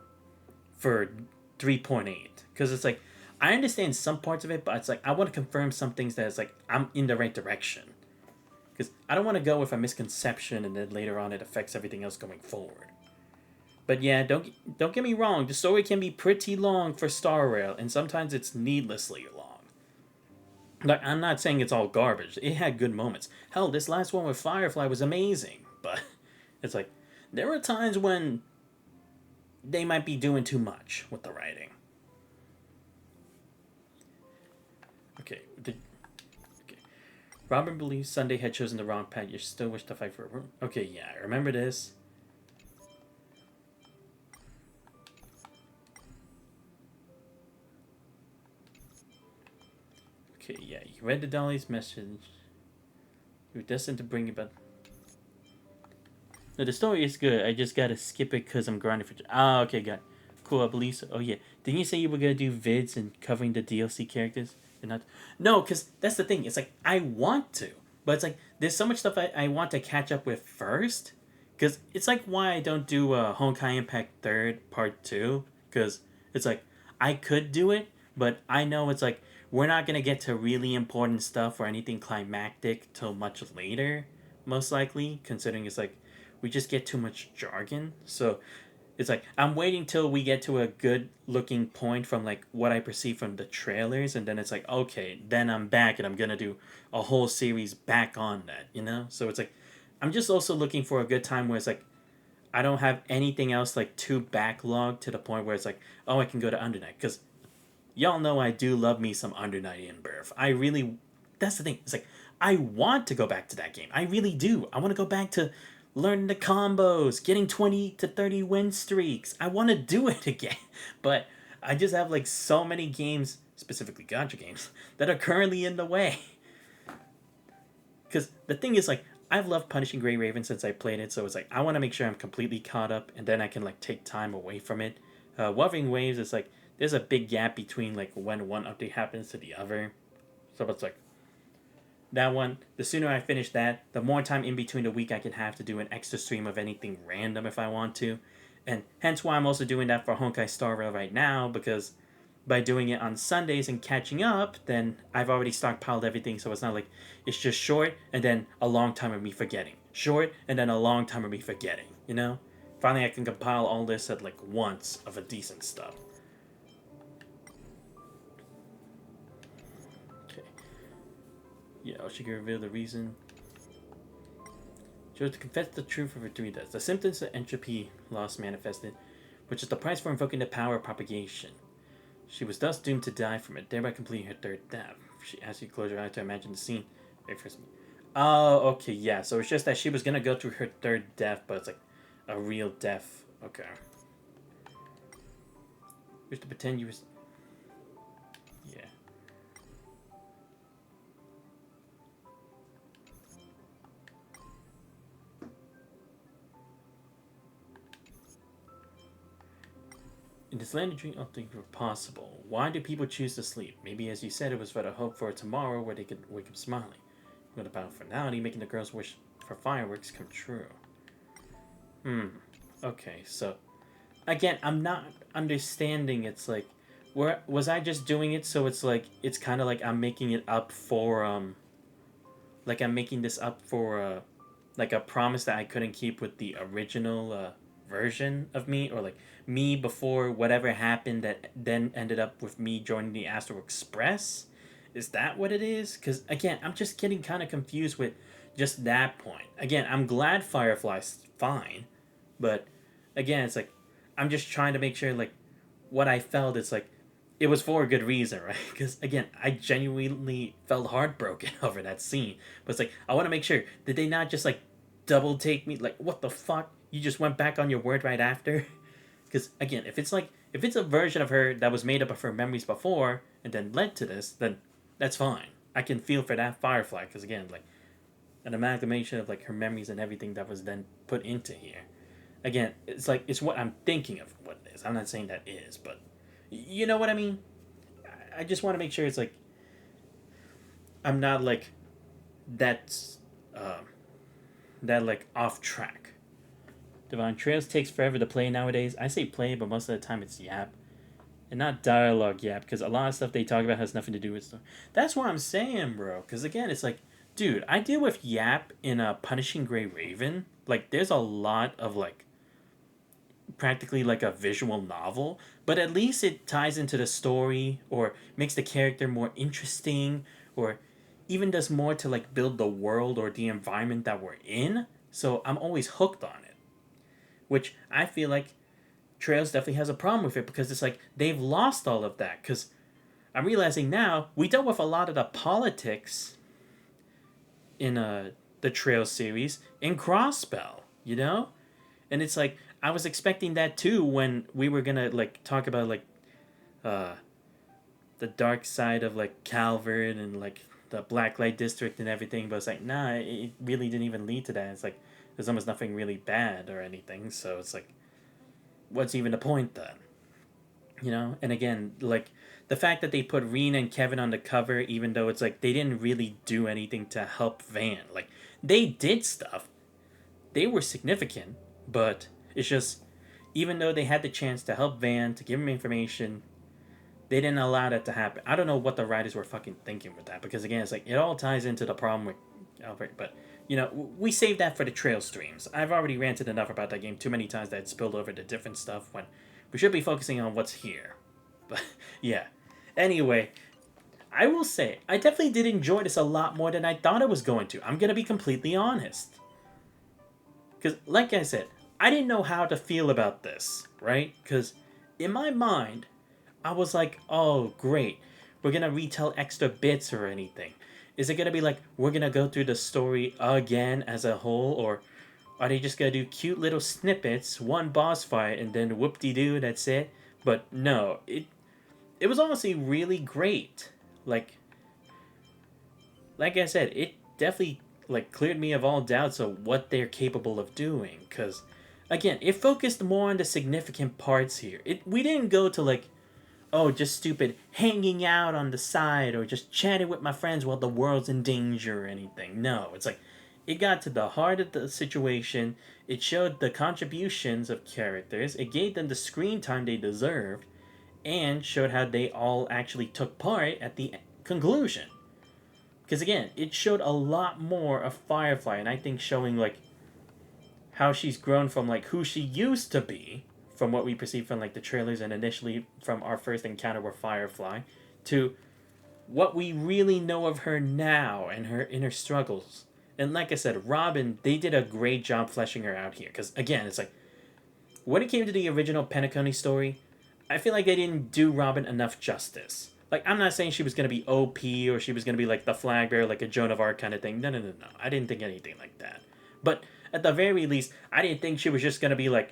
3.8. Because it's like I understand some parts of it, but it's like I want to confirm some things that it's like I'm in the right direction. Because I don't want to go with a misconception and then later on it affects everything else going forward. But yeah, don't get me wrong. The story can be pretty long for Star Rail, and sometimes it's needlessly long. Like, I'm not saying it's all garbage. It had good moments. Hell, this last one with Firefly was amazing. But it's like, there are times when they might be doing too much with the writing. Okay. Robin believes Sunday had chosen the wrong path. You still wish to fight for a room. Okay, yeah, I remember this. Okay, yeah, you read the Dolly's message. You were destined to bring it back. No, the story is good. I just gotta skip it because I'm grinding for... okay, got it. Cool, I believe so. Oh, yeah. Didn't you say you were gonna do vids and covering the DLC characters? And not... No, because that's the thing. It's like, I want to. But it's like, there's so much stuff I want to catch up with first. Because it's like why I don't do Honkai Impact 3rd Part 2. Because it's like, I could do it, but I know it's like, we're not going to get to really important stuff or anything climactic till much later, most likely, considering it's like, we just get too much jargon. So, it's like, I'm waiting till we get to a good looking point from like what I perceive from the trailers, and then it's like, okay, then I'm back and I'm going to do a whole series back on that, you know? So it's like, I'm just also looking for a good time where it's like, I don't have anything else like too backlogged to the point where it's like, oh, I can go to Undernight, because y'all know I do love me some Under Night in Birth. I really... That's the thing. It's like, I want to go back to that game. I really do. I want to go back to learning the combos, getting 20 to 30 win streaks. I want to do it again. But I just have, like, so many games, specifically gacha games, that are currently in the way. Because the thing is, like, I've loved Punishing Grey Raven since I played it, so it's like, I want to make sure I'm completely caught up, and then I can, like, take time away from it. Wuthering Waves is, like, there's a big gap between like when one update happens to the other. So it's like that one, the sooner I finish that, the more time in between the week I can have to do an extra stream of anything random if I want to. And hence why I'm also doing that for Honkai Star Rail right now, because by doing it on Sundays and catching up, then I've already stockpiled everything, so it's not like it's just short and then a long time of me forgetting. Short and then a long time of me forgetting, you know? Finally I can compile all this at like once of a decent stuff. Yeah, she can reveal the reason. She was to confess the truth of her 3 deaths. The symptoms of entropy loss manifested, which is the price for invoking the power of propagation. She was thus doomed to die from it, thereby completing her 3rd death. She asked you to close your eyes to imagine the scene. Wait for me. Oh, okay, yeah. So it's just that she was gonna go through her 3rd death, but it's like a real death. Okay. You have to pretend you was... Yeah. In this land of dream, all things were possible. Why do people choose to sleep? Maybe, as you said, it was for the hope for a tomorrow where they could wake up smiling. What about finality, making the girls' wish for fireworks come true? Okay, so... Again, I'm not understanding. It's like... Was I just doing it so it's like... It's kind of like I'm making it up for, Like I'm making this up for, like a promise that I couldn't keep with the original, version of me, or like me before whatever happened that then ended up with me joining the Astro Express. Is that what it is? Because again, I'm just getting kind of confused with just that point. Again, I'm glad Firefly's fine, but again, it's like I'm just trying to make sure like what I felt, it's like it was for a good reason, right? Because again, I genuinely felt heartbroken over that scene, but it's like I want to make sure, did they not just like double take me? Like, what the fuck? You just went back on your word right after? Because again, if it's a version of her that was made up of her memories before and then led to this, then that's fine. I can feel for that Firefly, because again, like an amalgamation of like her memories and everything that was then put into here. Again, it's like it's what I'm thinking of what it is. I'm not saying that is, but you know what I mean? I just want to make sure it's like I'm not like that's that like off track. Devon, Trails takes forever to play nowadays. I say play, but most of the time it's yap. And not dialogue yap, because a lot of stuff they talk about has nothing to do with stuff. That's what I'm saying, bro. Because again, it's like, dude, I deal with yap in Punishing Gray Raven. Like, there's a lot of like, practically like a visual novel, but at least it ties into the story or makes the character more interesting or even does more to like build the world or the environment that we're in. So I'm always hooked on it, which I feel like Trails definitely has a problem with it because it's like they've lost all of that. Because I'm realizing now we dealt with a lot of the politics in the Trails series in Crossbell, you know? And it's like I was expecting that too when we were gonna like talk about like the dark side of like Calvert and like the Black Light District and everything, but it's like nah, it really didn't even lead to that. It's like there's almost nothing really bad or anything, so it's like what's even the point then? You know? And again, like the fact that they put Reen and Kevin on the cover, even though it's like they didn't really do anything to help Van. Like they did stuff. They were significant, but it's just even though they had the chance to help Van, to give him information, they didn't allow that to happen. I don't know what the writers were fucking thinking with that, because again, it's like it all ties into the problem with Albert, but you know, we saved that for the trail streams. I've already ranted enough about that game too many times that it spilled over to different stuff when we should be focusing on what's here. But yeah. Anyway, I will say, I definitely did enjoy this a lot more than I thought I was going to. I'm going to be completely honest. Because, like I said, I didn't know how to feel about this, right? Because in my mind, I was like, oh, great. We're going to retell extra bits or anything. Is it going to be like, we're going to go through the story again as a whole? Or are they just going to do cute little snippets, one boss fight, and then whoop-de-doo, that's it? But no, it was honestly really great. Like I said, it definitely like cleared me of all doubts of what they're capable of doing. Because, again, it focused more on the significant parts here. We didn't go to like, oh, just stupid hanging out on the side or just chatting with my friends while the world's in danger or anything. No, it's like it got to the heart of the situation. It showed the contributions of characters. It gave them the screen time they deserved and showed how they all actually took part at the conclusion. Because again, it showed a lot more of Firefly, and I think showing like how she's grown from like who she used to be, from what we perceived from like the trailers and initially from our first encounter with Firefly, to what we really know of her now and her inner struggles. And like I said, Robin, they did a great job fleshing her out here. Because again, it's like, when it came to the original Penacony story, I feel like they didn't do Robin enough justice. Like, I'm not saying she was going to be OP or she was going to be like the flag bearer, like a Joan of Arc kind of thing. No. I didn't think anything like that. But at the very least, I didn't think she was just going to be like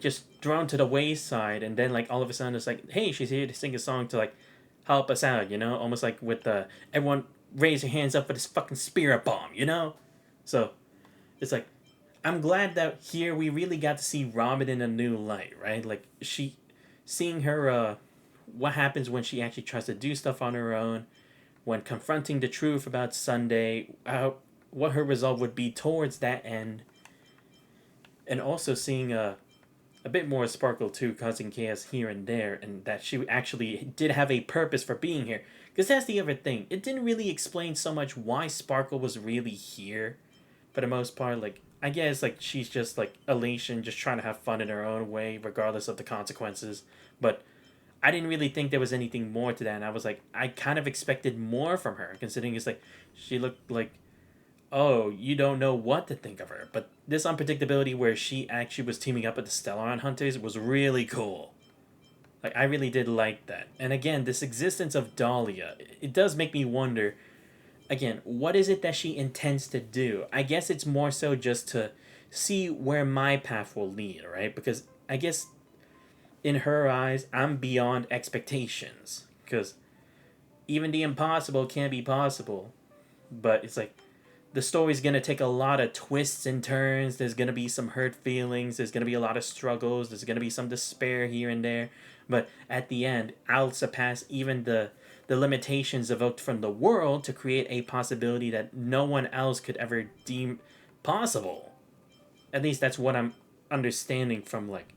just thrown to the wayside, and then like all of a sudden it's like, hey, she's here to sing a song to like help us out, you know, almost like with everyone raise your hands up for this fucking spirit bomb, you know. So it's like I'm glad that here we really got to see Robin in a new light, right? Like seeing her what happens when she actually tries to do stuff on her own, when confronting the truth about Sunday, what her resolve would be towards that end, and also seeing a bit more Sparkle too, causing chaos here and there, and that she actually did have a purpose for being here. Because that's the other thing. It didn't really explain so much why Sparkle was really here, for the most part. Like, I guess like she's just like elation, just trying to have fun in her own way, regardless of the consequences. But I didn't really think there was anything more to that, and I was like, I kind of expected more from her, considering it's like she looked like, oh, you don't know what to think of her. But this unpredictability where she actually was teaming up with the Stellaron Hunters was really cool. Like, I really did like that. And again, this existence of Dahlia, it does make me wonder, again, what is it that she intends to do? I guess it's more so just to see where my path will lead, right? Because I guess in her eyes, I'm beyond expectations. Because even the impossible can be possible. But it's like, the story's gonna take a lot of twists and turns. There's gonna be some hurt feelings. There's gonna be a lot of struggles. There's gonna be some despair here and there. But at the end, I'll surpass even the limitations evoked from the world to create a possibility that no one else could ever deem possible. At least that's what I'm understanding from like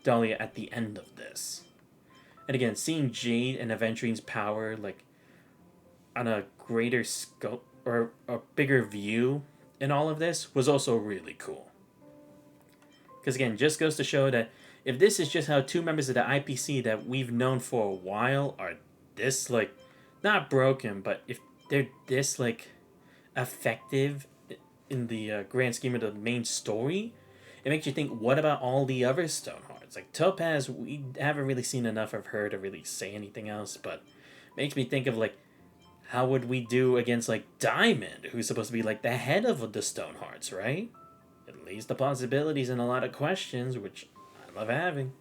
Dahlia at the end of this. And again, seeing Jade and Aventurine's power like on a greater scope or a bigger view in all of this was also really cool. Because again, just goes to show that if this is just how two members of the IPC that we've known for a while are this like not broken, but if they're this like effective in the grand scheme of the main story, it makes you think, what about all the other Stonehearts? Like Topaz, we haven't really seen enough of her to really say anything else, but makes me think of like, how would we do against like Diamond, who's supposed to be like the head of the Stonehearts, right? It leaves the possibilities and a lot of questions, which I love having.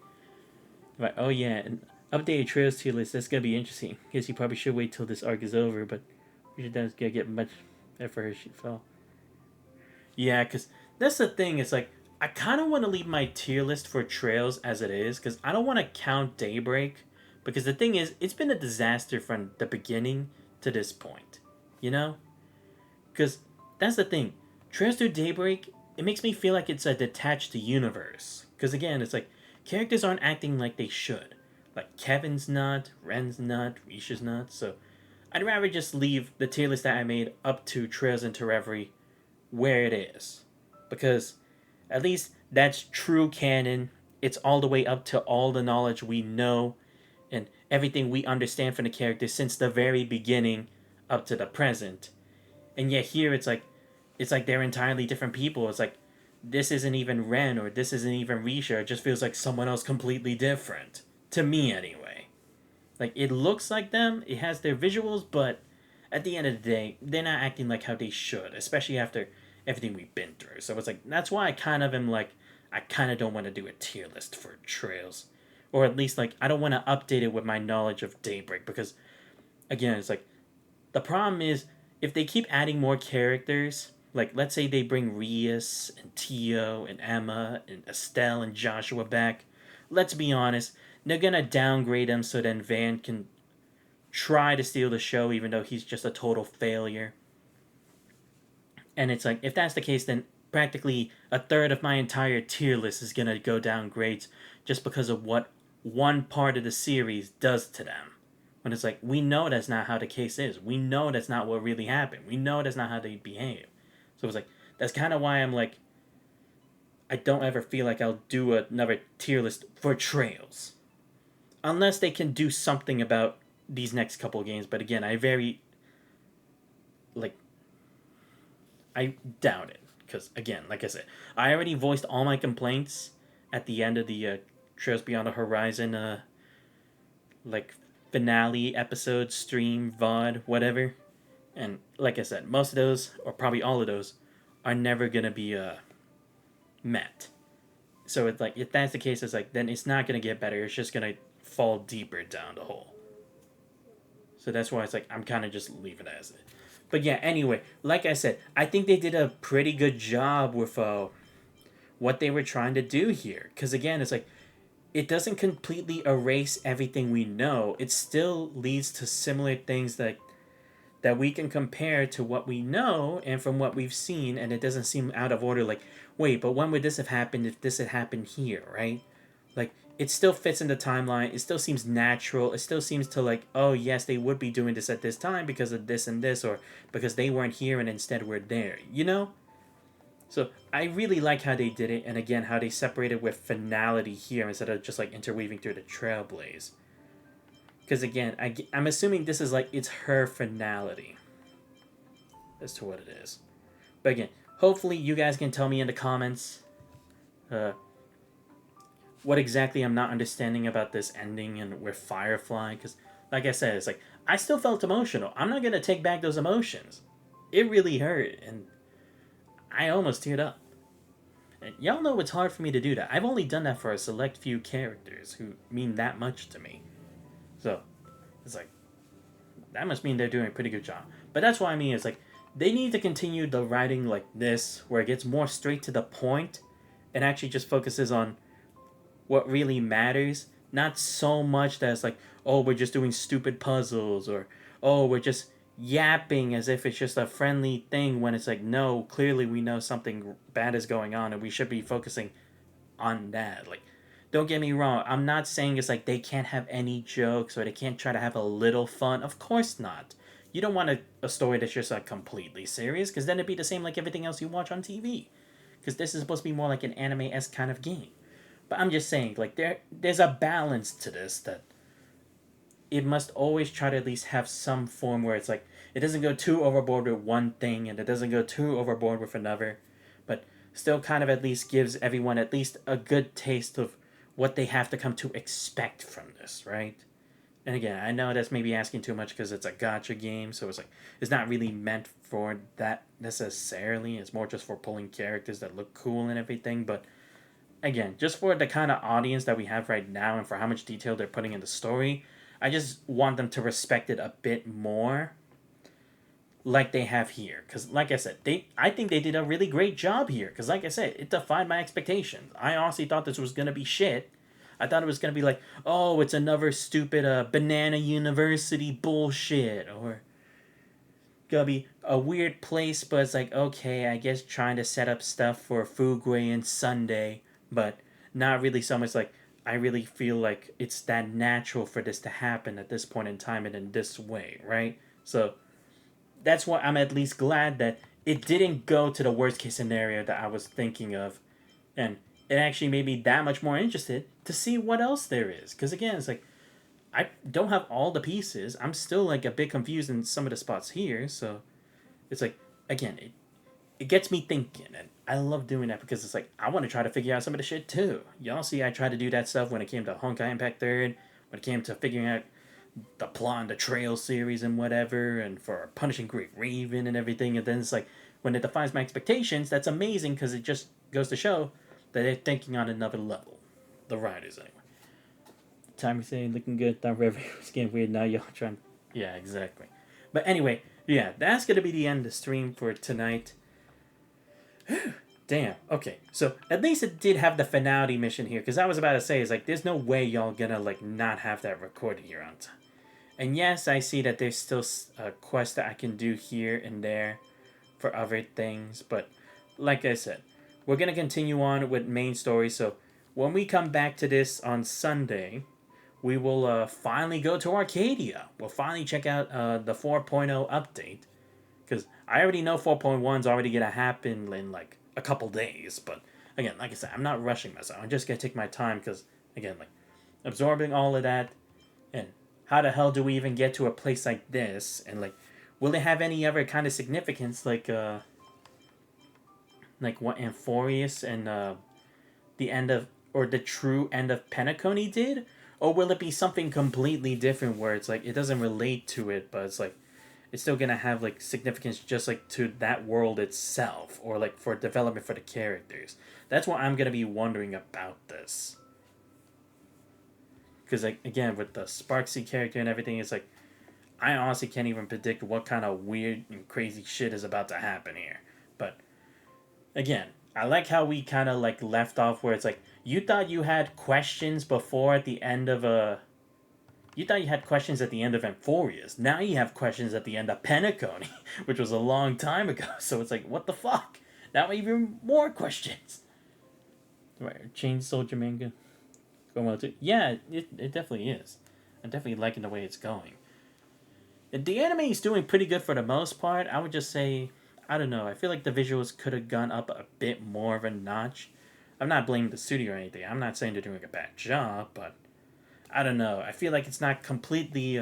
Right, oh yeah, and updated Trails tier list, that's gonna be interesting. Guess you probably should wait till this arc is over, but we should gonna get much for her she fell. Yeah, because that's the thing, it's like, I kind of want to leave my tier list for Trails as it is, because I don't want to count Daybreak, because the thing is, it's been a disaster from the beginning to this point, you know? Because that's the thing, Trails through Daybreak, it makes me feel like it's a detached universe, because again, it's like, characters aren't acting like they should. Like, Kevin's not, Ren's not, Risha's not, so I'd rather just leave the tier list that I made up to Trails into Reverie where it is, because at least that's true canon. It's all the way up to all the knowledge we know and everything we understand from the characters since the very beginning up to the present. And yet here it's like they're entirely different people. It's like this isn't even Ren or this isn't even Risha. It just feels like someone else completely different. To me anyway. Like it looks like them, it has their visuals, but at the end of the day, they're not acting like how they should, especially after everything we've been through. So it's like, that's why I kind of am like, I kind of don't want to do a tier list for Trails. Or at least, like, I don't want to update it with my knowledge of Daybreak. Because, again, it's like, the problem is, if they keep adding more characters, like, let's say they bring Rias and Tio and Emma and Estelle and Joshua back, let's be honest, they're going to downgrade them so then Van can try to steal the show even though he's just a total failure. And it's like, if that's the case, then practically a third of my entire tier list is going to go down grades just because of what one part of the series does to them. When it's like, we know that's not how the case is. We know that's not what really happened. We know that's not how they behave. So it's like, that's kind of why I'm like, I don't ever feel like I'll do another tier list for Trails. Unless they can do something about these next couple of games. But again, I doubt it. Because, again, like I said, I already voiced all my complaints at the end of the Trails Beyond the Horizon, finale episode, stream, VOD, whatever. And, like I said, most of those, or probably all of those, are never going to be met. So, it's like, if that's the case, it's like, then it's not going to get better. It's just going to fall deeper down the hole. So that's why it's like, I'm kind of just leaving it as it. But yeah, anyway, like I said, I think they did a pretty good job with what they were trying to do here. Because again, it's like, it doesn't completely erase everything we know. It still leads to similar things that we can compare to what we know and from what we've seen. And it doesn't seem out of order. Like, wait, but when would this have happened if this had happened here, right? Like, it still fits in the timeline. It still seems natural. It still seems to like, oh yes, they would be doing this at this time because of this and this, or because they weren't here and instead we're there, you know? So I really like how they did it, and again, how they separated with finality here instead of just like interweaving through the Trailblaze. Because again, I'm assuming this is like, it's her finality as to what it is. But again, hopefully you guys can tell me in the comments what exactly I'm not understanding about this ending and with Firefly, because like I said, it's like, I still felt emotional. I'm not going to take back those emotions. It really hurt, and I almost teared up. And y'all know it's hard for me to do that. I've only done that for a select few characters who mean that much to me. So, it's like, that must mean they're doing a pretty good job. But that's what I mean, it's like, they need to continue the writing like this, where it gets more straight to the point and actually just focuses on what really matters. Not so much that it's like, oh, we're just doing stupid puzzles, or oh, we're just yapping as if it's just a friendly thing, when it's like, no, clearly we know something bad is going on and we should be focusing on that. Like, don't get me wrong, I'm not saying it's like they can't have any jokes or they can't try to have a little fun. Of course not. You don't want a story that's just like completely serious, because then it'd be the same like everything else you watch on TV. Because this is supposed to be more like an anime-esque kind of game. But I'm just saying, like, there's a balance to this, that it must always try to at least have some form where it's like, it doesn't go too overboard with one thing and it doesn't go too overboard with another, but still kind of at least gives everyone at least a good taste of what they have to come to expect from this, right? And again, I know that's maybe asking too much because it's a gacha game, so it's like, it's not really meant for that necessarily. It's more just for pulling characters that look cool and everything, but again, just for the kind of audience that we have right now and for how much detail they're putting in the story, I just want them to respect it a bit more, like they have here. Because, like I said, I think they did a really great job here. Because, like I said, it defied my expectations. I honestly thought this was gonna be shit. I thought it was gonna be like, oh, it's another stupid Banana University bullshit, or gonna be a weird place, but it's like, okay, I guess trying to set up stuff for Fugui and Sunday, but not really so much like, I really feel like it's that natural for this to happen at this point in time and in this way, right? So that's why I'm at least glad that it didn't go to the worst case scenario that I was thinking of, and it actually made me that much more interested to see what else there is. Because again, it's like, I don't have all the pieces. I'm still like a bit confused in some of the spots here, so it's like, again, it gets me thinking, and I love doing that because it's like, I want to try to figure out some of the shit too. Y'all see I tried to do that stuff when it came to Honkai Impact 3rd, when it came to figuring out the plot and the Trail series and whatever, and for Punishing Great Raven and everything, and then it's like, when it defies my expectations, that's amazing because it just goes to show that they're thinking on another level. The writers, anyway. Timer saying, looking good, thought Reverie was getting weird, now y'all trying... Yeah, exactly. But anyway, yeah, that's going to be the end of the stream for tonight. Damn, okay. So, at least it did have the finality mission here, because I was about to say, is like, there's no way y'all gonna, like, not have that recorded here on time. And yes, I see that there's still a quest that I can do here and there for other things, but like I said, we're gonna continue on with main story, so when we come back to this on Sunday, we will finally go to Arcadia. We'll finally check out the 4.0 update, because I already know 4.1's already gonna happen in like a couple days, but again, like I said, I'm not rushing myself. I'm just gonna take my time, because again, like, absorbing all of that, and how the hell do we even get to a place like this, and like, will it have any other kind of significance, like what Amphorius and the end of, or the true end of Penacony did? Or will it be something completely different where it's like, it doesn't relate to it, but it's like, it's still gonna have like significance just like to that world itself, or like for development for the characters. That's what I'm gonna be wondering about this. Because like, again, with the Sparksy character and everything, it's like, I honestly can't even predict what kind of weird and crazy shit is about to happen here. But again, I like how we kind of like left off where it's like, you thought you had questions before at the end of you thought you had questions at the end of Amphorius. Now you have questions at the end of Penacony, which was a long time ago. So it's like, what the fuck? Now even more questions. Right, Chain Soldier manga. Going well too. Yeah, it definitely is. I'm definitely liking the way it's going. The anime is doing pretty good for the most part. I would just say, I don't know, I feel like the visuals could have gone up a bit more of a notch. I'm not blaming the studio or anything. I'm not saying they're doing a bad job, but I don't know. I feel like it's not completely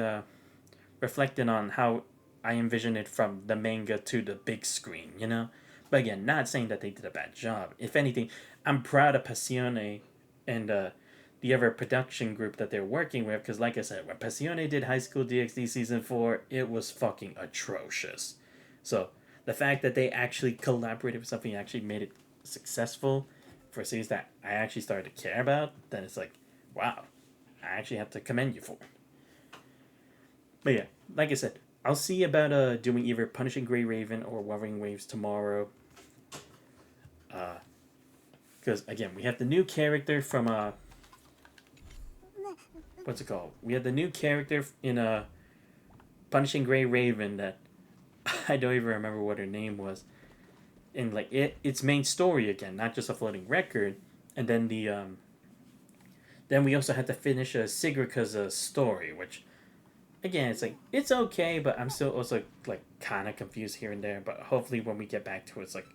reflected on how I envision it from the manga to the big screen, you know? But again, not saying that they did a bad job. If anything, I'm proud of Passione and the other production group that they're working with, because like I said, when Passione did High School DxD Season 4, it was fucking atrocious. So, the fact that they actually collaborated with something and actually made it successful for a series that I actually started to care about, then it's like, wow, I actually have to commend you for it. But yeah, like I said, I'll see about doing either Punishing Grey Raven or Wuthering Waves tomorrow. Because again, we have the new character from what's it called? We had the new character in Punishing Grey Raven that I don't even remember what her name was. And like its main story again, not just a floating record. And then then we also had to finish Sigrica's story, which again, it's like it's okay, but I'm still also like kind of confused here and there. But hopefully, when we get back to it, it's like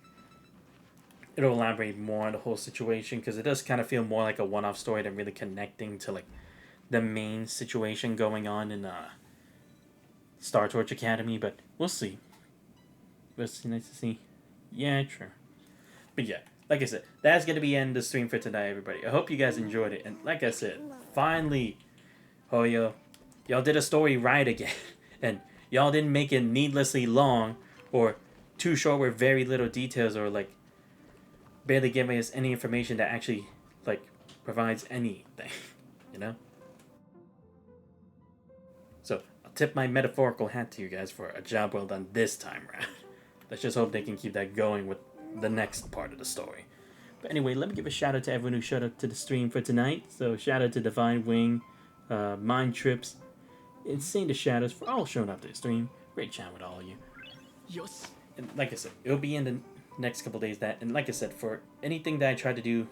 it'll elaborate more on the whole situation, because it does kind of feel more like a one-off story than really connecting to like the main situation going on in Star Torch Academy. But we'll see. It's nice to see. Yeah, true. But yeah, like I said, that's gonna be the end of the stream for tonight, everybody. I hope you guys enjoyed it, and like I said, finally, Hoyo, y'all did a story right again, and y'all didn't make it needlessly long or too short with very little details, or like barely giving us any information that actually like provides anything, you know? So I'll tip my metaphorical hat to you guys for a job well done this time around. Let's just hope they can keep that going with the next part of the story. But anyway, let me give a shout out to everyone who showed up to the stream for tonight. So shout out to Divine Wing, Mind Trips, Insane to Shadows for all showing up to the stream. Great chat with all of you. Yes. And like I said, it'll be in the next couple days. And like I said, for anything that I try to do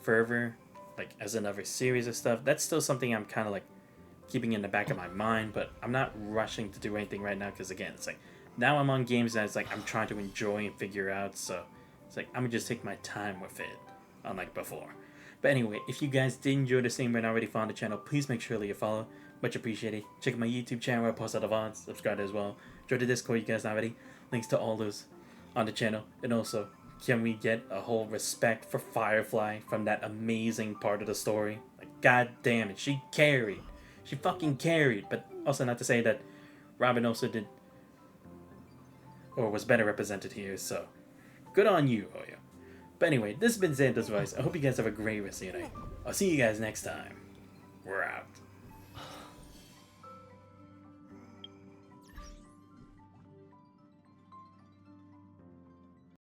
further, like as another series of stuff, that's still something I'm kind of like keeping in the back of my mind. But I'm not rushing to do anything right now, because again, it's like now I'm on games that it's like I'm trying to enjoy and figure out. So it's like I'm gonna just take my time with it, unlike before. But anyway, if you guys did enjoy the stream and already found the channel, please make sure to leave a follow. Much appreciated. Check out my YouTube channel where I post out the VODs. Subscribe as well. Join the Discord, you guys already. Links to all those on the channel. And also, can we get a whole respect for Firefly from that amazing part of the story? Like, god damn it, she carried. She fucking carried. But also not to say that Robin also did, or was better represented here, so good on you, Hoyo. But anyway, this has been Xanthos Vice. I hope you guys have a great rest of your night. I'll see you guys next time. We're out.